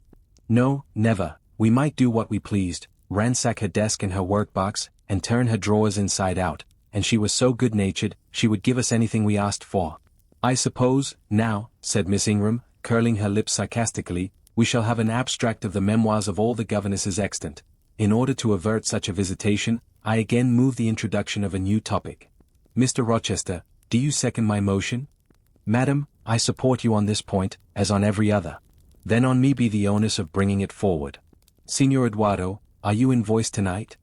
No, never. We might do what we pleased, ransack her desk and her workbox, and turn her drawers inside out, and she was so good-natured, she would give us anything we asked for. I suppose, now, said Miss Ingram, curling her lips sarcastically, we shall have an abstract of the memoirs of all the governesses extant. In order to avert such a visitation, I again move the introduction of a new topic. Mr. Rochester, do you second my motion? Madam, I support you on this point, as on every other. Then on me be the onus of bringing it forward. Signor Eduardo, are you in voice tonight?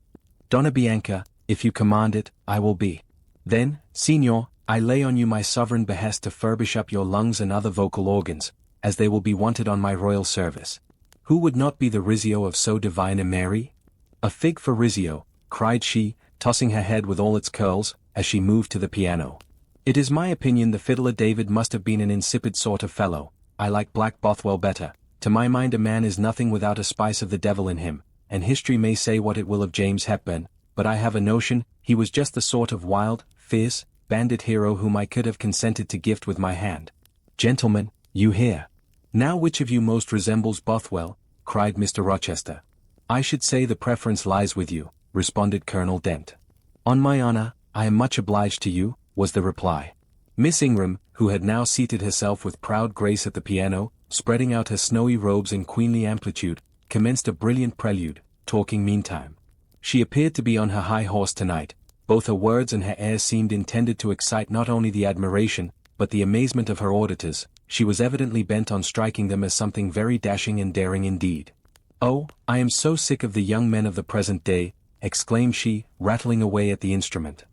Donna Bianca, if you command it, I will be. Then, Signor, I lay on you my sovereign behest to furbish up your lungs and other vocal organs, as they will be wanted on my royal service. Who would not be the Rizzio of so divine a Mary? A fig for Rizzio, cried she, tossing her head with all its curls, as she moved to the piano. It is my opinion the fiddler David must have been an insipid sort of fellow. I like Black Bothwell better. To my mind a man is nothing without a spice of the devil in him, and history may say what it will of James Hepburn, but I have a notion, he was just the sort of wild, fierce, bandit hero whom I could have consented to gift with my hand. Gentlemen, you hear. Now which of you most resembles Bothwell? Cried Mr. Rochester. I should say the preference lies with you, responded Colonel Dent. On my honor, I am much obliged to you, was the reply. Miss Ingram, who had now seated herself with proud grace at the piano, spreading out her snowy robes in queenly amplitude, commenced a brilliant prelude, talking meantime. She appeared to be on her high horse tonight. Both her words and her airs seemed intended to excite not only the admiration, but the amazement of her auditors. She was evidently bent on striking them as something very dashing and daring indeed. Oh, I am so sick of the young men of the present day, exclaimed she, rattling away at the instrument.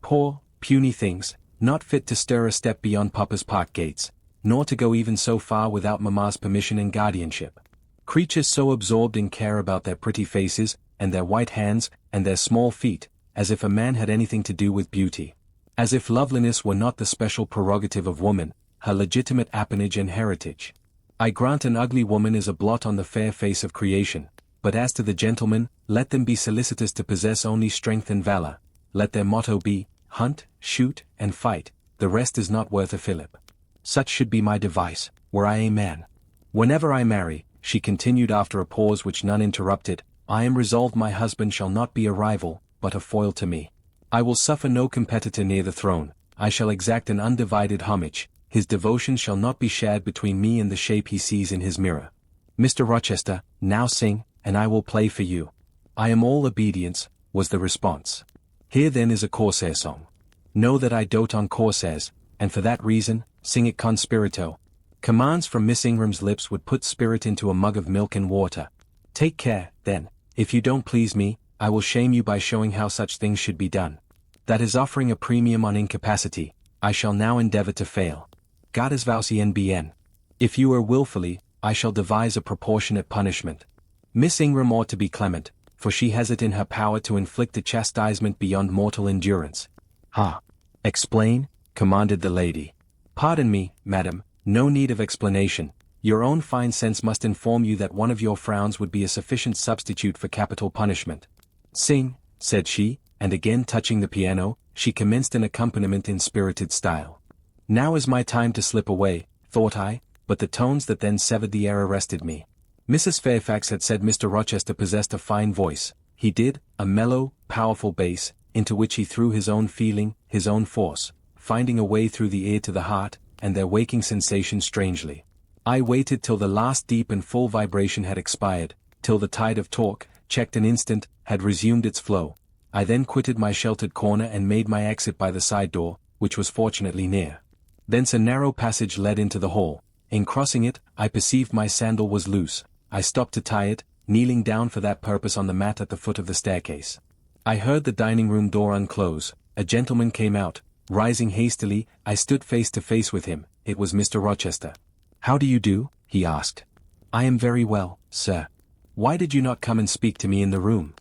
Poor, puny things, not fit to stir a step beyond Papa's park gates, nor to go even so far without Mamma's permission and guardianship. Creatures so absorbed in care about their pretty faces, and their white hands, and their small feet, as if a man had anything to do with beauty. As if loveliness were not the special prerogative of woman, her legitimate appanage and heritage. I grant an ugly woman is a blot on the fair face of creation, but as to the gentlemen, let them be solicitous to possess only strength and valor. Let their motto be, hunt, shoot, and fight, the rest is not worth a fillip. Such should be my device, were I a man. Whenever I marry, she continued after a pause which none interrupted, I am resolved my husband shall not be a rival, but a foil to me. I will suffer no competitor near the throne, I shall exact an undivided homage, his devotion shall not be shared between me and the shape he sees in his mirror. Mr. Rochester, now sing, and I will play for you. I am all obedience, was the response. Here then is a Corsair song. Know that I dote on Corsairs, and for that reason, sing it con spirito. Commands from Miss Ingram's lips would put spirit into a mug of milk and water. Take care, then, if you don't please me, I will shame you by showing how such things should be done. That is offering a premium on incapacity. I shall now endeavor to fail. Gades vaucien bien. If you err wilfully, I shall devise a proportionate punishment. Miss Ingram ought to be clement, for she has it in her power to inflict a chastisement beyond mortal endurance. "Ah! Explain," commanded the lady. "Pardon me, madam, no need of explanation. Your own fine sense must inform you that one of your frowns would be a sufficient substitute for capital punishment." "Sing," said she, and again touching the piano, she commenced an accompaniment in spirited style. Now is my time to slip away, thought I, but the tones that then severed the air arrested me. Mrs. Fairfax had said Mr. Rochester possessed a fine voice. He did, a mellow, powerful bass, into which he threw his own feeling, his own force, finding a way through the ear to the heart, and their waking sensation strangely. I waited till the last deep and full vibration had expired, till the tide of talk, checked an instant, had resumed its flow. I then quitted my sheltered corner and made my exit by the side door, which was fortunately near. Thence a narrow passage led into the hall. In crossing it, I perceived my sandal was loose. I stopped to tie it, kneeling down for that purpose on the mat at the foot of the staircase. I heard the dining-room door unclose. A gentleman came out. Rising hastily, I stood face to face with him. It was Mr. Rochester. "How do you do?" he asked. "I am very well, sir." "Why did you not come and speak to me in the room?"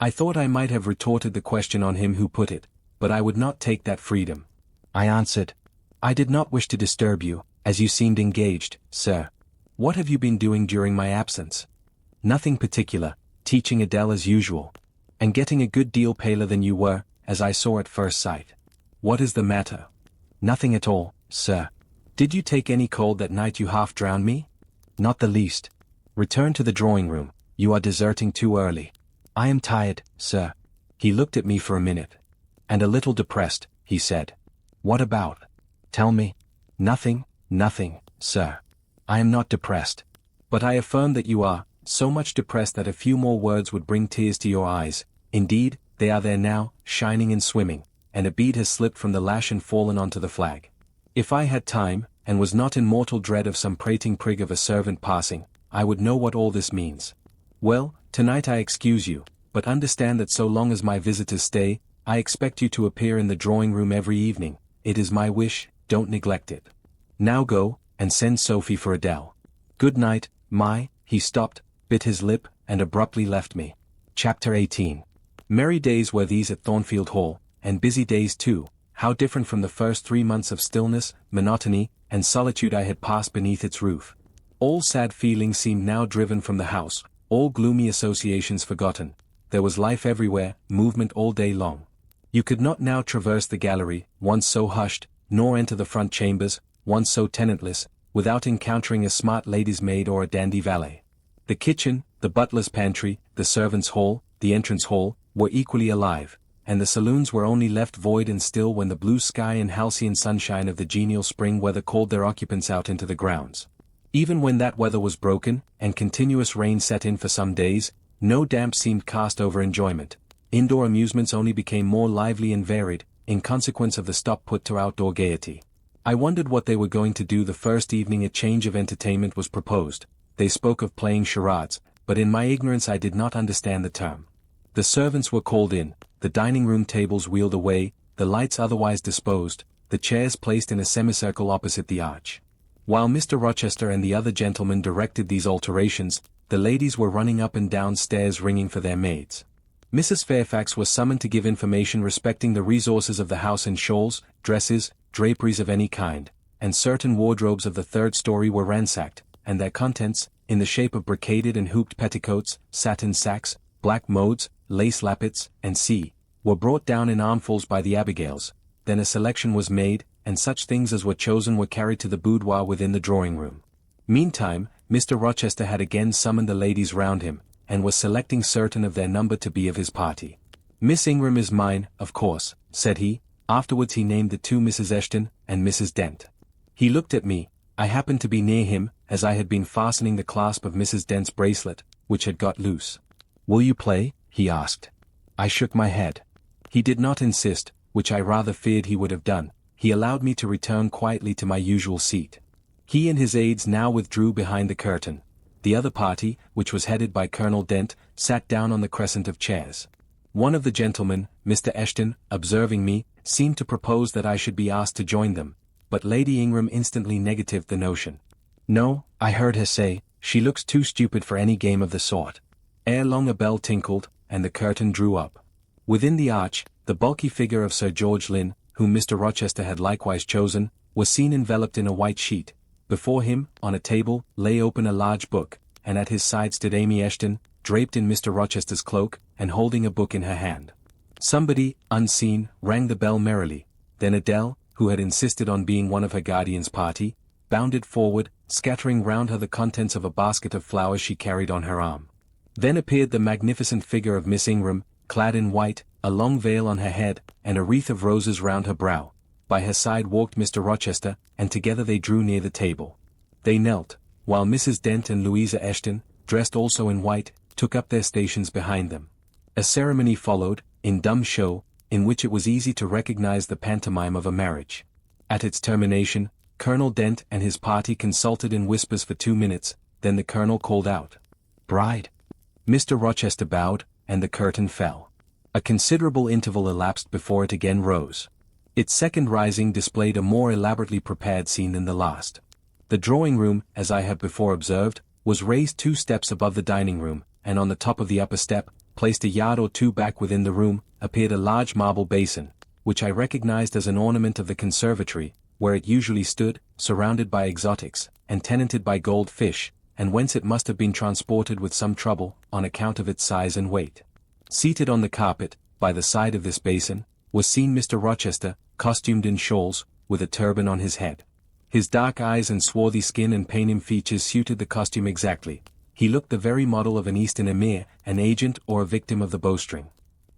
I thought I might have retorted the question on him who put it, but I would not take that freedom. I answered, "I did not wish to disturb you, as you seemed engaged, sir. What have you been doing during my absence?" "Nothing particular, teaching Adele as usual. And getting a good deal paler than you were, as I saw at first sight." "What is the matter?" "Nothing at all, sir." "Did you take any cold that night you half drowned me?" "Not the least." "Return to the drawing-room, you are deserting too early." "I am tired, sir." He looked at me for a minute. "And a little depressed," he said. "What about? Tell me." "Nothing, sir. I am not depressed. But I affirm that you are, so much depressed that a few more words would bring tears to your eyes. Indeed, they are there now, shining and swimming, and a bead has slipped from the lash and fallen onto the flag. If I had time, and was not in mortal dread of some prating prig of a servant passing, I would know what all this means. Well, tonight I excuse you, but understand that so long as my visitors stay, I expect you to appear in the drawing-room every evening. It is my wish, don't neglect it. Now go, and send Sophie for Adele. Good night, He stopped, bit his lip, and abruptly left me. Chapter 18. Merry days were these at Thornfield Hall, and busy days too. How different from the first 3 months of stillness, monotony, and solitude I had passed beneath its roof. All sad feelings seemed now driven from the house, all gloomy associations forgotten. There was life everywhere, movement all day long. You could not now traverse the gallery, once so hushed, nor enter the front chambers, once so tenantless, without encountering a smart lady's maid or a dandy valet. The kitchen, the butler's pantry, the servants' hall, the entrance hall, were equally alive, and the saloons were only left void and still when the blue sky and halcyon sunshine of the genial spring weather called their occupants out into the grounds. Even when that weather was broken, and continuous rain set in for some days, no damp seemed cast over enjoyment. Indoor amusements only became more lively and varied, in consequence of the stop put to outdoor gaiety. I wondered what they were going to do the first evening a change of entertainment was proposed. They spoke of playing charades, but in my ignorance I did not understand the term. The servants were called in, the dining-room tables wheeled away, the lights otherwise disposed, the chairs placed in a semicircle opposite the arch. While Mr. Rochester and the other gentlemen directed these alterations, the ladies were running up and down stairs ringing for their maids. Mrs. Fairfax was summoned to give information respecting the resources of the house in shawls, dresses, draperies of any kind, and certain wardrobes of the third story were ransacked, and their contents, in the shape of brocaded and hooped petticoats, satin sacks, black modes, lace lappets, and were brought down in armfuls by the Abigails. Then a selection was made, and such things as were chosen were carried to the boudoir within the drawing-room. Meantime, Mr. Rochester had again summoned the ladies round him, and was selecting certain of their number to be of his party. "Miss Ingram is mine, of course," said he. Afterwards he named the two Mrs. Eshton and Mrs. Dent. He looked at me. I happened to be near him, as I had been fastening the clasp of Mrs. Dent's bracelet, which had got loose. "Will you play?" he asked. I shook my head. He did not insist, which I rather feared he would have done. He allowed me to return quietly to my usual seat. He and his aides now withdrew behind the curtain. The other party, which was headed by Colonel Dent, sat down on the crescent of chairs. One of the gentlemen, Mr. Eshton, observing me, seemed to propose that I should be asked to join them, but Lady Ingram instantly negatived the notion. "No," I heard her say, "she looks too stupid for any game of the sort." Ere long a bell tinkled, and the curtain drew up. Within the arch, the bulky figure of Sir George Lynn, whom Mr. Rochester had likewise chosen, was seen enveloped in a white sheet. Before him, on a table, lay open a large book, and at his side stood Amy Eshton, draped in Mr. Rochester's cloak, and holding a book in her hand. Somebody, unseen, rang the bell merrily. Then Adele, who had insisted on being one of her guardian's party, bounded forward, scattering round her the contents of a basket of flowers she carried on her arm. Then appeared the magnificent figure of Miss Ingram, clad in white, a long veil on her head, and a wreath of roses round her brow. By her side walked Mr. Rochester, and together they drew near the table. They knelt, while Mrs. Dent and Louisa Eshton, dressed also in white, took up their stations behind them. A ceremony followed, in dumb show, in which it was easy to recognize the pantomime of a marriage. At its termination, Colonel Dent and his party consulted in whispers for 2 minutes, then the colonel called out, "Bride." Mr. Rochester bowed, and the curtain fell. A considerable interval elapsed before it again rose. Its second rising displayed a more elaborately prepared scene than the last. The drawing-room, as I have before observed, was raised 2 steps above the dining-room, and on the top of the upper step, placed a yard or 2 back within the room, appeared a large marble basin, which I recognized as an ornament of the conservatory, where it usually stood, surrounded by exotics, and tenanted by gold fish, and whence it must have been transported with some trouble, on account of its size and weight. Seated on the carpet, by the side of this basin, was seen Mr. Rochester, costumed in shawls, with a turban on his head. His dark eyes and swarthy skin and Paynim features suited the costume exactly. He looked the very model of an Eastern emir, an agent or a victim of the bowstring.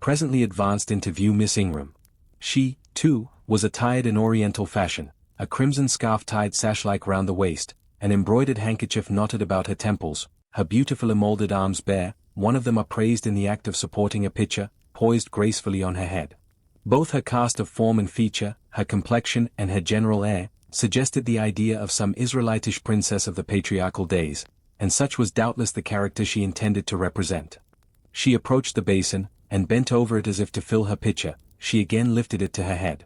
Presently advanced into view Miss Ingram. She, too, was attired in Oriental fashion, a crimson scarf tied sash-like round the waist, an embroidered handkerchief knotted about her temples, her beautiful emoulded arms bare, one of them upraised in the act of supporting a pitcher, poised gracefully on her head. Both her cast of form and feature, her complexion and her general air, suggested the idea of some Israelitish princess of the patriarchal days, and such was doubtless the character she intended to represent. She approached the basin, and bent over it as if to fill her pitcher. She again lifted it to her head.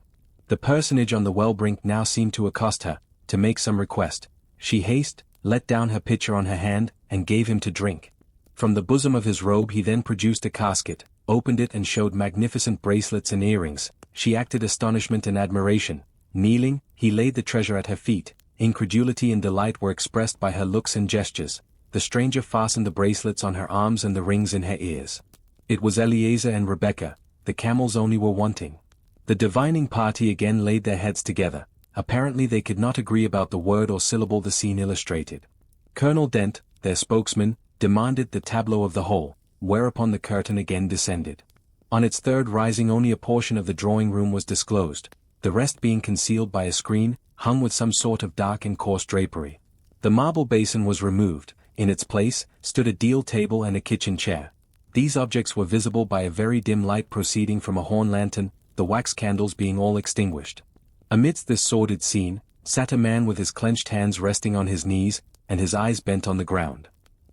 The personage on the well-brink now seemed to accost her, to make some request. She let down her pitcher on her hand, and gave him to drink. From the bosom of his robe he then produced a casket, opened it and showed magnificent bracelets and earrings. She acted astonishment and admiration. Kneeling, he laid the treasure at her feet. Incredulity and delight were expressed by her looks and gestures. The stranger fastened the bracelets on her arms and the rings in her ears. It was Eleazar and Rebecca, the camels only were wanting. The divining party again laid their heads together. Apparently they could not agree about the word or syllable the scene illustrated. Colonel Dent, their spokesman, demanded the tableau of the whole, whereupon the curtain again descended. On its third rising only a portion of the drawing-room was disclosed, the rest being concealed by a screen, hung with some sort of dark and coarse drapery. The marble basin was removed. In its place, stood a deal table and a kitchen chair. These objects were visible by a very dim light proceeding from a horn lantern, the wax candles being all extinguished. Amidst this sordid scene, sat a man with his clenched hands resting on his knees, and his eyes bent on the ground.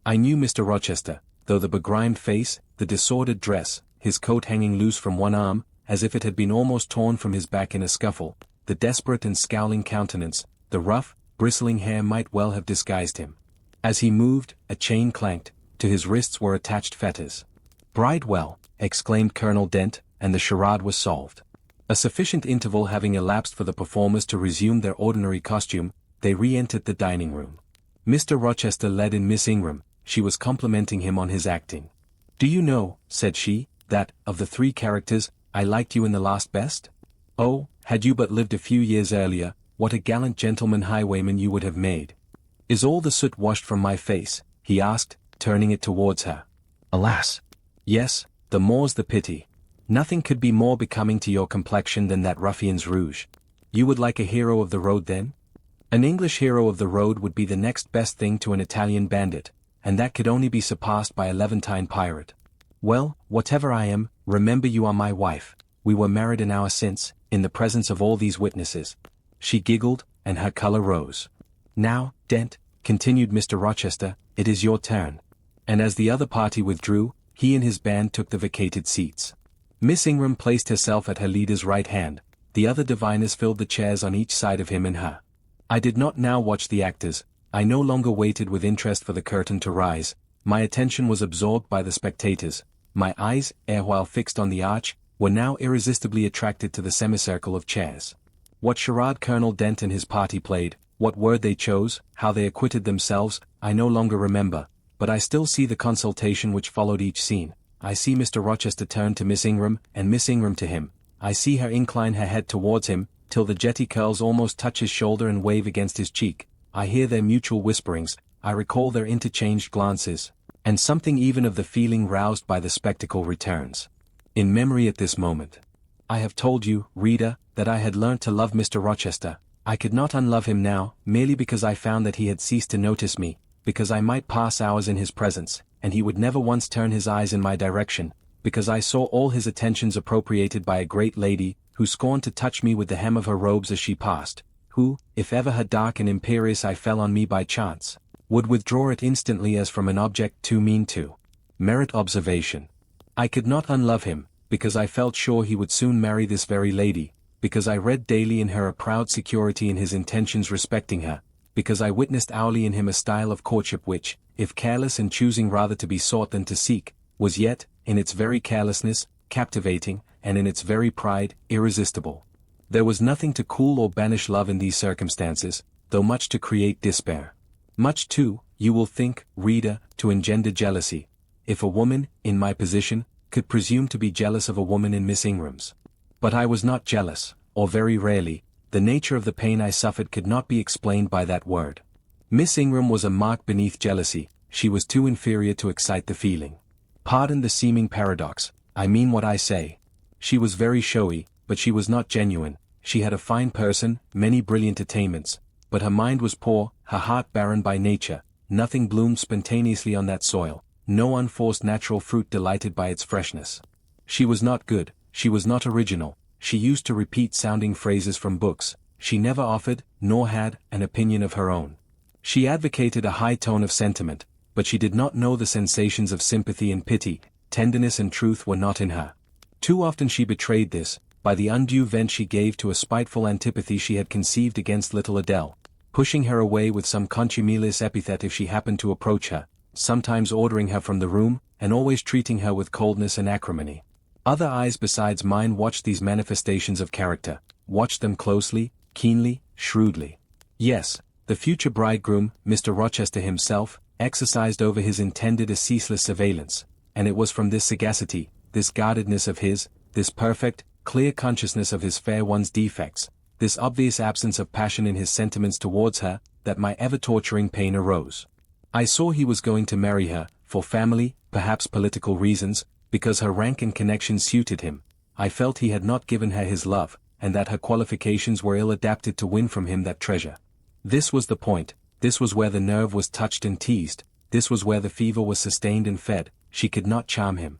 I knew Mr. Rochester, though the begrimed face, the disordered dress, his coat hanging loose from one arm, as if it had been almost torn from his back in a scuffle, the desperate and scowling countenance, the rough, bristling hair might well have disguised him. As he moved, a chain clanked, to his wrists were attached fetters. "Bridewell," exclaimed Colonel Dent, and the charade was solved. A sufficient interval having elapsed for the performers to resume their ordinary costume, they re-entered the dining-room. Mr. Rochester led in Miss Ingram. She was complimenting him on his acting. "Do you know," said she, "that, of the 3 characters, I liked you in the last best? Oh, had you but lived a few years earlier, what a gallant gentleman highwayman you would have made. Is all the soot washed from my face?" he asked, turning it towards her. "Alas! Yes, the more's the pity. Nothing could be more becoming to your complexion than that ruffian's rouge. You would like a hero of the road then? An English hero of the road would be the next best thing to an Italian bandit, and that could only be surpassed by a Levantine pirate. Well, whatever I am, remember you are my wife. We were married an hour since, in the presence of all these witnesses." She giggled, and her color rose. "Now, Dent," continued Mr. Rochester, "it is your turn." And as the other party withdrew, he and his band took the vacated seats. Miss Ingram placed herself at her leader's right hand. The other diviners filled the chairs on each side of him and her. I did not now watch the actors. I no longer waited with interest for the curtain to rise. My attention was absorbed by the spectators. My eyes, erewhile fixed on the arch, were now irresistibly attracted to the semicircle of chairs. What charade Colonel Dent and his party played, what word they chose, how they acquitted themselves, I no longer remember, but I still see the consultation which followed each scene. I see Mr. Rochester turn to Miss Ingram, and Miss Ingram to him. I see her incline her head towards him, till the jetty curls almost touch his shoulder and wave against his cheek. I hear their mutual whisperings, I recall their interchanged glances, and something even of the feeling roused by the spectacle returns. In memory at this moment. I have told you, reader, that I had learnt to love Mr. Rochester. I could not unlove him now, merely because I found that he had ceased to notice me, because I might pass hours in his presence, and he would never once turn his eyes in my direction, because I saw all his attentions appropriated by a great lady, who scorned to touch me with the hem of her robes as she passed, who, if ever her dark and imperious eye fell on me by chance, would withdraw it instantly as from an object too mean to merit observation. I could not unlove him, because I felt sure he would soon marry this very lady, because I read daily in her a proud security in his intentions respecting her, because I witnessed hourly in him a style of courtship which, if careless and choosing rather to be sought than to seek, was yet, in its very carelessness, captivating, and in its very pride, irresistible. There was nothing to cool or banish love in these circumstances, though much to create despair. Much too, you will think, reader, to engender jealousy. If a woman, in my position, could presume to be jealous of a woman in Miss Ingram's. But I was not jealous, or very rarely. The nature of the pain I suffered could not be explained by that word. Miss Ingram was a mark beneath jealousy, she was too inferior to excite the feeling. Pardon the seeming paradox, I mean what I say. She was very showy, but she was not genuine. She had a fine person, many brilliant attainments, but her mind was poor, her heart barren by nature. Nothing bloomed spontaneously on that soil, no unforced natural fruit delighted by its freshness. She was not good, she was not original, she used to repeat sounding phrases from books, she never offered, nor had, an opinion of her own. She advocated a high tone of sentiment, but she did not know the sensations of sympathy and pity. Tenderness and truth were not in her. Too often she betrayed this, by the undue vent she gave to a spiteful antipathy she had conceived against little Adele, pushing her away with some contumelious epithet if she happened to approach her, sometimes ordering her from the room, and always treating her with coldness and acrimony. Other eyes besides mine watched these manifestations of character, watched them closely, keenly, shrewdly. Yes, the future bridegroom, Mr. Rochester himself, exercised over his intended a ceaseless surveillance, and it was from this sagacity, this guardedness of his, this perfect, clear consciousness of his fair one's defects, this obvious absence of passion in his sentiments towards her, that my ever-torturing pain arose. I saw he was going to marry her, for family, perhaps political reasons, because her rank and connections suited him. I felt he had not given her his love, and that her qualifications were ill-adapted to win from him that treasure. This was the point, this was where the nerve was touched and teased, this was where the fever was sustained and fed. She could not charm him.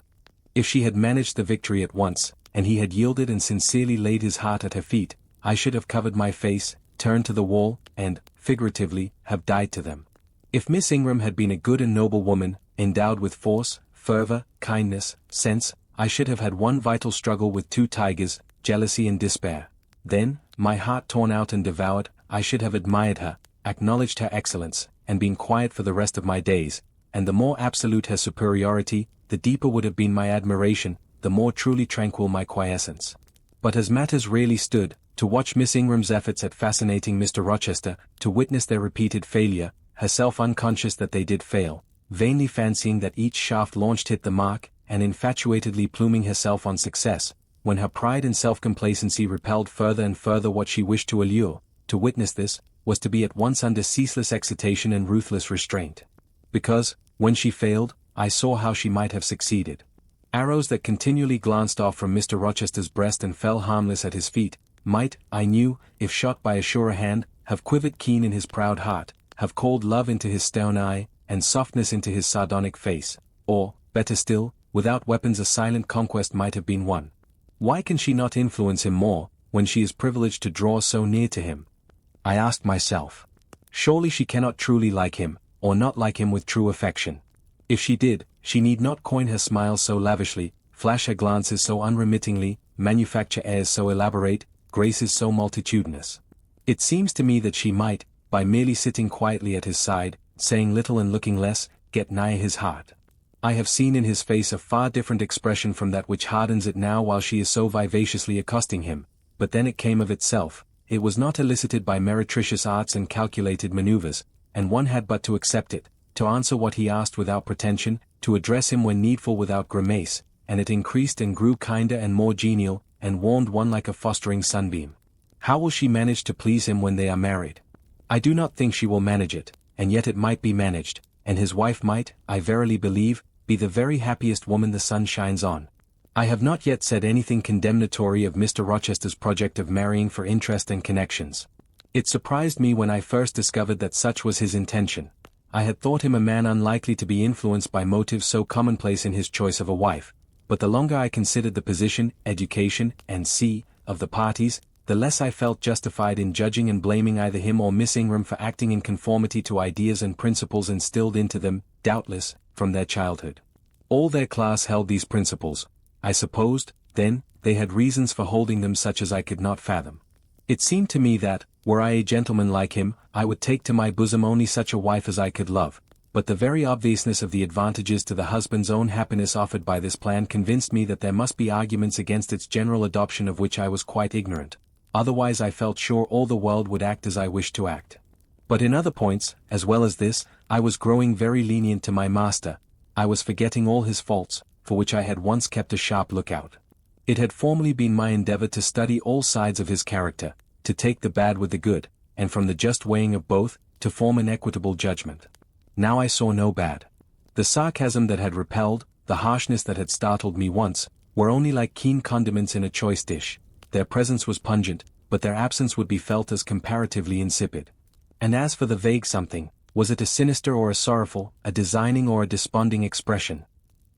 If she had managed the victory at once, and he had yielded and sincerely laid his heart at her feet, I should have covered my face, turned to the wall, and, figuratively, have died to them. If Miss Ingram had been a good and noble woman, endowed with force, fervor, kindness, sense, I should have had one vital struggle with two tigers, jealousy and despair. Then, my heart torn out and devoured, I should have admired her, acknowledged her excellence, and been quiet for the rest of my days, and the more absolute her superiority, the deeper would have been my admiration, the more truly tranquil my quiescence. But as matters really stood, to watch Miss Ingram's efforts at fascinating Mr. Rochester, to witness their repeated failure, herself unconscious that they did fail, vainly fancying that each shaft launched hit the mark, and infatuatedly pluming herself on success, when her pride and self-complacency repelled further and further what she wished to allure, to witness this, was to be at once under ceaseless excitation and ruthless restraint. Because, when she failed, I saw how she might have succeeded. Arrows that continually glanced off from Mr. Rochester's breast and fell harmless at his feet, might, I knew, if shot by a surer hand, have quivered keen in his proud heart, have called love into his stern eye, and softness into his sardonic face, or, better still, without weapons a silent conquest might have been won. Why can she not influence him more, when she is privileged to draw so near to him? I asked myself. Surely she cannot truly like him, or not like him with true affection. If she did, she need not coin her smiles so lavishly, flash her glances so unremittingly, manufacture airs so elaborate, graces so multitudinous. It seems to me that she might, by merely sitting quietly at his side, saying little and looking less, get nigh his heart. I have seen in his face a far different expression from that which hardens it now while she is so vivaciously accosting him, but then it came of itself, it was not elicited by meretricious arts and calculated maneuvers, and one had but to accept it, to answer what he asked without pretension, to address him when needful without grimace, and it increased and grew kinder and more genial, and warmed one like a fostering sunbeam. How will she manage to please him when they are married? I do not think she will manage it, and yet it might be managed, and his wife might, I verily believe, be the very happiest woman the sun shines on. I have not yet said anything condemnatory of Mr. Rochester's project of marrying for interest and connections. It surprised me when I first discovered that such was his intention. I had thought him a man unlikely to be influenced by motives so commonplace in his choice of a wife, but the longer I considered the position, education, and of the parties, the less I felt justified in judging and blaming either him or Miss Ingram for acting in conformity to ideas and principles instilled into them, doubtless, from their childhood. All their class held these principles. I supposed, then, they had reasons for holding them such as I could not fathom. It seemed to me that, were I a gentleman like him, I would take to my bosom only such a wife as I could love, but the very obviousness of the advantages to the husband's own happiness offered by this plan convinced me that there must be arguments against its general adoption of which I was quite ignorant. Otherwise I felt sure all the world would act as I wished to act. But in other points, as well as this, I was growing very lenient to my master. I was forgetting all his faults, for which I had once kept a sharp lookout. It had formerly been my endeavor to study all sides of his character, to take the bad with the good, and from the just weighing of both, to form an equitable judgment. Now I saw no bad. The sarcasm that had repelled, the harshness that had startled me once, were only like keen condiments in a choice dish. Their presence was pungent, but their absence would be felt as comparatively insipid. And as for the vague something, was it a sinister or a sorrowful, a designing or a desponding expression,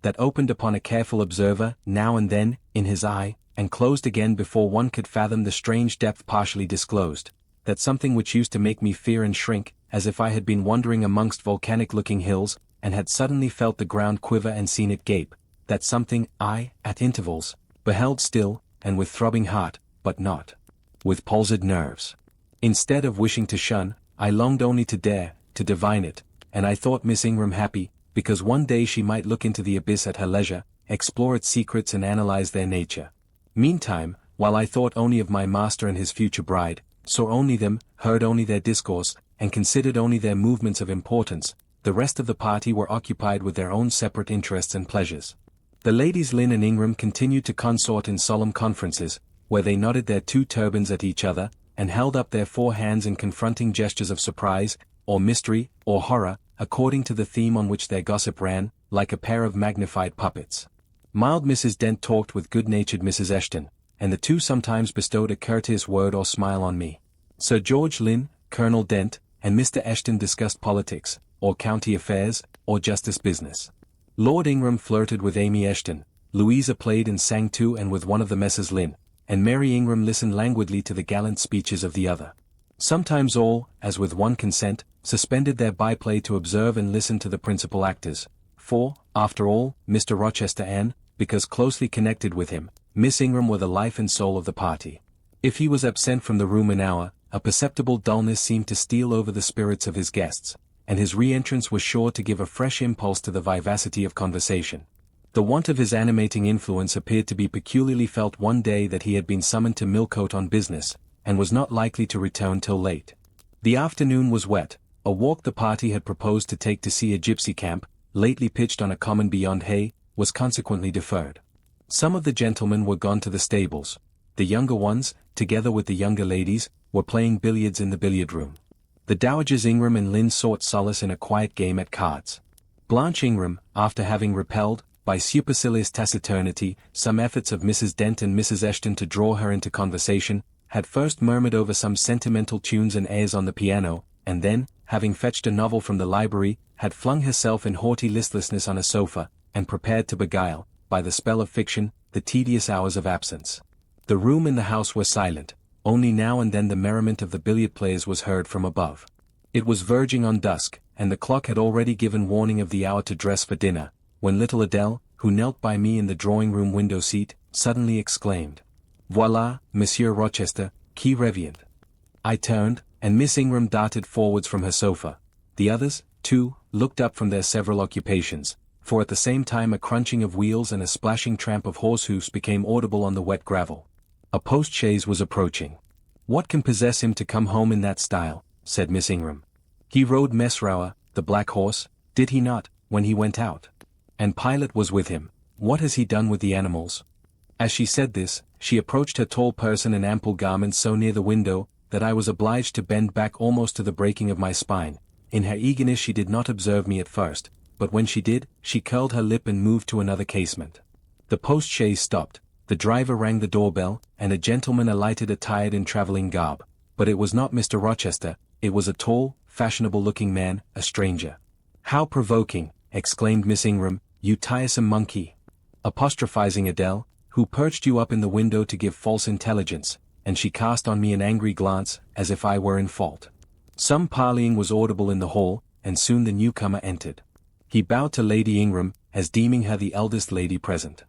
that opened upon a careful observer, now and then, in his eye, and closed again before one could fathom the strange depth partially disclosed, that something which used to make me fear and shrink, as if I had been wandering amongst volcanic-looking hills, and had suddenly felt the ground quiver and seen it gape, that something I, at intervals, beheld still, and with throbbing heart, but not with palsied nerves. Instead of wishing to shun, I longed only to dare, to divine it, and I thought Miss Ingram happy, because one day she might look into the abyss at her leisure, explore its secrets and analyze their nature. Meantime, while I thought only of my master and his future bride, saw only them, heard only their discourse, and considered only their movements of importance, the rest of the party were occupied with their own separate interests and pleasures. The ladies Lynn and Ingram continued to consort in solemn conferences, where they nodded their two turbans at each other, and held up their four hands in confronting gestures of surprise, or mystery, or horror, according to the theme on which their gossip ran, like a pair of magnified puppets. Mild Mrs. Dent talked with good-natured Mrs. Eshton, and the two sometimes bestowed a courteous word or smile on me. Sir George Lynn, Colonel Dent, and Mr. Eshton discussed politics, or county affairs, or justice business. Lord Ingram flirted with Amy Eshton, Louisa played and sang to and with one of the Messrs. Lynn, and Mary Ingram listened languidly to the gallant speeches of the other. Sometimes all, as with one consent, suspended their byplay to observe and listen to the principal actors, for, after all, Mr. Rochester and, because closely connected with him, Miss Ingram were the life and soul of the party. If he was absent from the room an hour, a perceptible dullness seemed to steal over the spirits of his guests, and his re-entrance was sure to give a fresh impulse to the vivacity of conversation. The want of his animating influence appeared to be peculiarly felt one day that he had been summoned to Millcote on business, and was not likely to return till late. The afternoon was wet. A walk the party had proposed to take to see a gypsy camp, lately pitched on a common beyond Hay, was consequently deferred. Some of the gentlemen were gone to the stables. The younger ones, together with the younger ladies, were playing billiards in the billiard-room. The dowagers Ingram and Lynn sought solace in a quiet game at cards. Blanche Ingram, after having repelled, by supercilious taciturnity, some efforts of Mrs. Dent and Mrs. Eshton to draw her into conversation, had first murmured over some sentimental tunes and airs on the piano, and then, having fetched a novel from the library, had flung herself in haughty listlessness on a sofa, and prepared to beguile, by the spell of fiction, the tedious hours of absence. The room and the house were silent, only now and then the merriment of the billiard players was heard from above. It was verging on dusk, and the clock had already given warning of the hour to dress for dinner, when little Adele, who knelt by me in the drawing-room window-seat, suddenly exclaimed, "Voilà, Monsieur Rochester, qui revient." I turned, and Miss Ingram darted forwards from her sofa. The others, too, looked up from their several occupations, for at the same time a crunching of wheels and a splashing tramp of horse hoofs became audible on the wet gravel. A post-chaise was approaching. "What can possess him to come home in that style?" said Miss Ingram. "He rode Mesrour, the black horse, did he not, when he went out? And Pilot was with him. What has he done with the animals?" As she said this, she approached her tall person and ample garments so near the window, that I was obliged to bend back almost to the breaking of my spine. In her eagerness she did not observe me at first, but when she did, she curled her lip and moved to another casement. The post-chaise stopped, the driver rang the doorbell, and a gentleman alighted attired in travelling garb. But it was not Mr. Rochester, it was a tall, fashionable-looking man, a stranger. "How provoking!" exclaimed Miss Ingram, "you tiresome monkey!" apostrophizing Adele, who perched you up in the window to give false intelligence, and she cast on me an angry glance, as if I were in fault. Some parleying was audible in the hall, and soon the newcomer entered. He bowed to Lady Ingram, as deeming her the eldest lady present.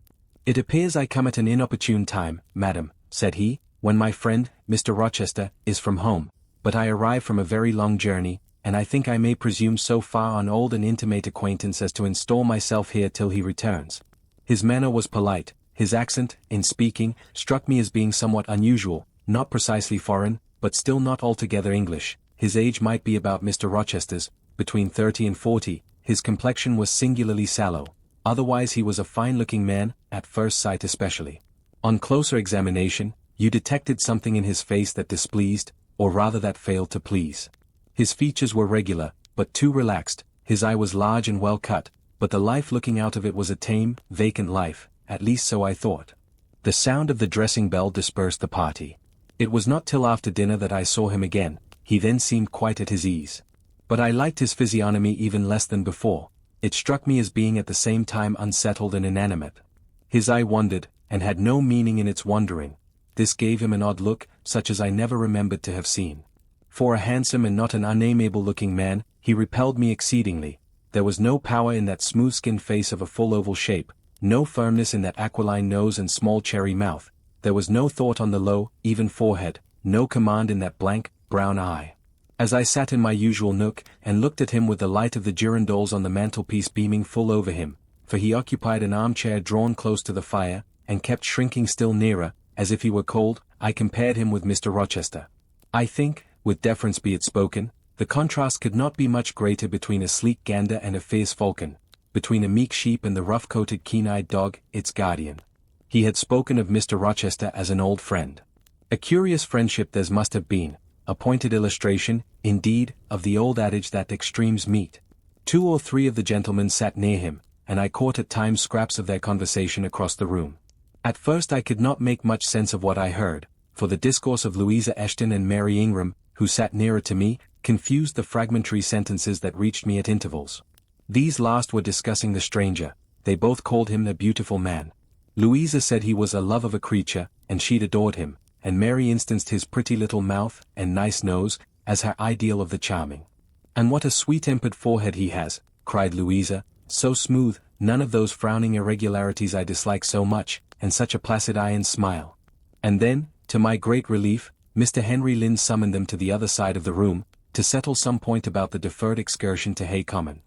"It appears I come at an inopportune time, madam," said he, "when my friend, Mr. Rochester, is from home, but I arrive from a very long journey, and I think I may presume so far on old and intimate acquaintance as to install myself here till he returns." His manner was polite. His accent, in speaking, struck me as being somewhat unusual, not precisely foreign, but still not altogether English. His age might be about Mr. Rochester's, between 30 and 40, his complexion was singularly sallow. Otherwise he was a fine-looking man, at first sight especially. On closer examination, you detected something in his face that displeased, or rather that failed to please. His features were regular, but too relaxed, his eye was large and well cut, but the life looking out of it was a tame, vacant life. At least so I thought. The sound of the dressing bell dispersed the party. It was not till after dinner that I saw him again. He then seemed quite at his ease. But I liked his physiognomy even less than before. It struck me as being at the same time unsettled and inanimate. His eye wandered, and had no meaning in its wandering. This gave him an odd look, such as I never remembered to have seen. For a handsome and not an unamiable-looking man, he repelled me exceedingly. There was no power in that smooth-skinned face of a full oval shape, no firmness in that aquiline nose and small cherry mouth, there was no thought on the low, even forehead, no command in that blank, brown eye. As I sat in my usual nook, and looked at him with the light of the girandoles on the mantelpiece beaming full over him, for he occupied an armchair drawn close to the fire, and kept shrinking still nearer, as if he were cold, I compared him with Mr. Rochester. I think, with deference be it spoken, the contrast could not be much greater between a sleek gander and a fierce falcon, between a meek sheep and the rough-coated keen-eyed dog, its guardian. He had spoken of Mr. Rochester as an old friend. A curious friendship theirs must have been, a pointed illustration, indeed, of the old adage that extremes meet. 2 or 3 of the gentlemen sat near him, and I caught at times scraps of their conversation across the room. At first I could not make much sense of what I heard, for the discourse of Louisa Eshton and Mary Ingram, who sat nearer to me, confused the fragmentary sentences that reached me at intervals. These last were discussing the stranger. They both called him a beautiful man. Louisa said he was a love of a creature, and she'd adored him, and Mary instanced his pretty little mouth and nice nose, as her ideal of the charming. "And what a sweet-tempered forehead he has," cried Louisa, "so smooth, none of those frowning irregularities I dislike so much, and such a placid eye and smile." And then, to my great relief, Mr. Henry Lynn summoned them to the other side of the room, to settle some point about the deferred excursion to Hay Common.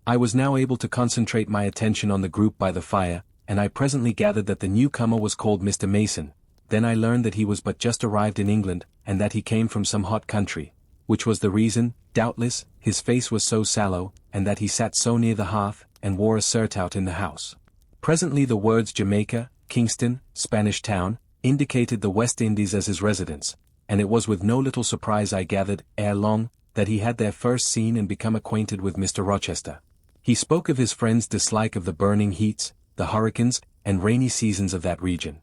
I was now able to concentrate my attention on the group by the fire, and I presently gathered that the newcomer was called Mr. Mason. Then I learned that he was but just arrived in England, and that he came from some hot country, which was the reason, doubtless, his face was so sallow, and that he sat so near the hearth, and wore a surtout in the house. Presently the words Jamaica, Kingston, Spanish Town, indicated the West Indies as his residence, and it was with no little surprise I gathered, ere long, that he had there first seen and become acquainted with Mr. Rochester. He spoke of his friend's dislike of the burning heats, the hurricanes, and rainy seasons of that region.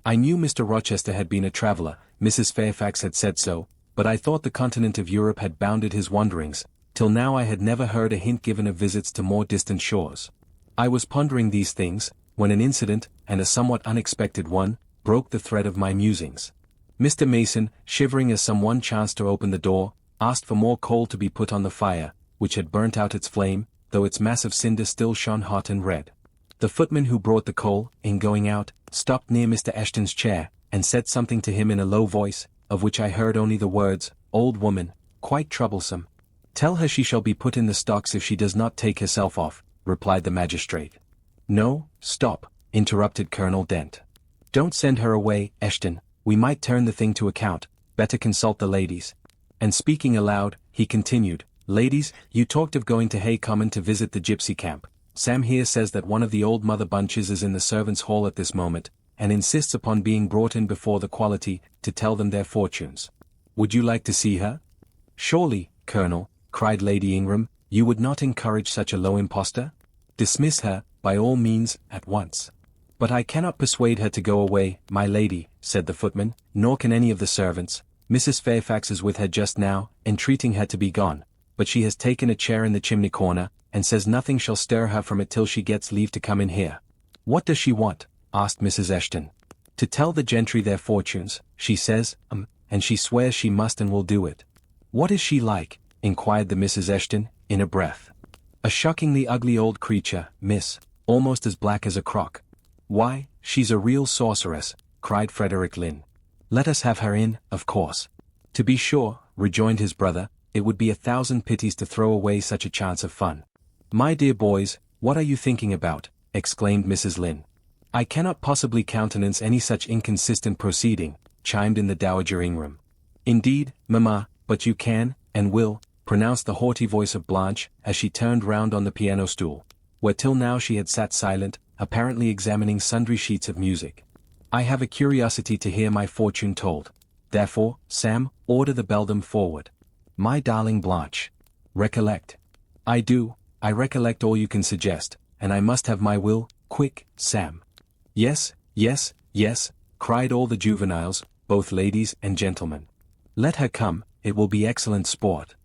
I knew Mr. Rochester had been a traveller, Mrs. Fairfax had said so, but I thought the continent of Europe had bounded his wanderings. Till now I had never heard a hint given of visits to more distant shores. I was pondering these things, when an incident, and a somewhat unexpected one, broke the thread of my musings. Mr. Mason, shivering as someone chanced to open the door, asked for more coal to be put on the fire, which had burnt out its flame, though its mass of cinder still shone hot and red. The footman who brought the coal, in going out, stopped near Mr. Eshton's chair, and said something to him in a low voice, of which I heard only the words, "Old woman, quite troublesome. Tell her she shall be put in the stocks if she does not take herself off, replied the magistrate. No, stop, interrupted Colonel Dent. Don't send her away, Eshton, we might turn the thing to account, better consult the ladies. And speaking aloud, he continued, Ladies, you talked of going to Hay Common to visit the gypsy camp. Sam here says that one of the old Mother Bunches is in the servants' hall at this moment, and insists upon being brought in before the quality, to tell them their fortunes. Would you like to see her? Surely, Colonel, cried Lady Ingram, you would not encourage such a low impostor? Dismiss her, by all means, at once. But I cannot persuade her to go away, my lady, said the footman, nor can any of the servants. Mrs. Fairfax is with her just now, entreating her to be gone, but she has taken a chair in the chimney corner, and says nothing shall stir her from it till she gets leave to come in here. What does she want? Asked Mrs. Eshton. To tell the gentry their fortunes, she says, and she swears she must and will do it. What is she like? Inquired the Mrs. Eshton, in a breath. A shockingly ugly old creature, miss, almost as black as a crock. Why, she's a real sorceress, cried Frederick Lynn. Let us have her in, of course. To be sure, rejoined his brother, it would be 1,000 pities to throw away such a chance of fun. My dear boys, what are you thinking about? Exclaimed Mrs. Lynn. I cannot possibly countenance any such inconsistent proceeding, chimed in the Dowager Ingram. Indeed, mamma, but you can, and will, pronounced the haughty voice of Blanche, as she turned round on the piano stool, where till now she had sat silent, apparently examining sundry sheets of music. I have a curiosity to hear my fortune told. Therefore, Sam, order the beldam forward. My darling Blanche. Recollect. I recollect all you can suggest, and I must have my will, quick, Sam. Yes, yes, yes, cried all the juveniles, both ladies and gentlemen. Let her come, it will be excellent sport.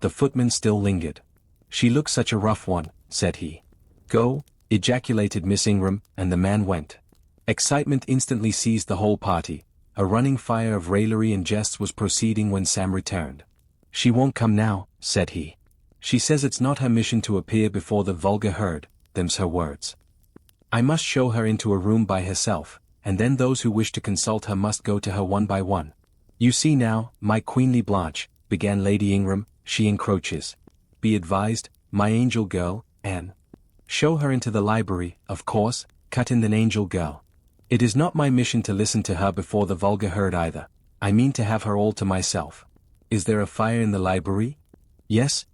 The footman still lingered. She looks such a rough one, said he. Go, ejaculated Miss Ingram, and the man went. Excitement instantly seized the whole party. A running fire of raillery and jests was proceeding when Sam returned. She won't come now, said he. She says it's not her mission to appear before the vulgar herd, them's her words. I must show her into a room by herself, and then those who wish to consult her must go to her one by one. You see now, my queenly Blanche, began Lady Ingram, she encroaches. Be advised, my angel girl, Anne. Show her into the library, of course, cut in the angel girl. It is not my mission to listen to her before the vulgar herd either. I mean to have her all to myself. Is there a fire in the library? Yes,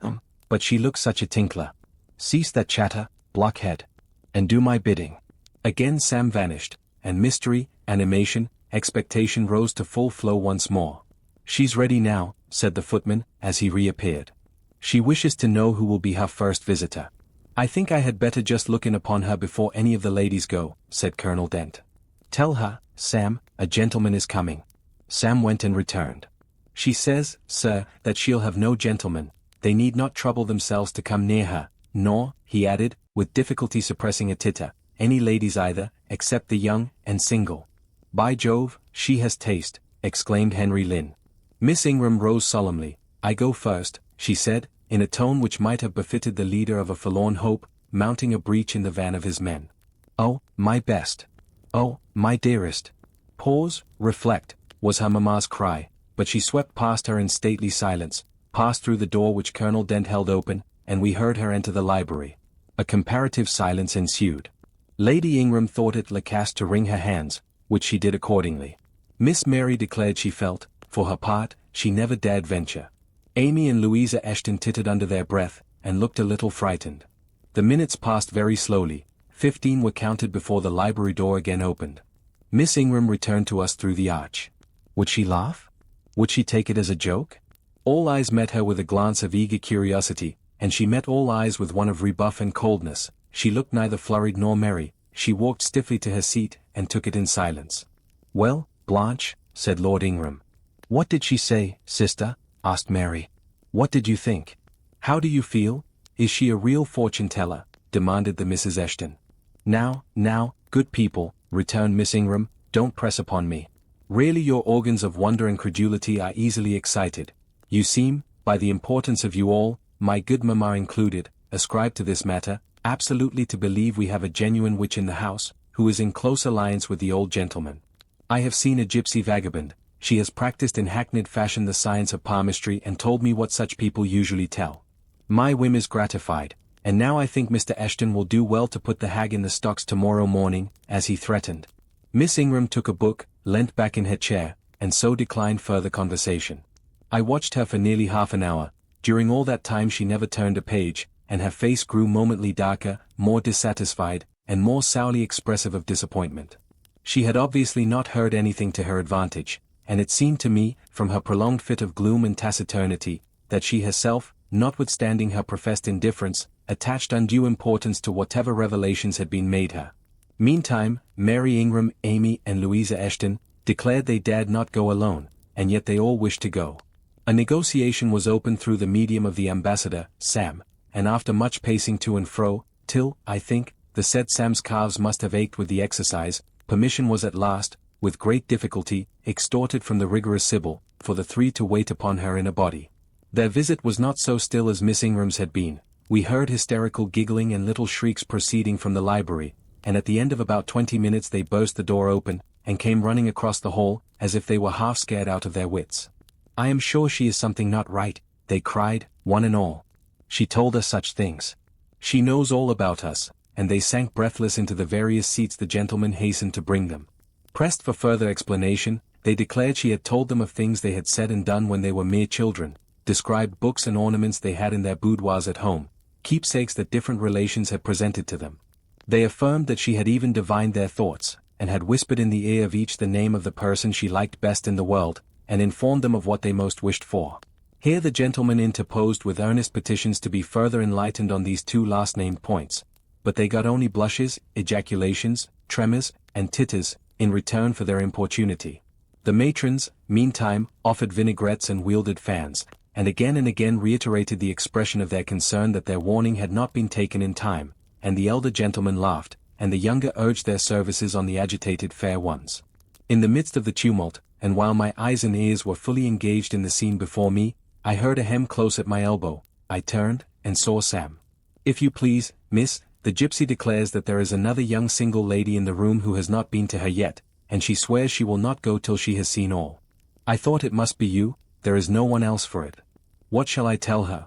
but she looks such a tinkler. Cease that chatter, blockhead, and do my bidding. Again Sam vanished, and mystery, animation, expectation rose to full flow once more. She's ready now, said the footman, as he reappeared. She wishes to know who will be her first visitor. I think I had better just look in upon her before any of the ladies go, said Colonel Dent. Tell her, Sam, a gentleman is coming. Sam went and returned. She says, sir, that she'll have no gentleman. They need not trouble themselves to come near her, nor, he added, with difficulty suppressing a titter, any ladies either, except the young and single. By Jove, she has taste, exclaimed Henry Lynn. Miss Ingram rose solemnly. I go first, she said, in a tone which might have befitted the leader of a forlorn hope, mounting a breach in the van of his men. Oh, my best. Oh, my dearest. Pause, reflect, was her mamma's cry, but she swept past her in stately silence, passed through the door which Colonel Dent held open, and we heard her enter the library. A comparative silence ensued. Lady Ingram thought it lacaste to wring her hands, which she did accordingly. Miss Mary declared she felt, for her part, she never dared venture. Amy and Louisa Eshton tittered under their breath, and looked a little frightened. The minutes passed very slowly. 15 were counted before the library door again opened. Miss Ingram returned to us through the arch. Would she laugh? Would she take it as a joke? All eyes met her with a glance of eager curiosity, and she met all eyes with one of rebuff and coldness. She looked neither flurried nor merry. She walked stiffly to her seat, and took it in silence. Well, Blanche, said Lord Ingram. What did she say, sister? Asked Mary. What did you think? How do you feel? Is she a real fortune-teller? Demanded the Mrs. Eshton. Now, good people, returned Miss Ingram, don't press upon me. Really your organs of wonder and credulity are easily excited. You seem, by the importance of you all, my good mamma included, ascribed to this matter, absolutely to believe we have a genuine witch in the house, who is in close alliance with the old gentleman. I have seen a gypsy vagabond. She has practiced in hackneyed fashion the science of palmistry and told me what such people usually tell. My whim is gratified, and now I think Mr. Eshton will do well to put the hag in the stocks tomorrow morning, as he threatened. Miss Ingram took a book, leant back in her chair, and so declined further conversation. I watched her for nearly half an hour. During all that time she never turned a page, and her face grew momently darker, more dissatisfied, and more sourly expressive of disappointment. She had obviously not heard anything to her advantage, and it seemed to me, from her prolonged fit of gloom and taciturnity, that she herself, notwithstanding her professed indifference, attached undue importance to whatever revelations had been made her. Meantime, Mary Ingram, Amy, and Louisa Eshton declared they dared not go alone, and yet they all wished to go. A negotiation was opened through the medium of the ambassador, Sam, and after much pacing to and fro, till, I think, the said Sam's calves must have ached with the exercise, permission was at last, with great difficulty, extorted from the rigorous Sybil, for the three to wait upon her in a body. Their visit was not so still as Miss Ingram's had been. We heard hysterical giggling and little shrieks proceeding from the library, and at the end of about 20 minutes they burst the door open, and came running across the hall, as if they were half scared out of their wits. "I am sure she is something not right," they cried, one and all. "She told us such things. She knows all about us," and they sank breathless into the various seats the gentlemen hastened to bring them. Pressed for further explanation, they declared she had told them of things they had said and done when they were mere children, described books and ornaments they had in their boudoirs at home, keepsakes that different relations had presented to them. They affirmed that she had even divined their thoughts, and had whispered in the ear of each the name of the person she liked best in the world, and informed them of what they most wished for. Here the gentleman interposed with earnest petitions to be further enlightened on these two last-named points, but they got only blushes, ejaculations, tremors, and titters, in return for their importunity. The matrons, meantime, offered vinaigrettes and wielded fans, and again reiterated the expression of their concern that their warning had not been taken in time, and the elder gentlemen laughed, and the younger urged their services on the agitated fair ones. In the midst of the tumult, and while my eyes and ears were fully engaged in the scene before me, I heard a hem close at my elbow. I turned, and saw Sam. "If you please, miss, the gypsy declares that there is another young single lady in the room who has not been to her yet, and she swears she will not go till she has seen all. I thought it must be you, there is no one else for it. What shall I tell her?"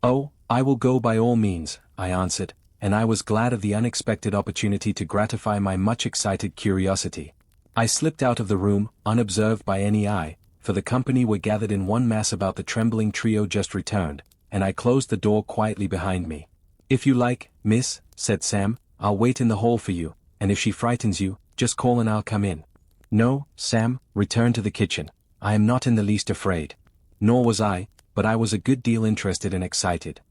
"Oh, I will go by all means," I answered, and I was glad of the unexpected opportunity to gratify my much excited curiosity. I slipped out of the room, unobserved by any eye, for the company were gathered in one mass about the trembling trio just returned, and I closed the door quietly behind me. "If you like, miss," said Sam, "I'll wait in the hall for you, and if she frightens you, just call and I'll come in." "No, Sam, return to the kitchen. I am not in the least afraid." Nor was I, but I was a good deal interested and excited.